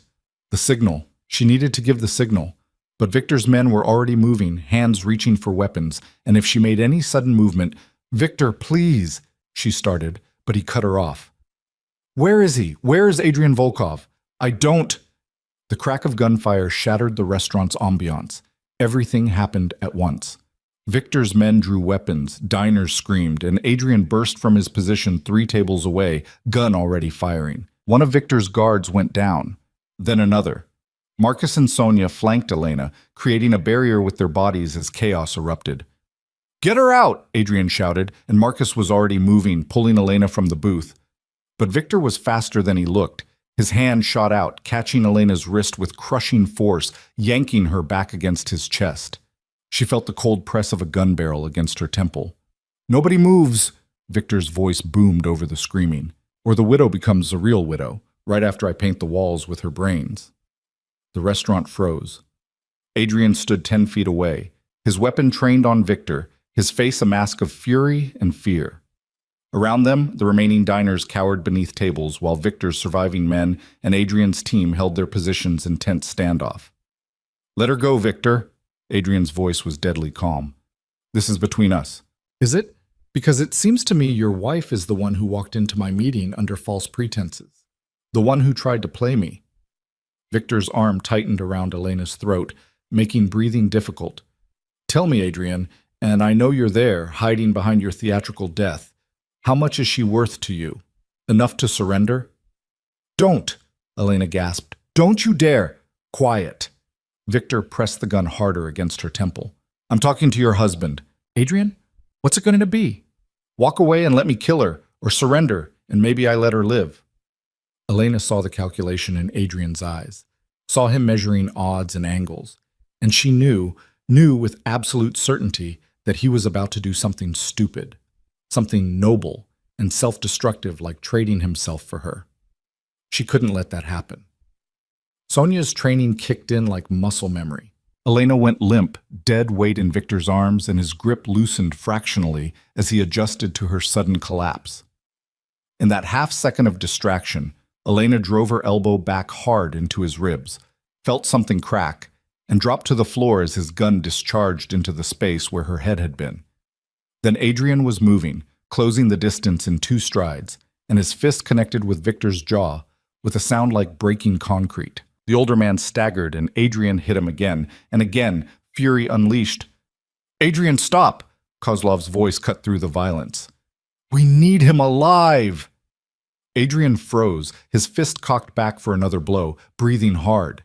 The signal. She needed to give the signal. But Victor's men were already moving, hands reaching for weapons, and if she made any sudden movement, Victor, please, she started, but he cut her off. Where is he? Where is Adrian Volkov? I don't... The crack of gunfire shattered the restaurant's ambiance. Everything happened at once. Victor's men drew weapons, diners screamed, and Adrian burst from his position 3 tables away, gun already firing. One of Victor's guards went down, then another. Marcus and Sonia flanked Elena, creating a barrier with their bodies as chaos erupted. Get her out, Adrian shouted, and Marcus was already moving, pulling Elena from the booth. But Victor was faster than he looked. His hand shot out, catching Elena's wrist with crushing force, yanking her back against his chest. She felt the cold press of a gun barrel against her temple. Nobody moves, Victor's voice boomed over the screaming. Or the widow becomes a real widow, right after I paint the walls with her brains. The restaurant froze. Adrian stood 10 feet away, his weapon trained on Victor, his face a mask of fury and fear. Around them, the remaining diners cowered beneath tables while Victor's surviving men and Adrian's team held their positions in tense standoff. "Let her go, Victor." Adrian's voice was deadly calm. "This is between us." Is it? Because it seems to me your wife is the one who walked into my meeting under false pretenses. The one who tried to play me. Victor's arm tightened around Elena's throat, making breathing difficult. "Tell me, Adrian, and I know you're there, hiding behind your theatrical death. How much is she worth to you? Enough to surrender?" "Don't!" Elena gasped. "Don't you dare!" "Quiet." Victor pressed the gun harder against her temple. "I'm talking to your husband." Adrian, what's it going to be? "Walk away and let me kill her, or surrender, and maybe I let her live." Elena saw the calculation in Adrian's eyes, saw him measuring odds and angles, and she knew with absolute certainty that he was about to do something stupid, something noble and self-destructive like trading himself for her. She couldn't let that happen. Sonia's training kicked in like muscle memory. Elena went limp, dead weight in Victor's arms, and his grip loosened fractionally as he adjusted to her sudden collapse. In that half-second of distraction, Elena drove her elbow back hard into his ribs, felt something crack, and dropped to the floor as his gun discharged into the space where her head had been. Then Adrian was moving, closing the distance in 2 strides, and his fist connected with Victor's jaw with a sound like breaking concrete. The older man staggered, and Adrian hit him again, and again, fury unleashed. "Adrian, stop!" Kozlov's voice cut through the violence. "We need him alive!" Adrian froze, his fist cocked back for another blow, breathing hard.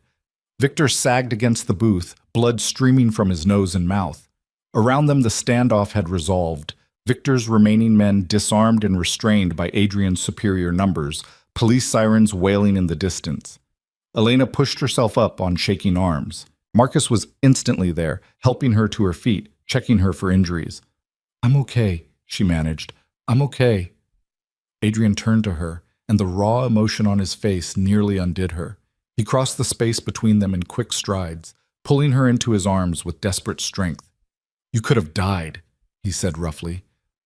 Victor sagged against the booth, blood streaming from his nose and mouth. Around them the standoff had resolved, Victor's remaining men disarmed and restrained by Adrian's superior numbers, police sirens wailing in the distance. Elena pushed herself up on shaking arms. Marcus was instantly there, helping her to her feet, checking her for injuries. "I'm okay," she managed. "I'm okay." Adrian turned to her, and the raw emotion on his face nearly undid her. He crossed the space between them in quick strides, pulling her into his arms with desperate strength. "You could have died," he said roughly.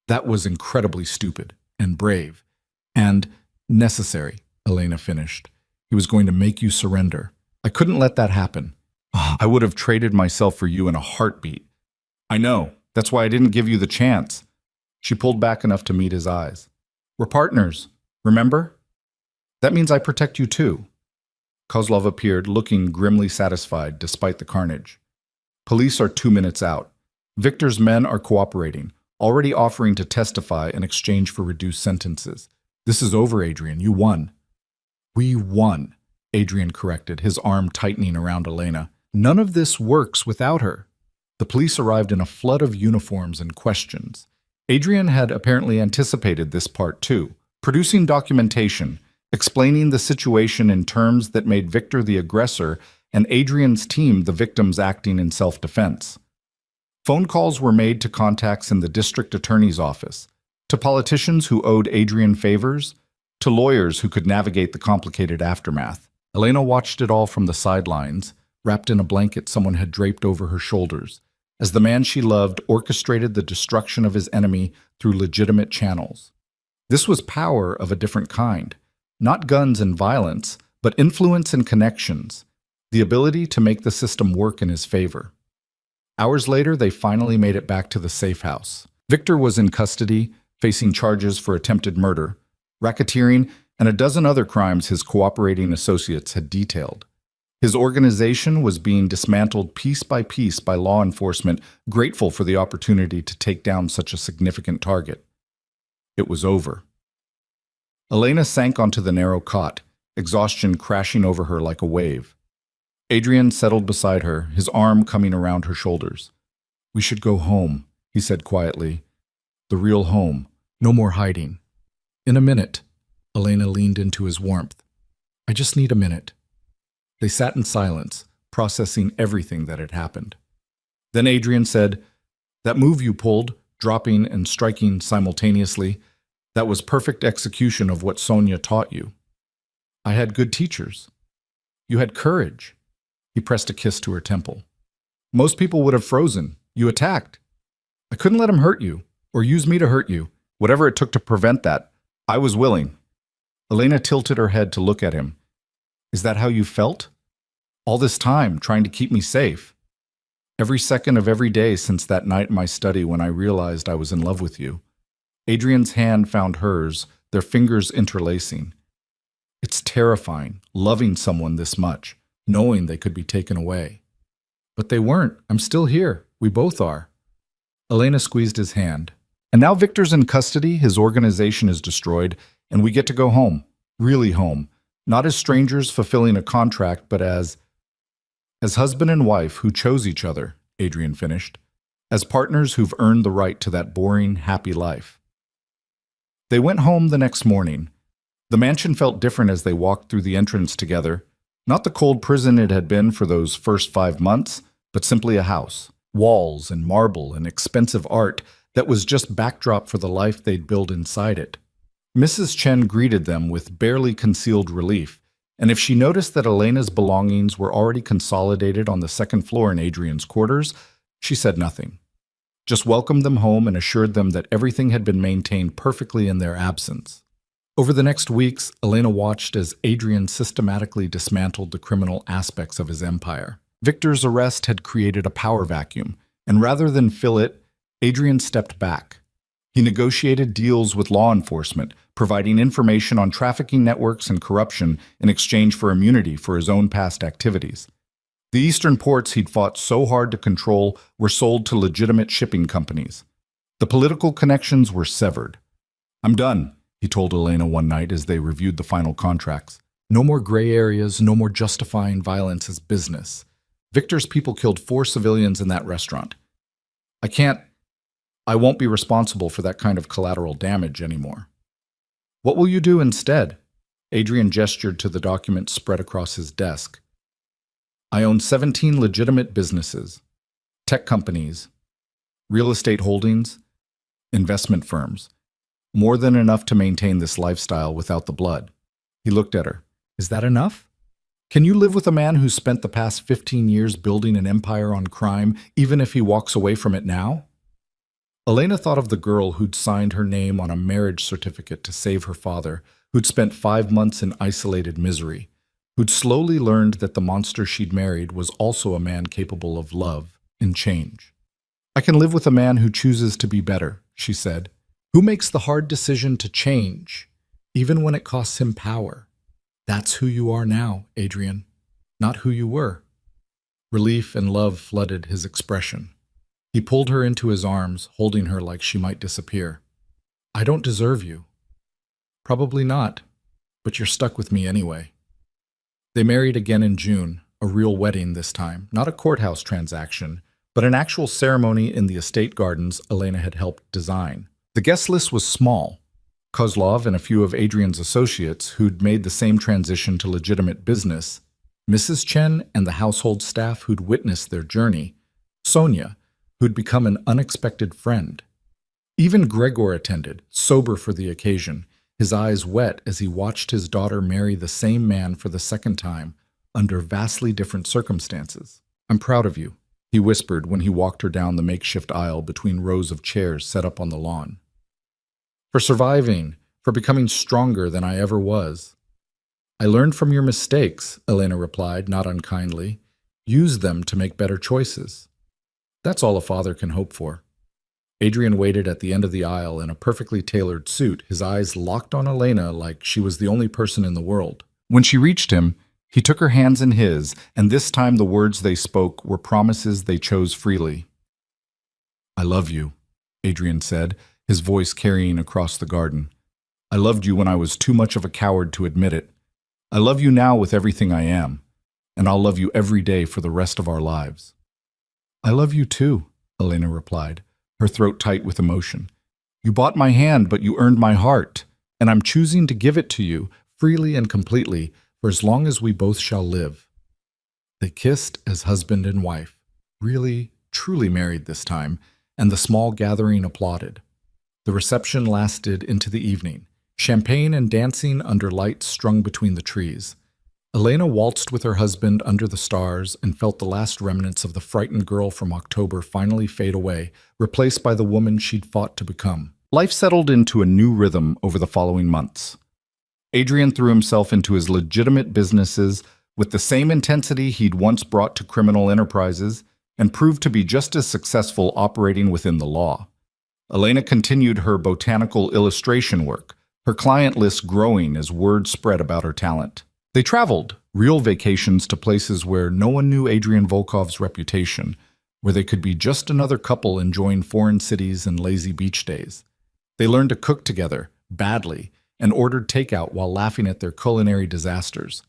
"That was incredibly stupid and brave. And necessary," Elena finished. "He was going to make you surrender. I couldn't let that happen. I would have traded myself for you in a heartbeat." "I know. That's why I didn't give you the chance." She pulled back enough to meet his eyes. "We're partners, remember? That means I protect you too." Kozlov appeared, looking grimly satisfied despite the carnage. "Police are 2 minutes out. Victor's men are cooperating, already offering to testify in exchange for reduced sentences. This is over, Adrian. You won." "We won," Adrian corrected, his arm tightening around Elena. "None of this works without her." The police arrived in a flood of uniforms and questions. Adrian had apparently anticipated this part too, producing documentation, explaining the situation in terms that made Victor the aggressor and Adrian's team the victims acting in self-defense. Phone calls were made to contacts in the district attorney's office, to politicians who owed Adrian favors, to lawyers who could navigate the complicated aftermath. Elena watched it all from the sidelines, wrapped in a blanket someone had draped over her shoulders, as the man she loved orchestrated the destruction of his enemy through legitimate channels. This was power of a different kind. Not guns and violence, but influence and connections, the ability to make the system work in his favor. Hours later, they finally made it back to the safe house. Victor was in custody, facing charges for attempted murder, racketeering, and a dozen other crimes his cooperating associates had detailed. His organization was being dismantled piece by law enforcement, grateful for the opportunity to take down such a significant target. It was over. Elena sank onto the narrow cot, exhaustion crashing over her like a wave. Adrian settled beside her, his arm coming around her shoulders. "We should go home," he said quietly. "The real home. No more hiding." "In a minute." Elena leaned into his warmth. "I just need a minute." They sat in silence, processing everything that had happened. Then Adrian said, "That move you pulled, dropping and striking simultaneously, that was perfect execution of what Sonia taught you. I had good teachers. You had courage." He pressed a kiss to her temple. "Most people would have frozen. You attacked. I couldn't let him hurt you, or use me to hurt you. Whatever it took to prevent that, I was willing. Elena tilted her head to look at him. Is that how you felt? All this time, trying to keep me safe. Every second of every day since that night in my study when I realized I was in love with you. Adrian's hand found hers, their fingers interlacing. It's terrifying, loving someone this much, knowing they could be taken away. But they weren't. I'm still here. We both are. Elena squeezed his hand. And now Victor's in custody, his organization is destroyed, and we get to go home. Really home. Not as strangers fulfilling a contract, but as husband and wife who chose each other, Adrian finished. As partners who've earned the right to that boring, happy life. They went home the next morning. The mansion felt different as they walked through the entrance together. Not the cold prison it had been for those first 5 months, but simply a house. Walls and marble and expensive art that was just backdrop for the life they'd built inside it. Mrs. Chen greeted them with barely concealed relief, and if she noticed that Elena's belongings were already consolidated on the second floor in Adrian's quarters, she said nothing. Just welcomed them home and assured them that everything had been maintained perfectly in their absence. Over the next weeks, Elena watched as Adrian systematically dismantled the criminal aspects of his empire. Victor's arrest had created a power vacuum, and rather than fill it, Adrian stepped back. He negotiated deals with law enforcement, providing information on trafficking networks and corruption in exchange for immunity for his own past activities. The eastern ports he'd fought so hard to control were sold to legitimate shipping companies. The political connections were severed. I'm done, he told Elena one night as they reviewed the final contracts. No more gray areas, no more justifying violence as business. Victor's people killed 4 civilians in that restaurant. I won't be responsible for that kind of collateral damage anymore. What will you do instead? Adrian gestured to the document spread across his desk. I own 17 legitimate businesses, tech companies, real estate holdings, investment firms. More than enough to maintain this lifestyle without the blood. He looked at her. Is that enough? Can you live with a man who spent the past 15 years building an empire on crime, even if he walks away from it now? Elena thought of the girl who'd signed her name on a marriage certificate to save her father, who'd spent 5 months in isolated misery, who'd slowly learned that the monster she'd married was also a man capable of love and change. I can live with a man who chooses to be better, she said. Who makes the hard decision to change, even when it costs him power? That's who you are now, Adrian, not who you were. Relief and love flooded his expression. He pulled her into his arms, holding her like she might disappear. I don't deserve you. Probably not, but you're stuck with me anyway. They married again in June, a real wedding this time, not a courthouse transaction, but an actual ceremony in the estate gardens Elena had helped design. The guest list was small. Kozlov and a few of Adrian's associates who'd made the same transition to legitimate business, Mrs. Chen and the household staff who'd witnessed their journey, Sonia, who'd become an unexpected friend. Even Gregor attended, sober for the occasion, his eyes wet as he watched his daughter marry the same man for the second time, under vastly different circumstances. I'm proud of you, he whispered when he walked her down the makeshift aisle between rows of chairs set up on the lawn. For surviving, for becoming stronger than I ever was. I learned from your mistakes, Elena replied, not unkindly. Use them to make better choices. That's all a father can hope for. Adrian waited at the end of the aisle in a perfectly tailored suit, his eyes locked on Elena like she was the only person in the world. When she reached him, he took her hands in his, and this time the words they spoke were promises they chose freely. I love you, Adrian said, his voice carrying across the garden. I loved you when I was too much of a coward to admit it. I love you now with everything I am, and I'll love you every day for the rest of our lives. I love you too, Elena replied, her throat tight with emotion. You bought my hand, but you earned my heart, and I'm choosing to give it to you, freely and completely, for as long as we both shall live. They kissed as husband and wife, really, truly married this time, and the small gathering applauded. The reception lasted into the evening, champagne and dancing under lights strung between the trees. Elena waltzed with her husband under the stars and felt the last remnants of the frightened girl from October finally fade away, replaced by the woman she'd fought to become. Life settled into a new rhythm over the following months. Adrian threw himself into his legitimate businesses with the same intensity he'd once brought to criminal enterprises and proved to be just as successful operating within the law. Elena continued her botanical illustration work, her client list growing as word spread about her talent. They traveled, real vacations to places where no one knew Adrian Volkov's reputation, where they could be just another couple enjoying foreign cities and lazy beach days. They learned to cook together, badly, and ordered takeout while laughing at their culinary disasters.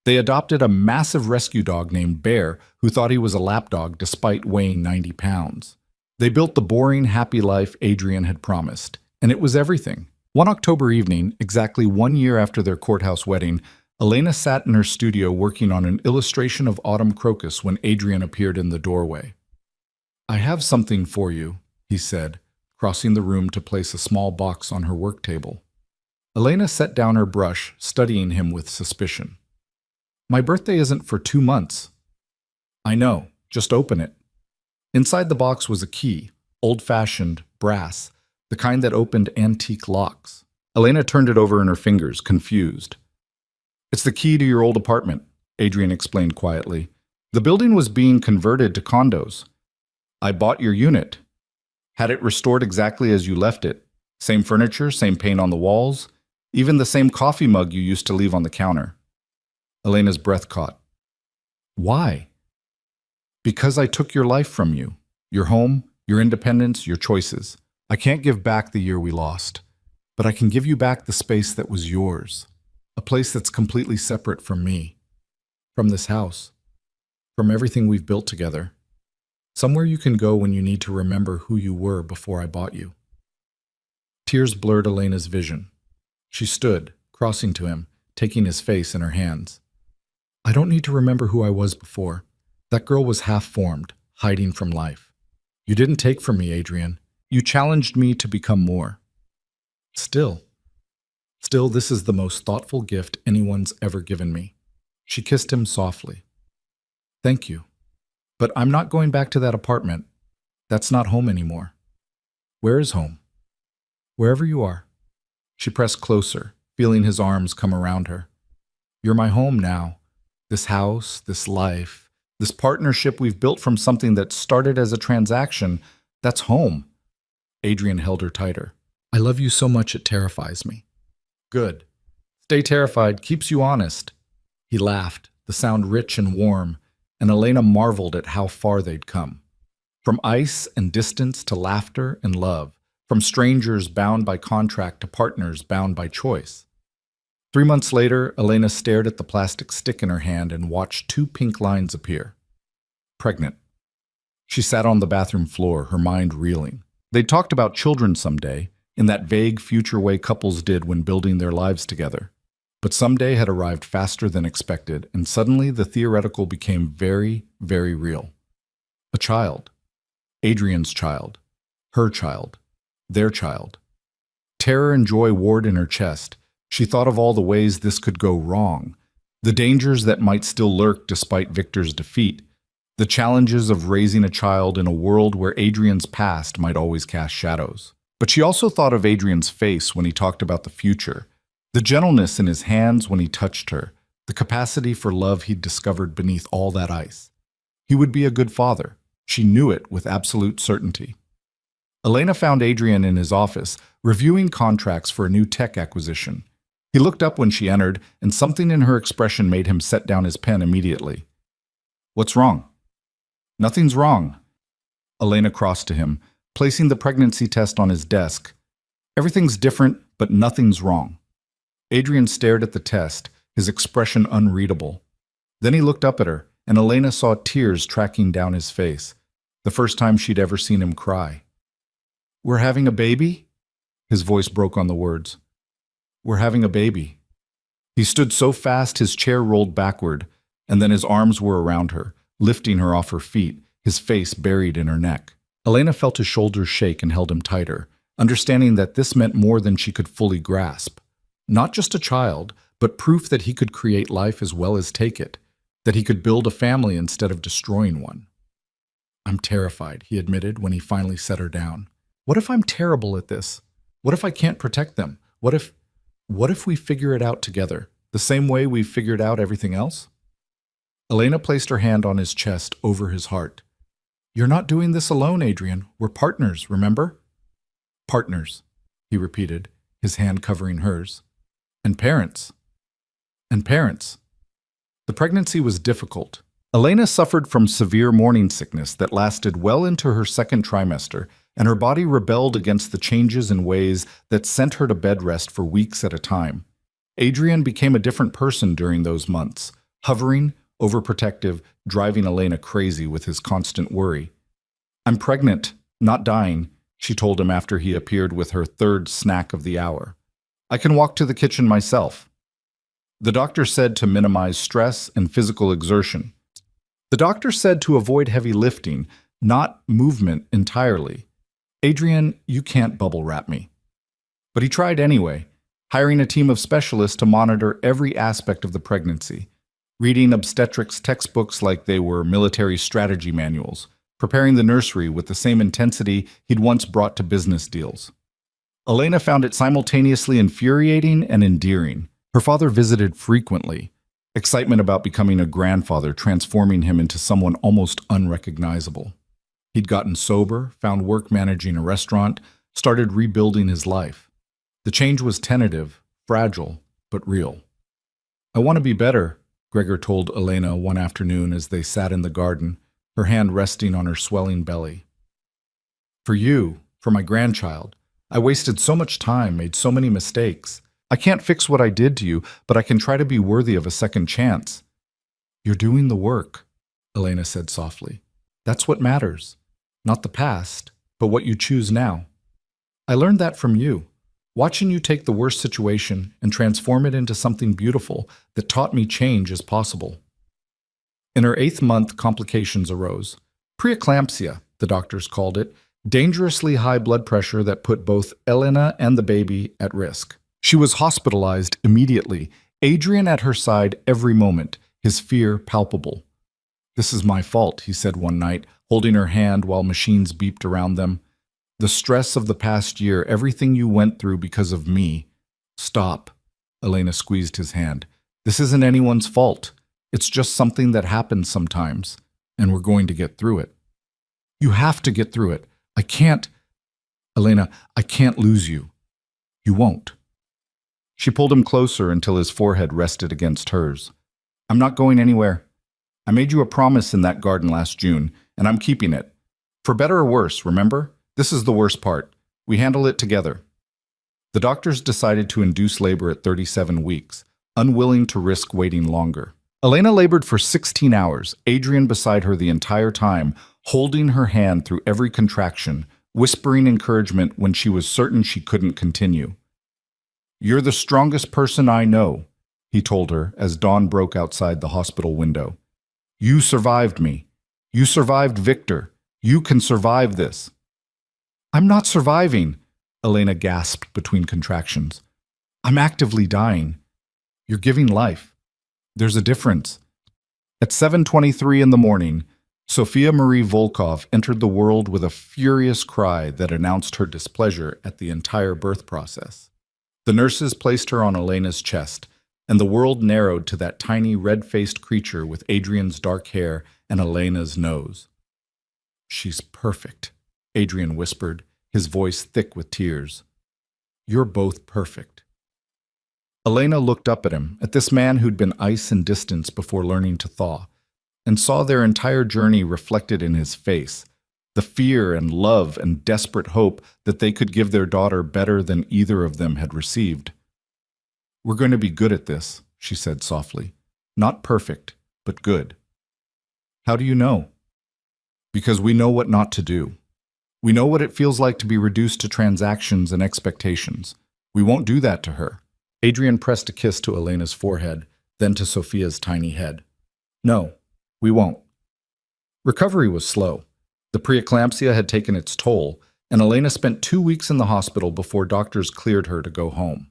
They adopted a massive rescue dog named Bear, who thought he was a lapdog despite weighing 90 pounds. They built the boring, happy life Adrian had promised, and it was everything. One October evening, exactly 1 year after their courthouse wedding, Elena sat in her studio working on an illustration of autumn crocus when Adrian appeared in the doorway. "I have something for you," he said, crossing the room to place a small box on her work table. Elena set down her brush, studying him with suspicion. "My birthday isn't for 2 months." "I know. Just open it." Inside the box was a key, old-fashioned, brass, the kind that opened antique locks. Elena turned it over in her fingers, confused. "It's the key to your old apartment," Adrian explained quietly. "The building was being converted to condos. I bought your unit. Had it restored exactly as you left it. Same furniture, same paint on the walls, even the same coffee mug you used to leave on the counter." Elena's breath caught. "Why?" "Because I took your life from you. Your home, your independence, your choices. I can't give back the year we lost, but I can give you back the space that was yours. A place that's completely separate from me, from this house, from everything we've built together. Somewhere you can go when you need to remember who you were before I bought you." Tears blurred Elena's vision. She stood, crossing to him, taking his face in her hands. "I don't need to remember who I was before. That girl was half-formed, hiding from life. You didn't take from me, Adrian. You challenged me to become more. Still, this is the most thoughtful gift anyone's ever given me." She kissed him softly. "Thank you. But I'm not going back to that apartment. That's not home anymore." "Where is home?" "Wherever you are." She pressed closer, feeling his arms come around her. "You're my home now. This house, this life, this partnership we've built from something that started as a transaction, that's home." Adrian held her tighter. "I love you so much it terrifies me." "Good. Stay terrified keeps you honest." He laughed, the sound rich and warm, and Elena marveled at how far they'd come. From ice and distance to laughter and love, from strangers bound by contract to partners bound by choice. 3 months later, Elena stared at the plastic stick in her hand and watched 2 pink lines appear. Pregnant. She sat on the bathroom floor, her mind reeling. They talked about children someday, in that vague future way couples did when building their lives together. But someday had arrived faster than expected, and suddenly the theoretical became very, very real. A child. Adrian's child. Her child. Their child. Terror and joy warred in her chest. She thought of all the ways this could go wrong, the dangers that might still lurk despite Victor's defeat, the challenges of raising a child in a world where Adrian's past might always cast shadows. But she also thought of Adrian's face when he talked about the future, the gentleness in his hands when he touched her, the capacity for love he'd discovered beneath all that ice. He would be a good father. She knew it with absolute certainty. Elena found Adrian in his office, reviewing contracts for a new tech acquisition. He looked up when she entered, and something in her expression made him set down his pen immediately. "What's wrong?" "Nothing's wrong." Elena crossed to him, placing the pregnancy test on his desk. "Everything's different, but nothing's wrong." Adrian stared at the test, his expression unreadable. Then he looked up at her, and Elena saw tears tracking down his face, the first time she'd ever seen him cry. "We're having a baby?" His voice broke on the words. "We're having a baby." He stood so fast his chair rolled backward, and then his arms were around her, lifting her off her feet, his face buried in her neck. Elena felt his shoulders shake and held him tighter, understanding that this meant more than she could fully grasp. Not just a child, but proof that he could create life as well as take it, that he could build a family instead of destroying one. "I'm terrified," he admitted when he finally set her down. "What if I'm terrible at this? What if I can't protect them? What if we figure it out together, the same way we've figured out everything else? Elena placed her hand on his chest over his heart. You're not doing this alone, Adrian. We're partners, remember? Partners, he repeated, his hand covering hers. And parents. And parents. The pregnancy was difficult. Elena suffered from severe morning sickness that lasted well into her second trimester, and her body rebelled against the changes in ways that sent her to bed rest for weeks at a time. Adrian became a different person during those months, hovering, overprotective, driving Elena crazy with his constant worry. I'm pregnant, not dying, she told him after he appeared with her third snack of the hour. I can walk to the kitchen myself. The doctor said to minimize stress and physical exertion. The doctor said to avoid heavy lifting, not movement entirely. Adrian, you can't bubble wrap me. But he tried anyway, hiring a team of specialists to monitor every aspect of the pregnancy, reading obstetrics textbooks like they were military strategy manuals, preparing the nursery with the same intensity he'd once brought to business deals. Elena found it simultaneously infuriating and endearing. Her father visited frequently, excitement about becoming a grandfather transforming him into someone almost unrecognizable. He'd gotten sober, found work managing a restaurant, started rebuilding his life. The change was tentative, fragile, but real. I want to be better, Gregor told Elena one afternoon as they sat in the garden, her hand resting on her swelling belly. For you, for my grandchild, I wasted so much time, made so many mistakes. I can't fix what I did to you, but I can try to be worthy of a second chance. You're doing the work, Elena said softly. That's what matters. Not the past, but what you choose now. I learned that from you, watching you take the worst situation and transform it into something beautiful that taught me change is possible. In her 8th month, complications arose. Preeclampsia, the doctors called it, dangerously high blood pressure that put both Elena and the baby at risk. She was hospitalized immediately, Adrian at her side every moment, his fear palpable. This is my fault, he said one night, holding her hand while machines beeped around them. The stress of the past year, everything you went through because of me. Stop, Elena squeezed his hand. This isn't anyone's fault. It's just something that happens sometimes, and we're going to get through it. You have to get through it. I can't. Elena, I can't lose you. You won't. She pulled him closer until his forehead rested against hers. I'm not going anywhere. I made you a promise in that garden last June, and I'm keeping it. For better or worse, remember? This is the worst part. We handle it together. The doctors decided to induce labor at 37 weeks, unwilling to risk waiting longer. Elena labored for 16 hours, Adrian beside her the entire time, holding her hand through every contraction, whispering encouragement when she was certain she couldn't continue. You're the strongest person I know, he told her as dawn broke outside the hospital window. You survived me. You survived Victor. You can survive this. I'm not surviving, Elena gasped between contractions. I'm actively dying. You're giving life. There's a difference. At 7:23 in the morning, Sofia Marie Volkov entered the world with a furious cry that announced her displeasure at the entire birth process. The nurses placed her on Elena's chest, and the world narrowed to that tiny red-faced creature with Adrian's dark hair and Elena's nose. She's perfect, Adrian whispered, his voice thick with tears. You're both perfect. Elena looked up at him, at this man who'd been ice and distance before learning to thaw, and saw their entire journey reflected in his face, the fear and love and desperate hope that they could give their daughter better than either of them had received. We're going to be good at this, she said softly. Not perfect, but good. How do you know? Because we know what not to do. We know what it feels like to be reduced to transactions and expectations. We won't do that to her. Adrian pressed a kiss to Elena's forehead, then to Sophia's tiny head. No, we won't. Recovery was slow. The preeclampsia had taken its toll, and Elena spent 2 weeks in the hospital before doctors cleared her to go home.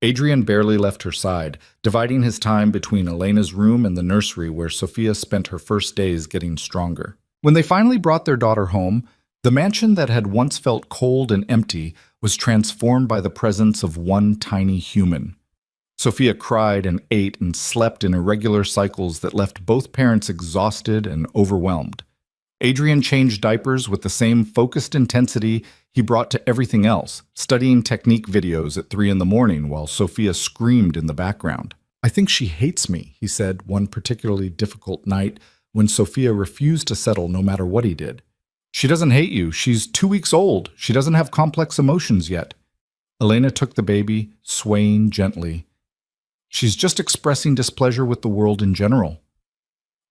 Adrian barely left her side, dividing his time between Elena's room and the nursery where Sophia spent her first days getting stronger. When they finally brought their daughter home, the mansion that had once felt cold and empty was transformed by the presence of one tiny human. Sophia cried and ate and slept in irregular cycles that left both parents exhausted and overwhelmed. Adrian changed diapers with the same focused intensity he brought to everything else, studying technique videos at 3 in the morning while Sophia screamed in the background. "I think she hates me," he said one particularly difficult night when Sophia refused to settle no matter what he did. "She doesn't hate you. She's 2 weeks old. She doesn't have complex emotions yet." Elena took the baby, swaying gently. "She's just expressing displeasure with the world in general."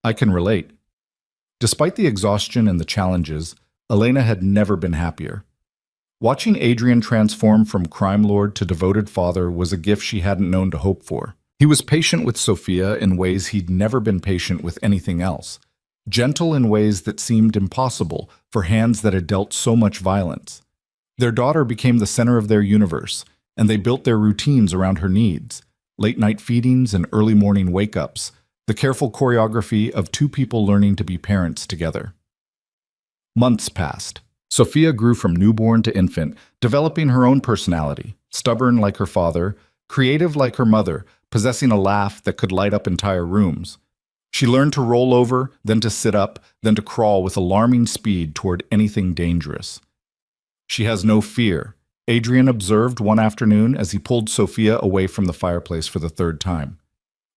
I can relate. Despite the exhaustion and the challenges, Elena had never been happier. Watching Adrian transform from crime lord to devoted father was a gift she hadn't known to hope for. He was patient with Sophia in ways he'd never been patient with anything else, gentle in ways that seemed impossible for hands that had dealt so much violence. Their daughter became the center of their universe, and they built their routines around her needs: late-night feedings and early morning wake-ups, the careful choreography of two people learning to be parents together. Months passed. Sophia grew from newborn to infant, developing her own personality, stubborn like her father, creative like her mother, possessing a laugh that could light up entire rooms. She learned to roll over, then to sit up, then to crawl with alarming speed toward anything dangerous. She has no fear, Adrian observed one afternoon as he pulled Sophia away from the fireplace for the third time.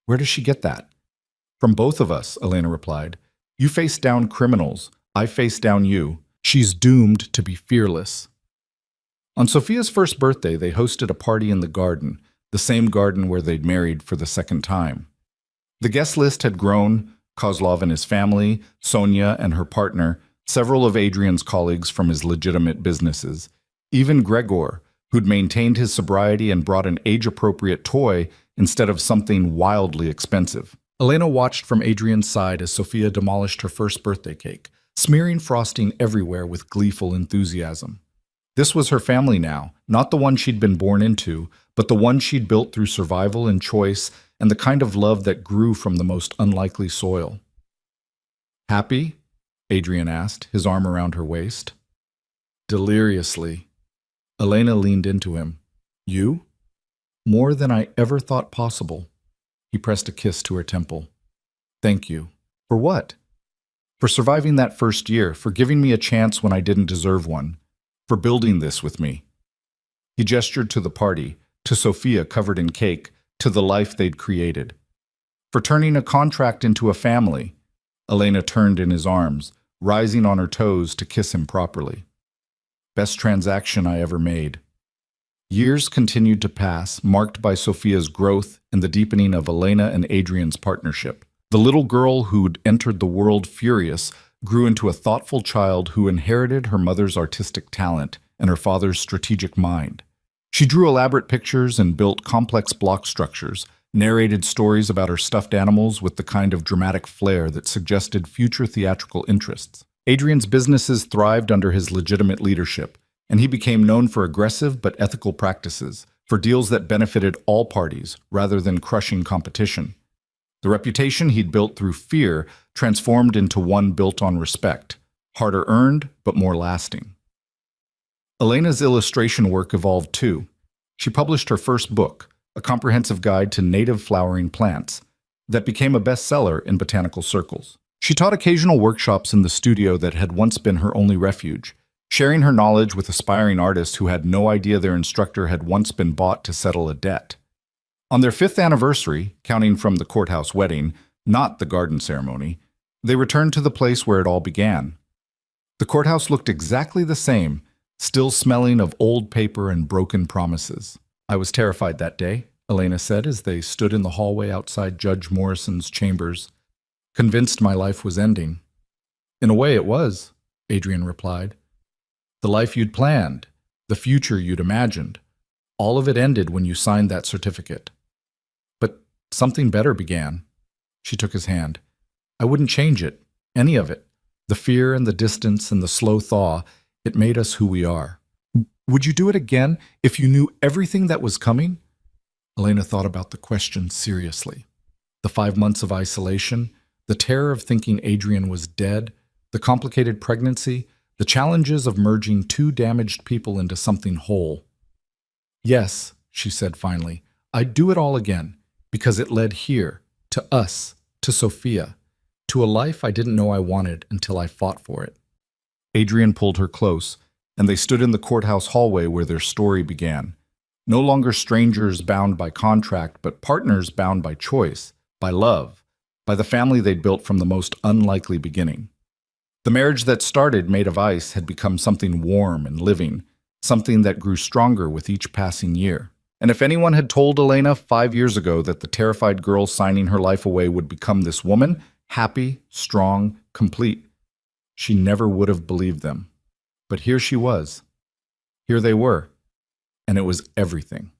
"Where does she get that?" "From both of us," Elena replied. "You face down criminals. I face down you. She's doomed to be fearless." On Sophia's first birthday, they hosted a party in the garden, the same garden where they'd married for the second time. The guest list had grown: Kozlov and his family, Sonia and her partner, several of Adrian's colleagues from his legitimate businesses, even Gregor, who'd maintained his sobriety and brought an age-appropriate toy instead of something wildly expensive. Elena watched from Adrian's side as Sophia demolished her first birthday cake, smearing frosting everywhere with gleeful enthusiasm. This was her family now, not the one she'd been born into, but the one she'd built through survival and choice and the kind of love that grew from the most unlikely soil. "Happy?" Adrian asked, his arm around her waist. "Deliriously." Elena leaned into him. "You?" "More than I ever thought possible." He pressed a kiss to her temple. "Thank you." "For what?" "For surviving that first year, for giving me a chance when I didn't deserve one, for building this with me." He gestured to the party, to Sophia covered in cake, to the life they'd created. "For turning a contract into a family." Elena turned in his arms, rising on her toes to kiss him properly. "Best transaction I ever made." Years continued to pass, marked by Sophia's growth and the deepening of Elena and Adrian's partnership. The little girl who'd entered the world furious grew into a thoughtful child who inherited her mother's artistic talent and her father's strategic mind. She drew elaborate pictures and built complex block structures, narrated stories about her stuffed animals with the kind of dramatic flair that suggested future theatrical interests. Adrian's businesses thrived under his legitimate leadership, and he became known for aggressive but ethical practices, for deals that benefited all parties rather than crushing competition. The reputation he'd built through fear transformed into one built on respect, harder earned but more lasting. Elena's illustration work evolved too. She published her first book, a comprehensive guide to native flowering plants, that became a bestseller in botanical circles. She taught occasional workshops in the studio that had once been her only refuge, sharing her knowledge with aspiring artists who had no idea their instructor had once been bought to settle a debt. On their 5th anniversary, counting from the courthouse wedding, not the garden ceremony, they returned to the place where it all began. The courthouse looked exactly the same, still smelling of old paper and broken promises. "I was terrified that day," Elena said as they stood in the hallway outside Judge Morrison's chambers, "convinced my life was ending." "In a way it was," Adrian replied. "The life you'd planned, the future you'd imagined, all of it ended when you signed that certificate. But something better began." She took his hand. "I wouldn't change it, any of it. The fear and the distance and the slow thaw, it made us who we are." "Would you do it again if you knew everything that was coming?" Elena thought about the question seriously. The 5 months of isolation, the terror of thinking Adrian was dead, the complicated pregnancy, The challenges of merging two damaged people into something whole. Yes, she said finally, I'd do it all again, because it led here, to us, to Sophia, to a life I didn't know I wanted until I fought for it. Adrian pulled her close, and they stood in the courthouse hallway where their story began. No longer strangers bound by contract, but partners bound by choice, by love, by the family they'd built from the most unlikely beginning. The marriage that started made of ice had become something warm and living, something that grew stronger with each passing year. And if anyone had told Elena 5 years ago that the terrified girl signing her life away would become this woman, happy, strong, complete, she never would have believed them. But here she was. Here they were. And it was everything.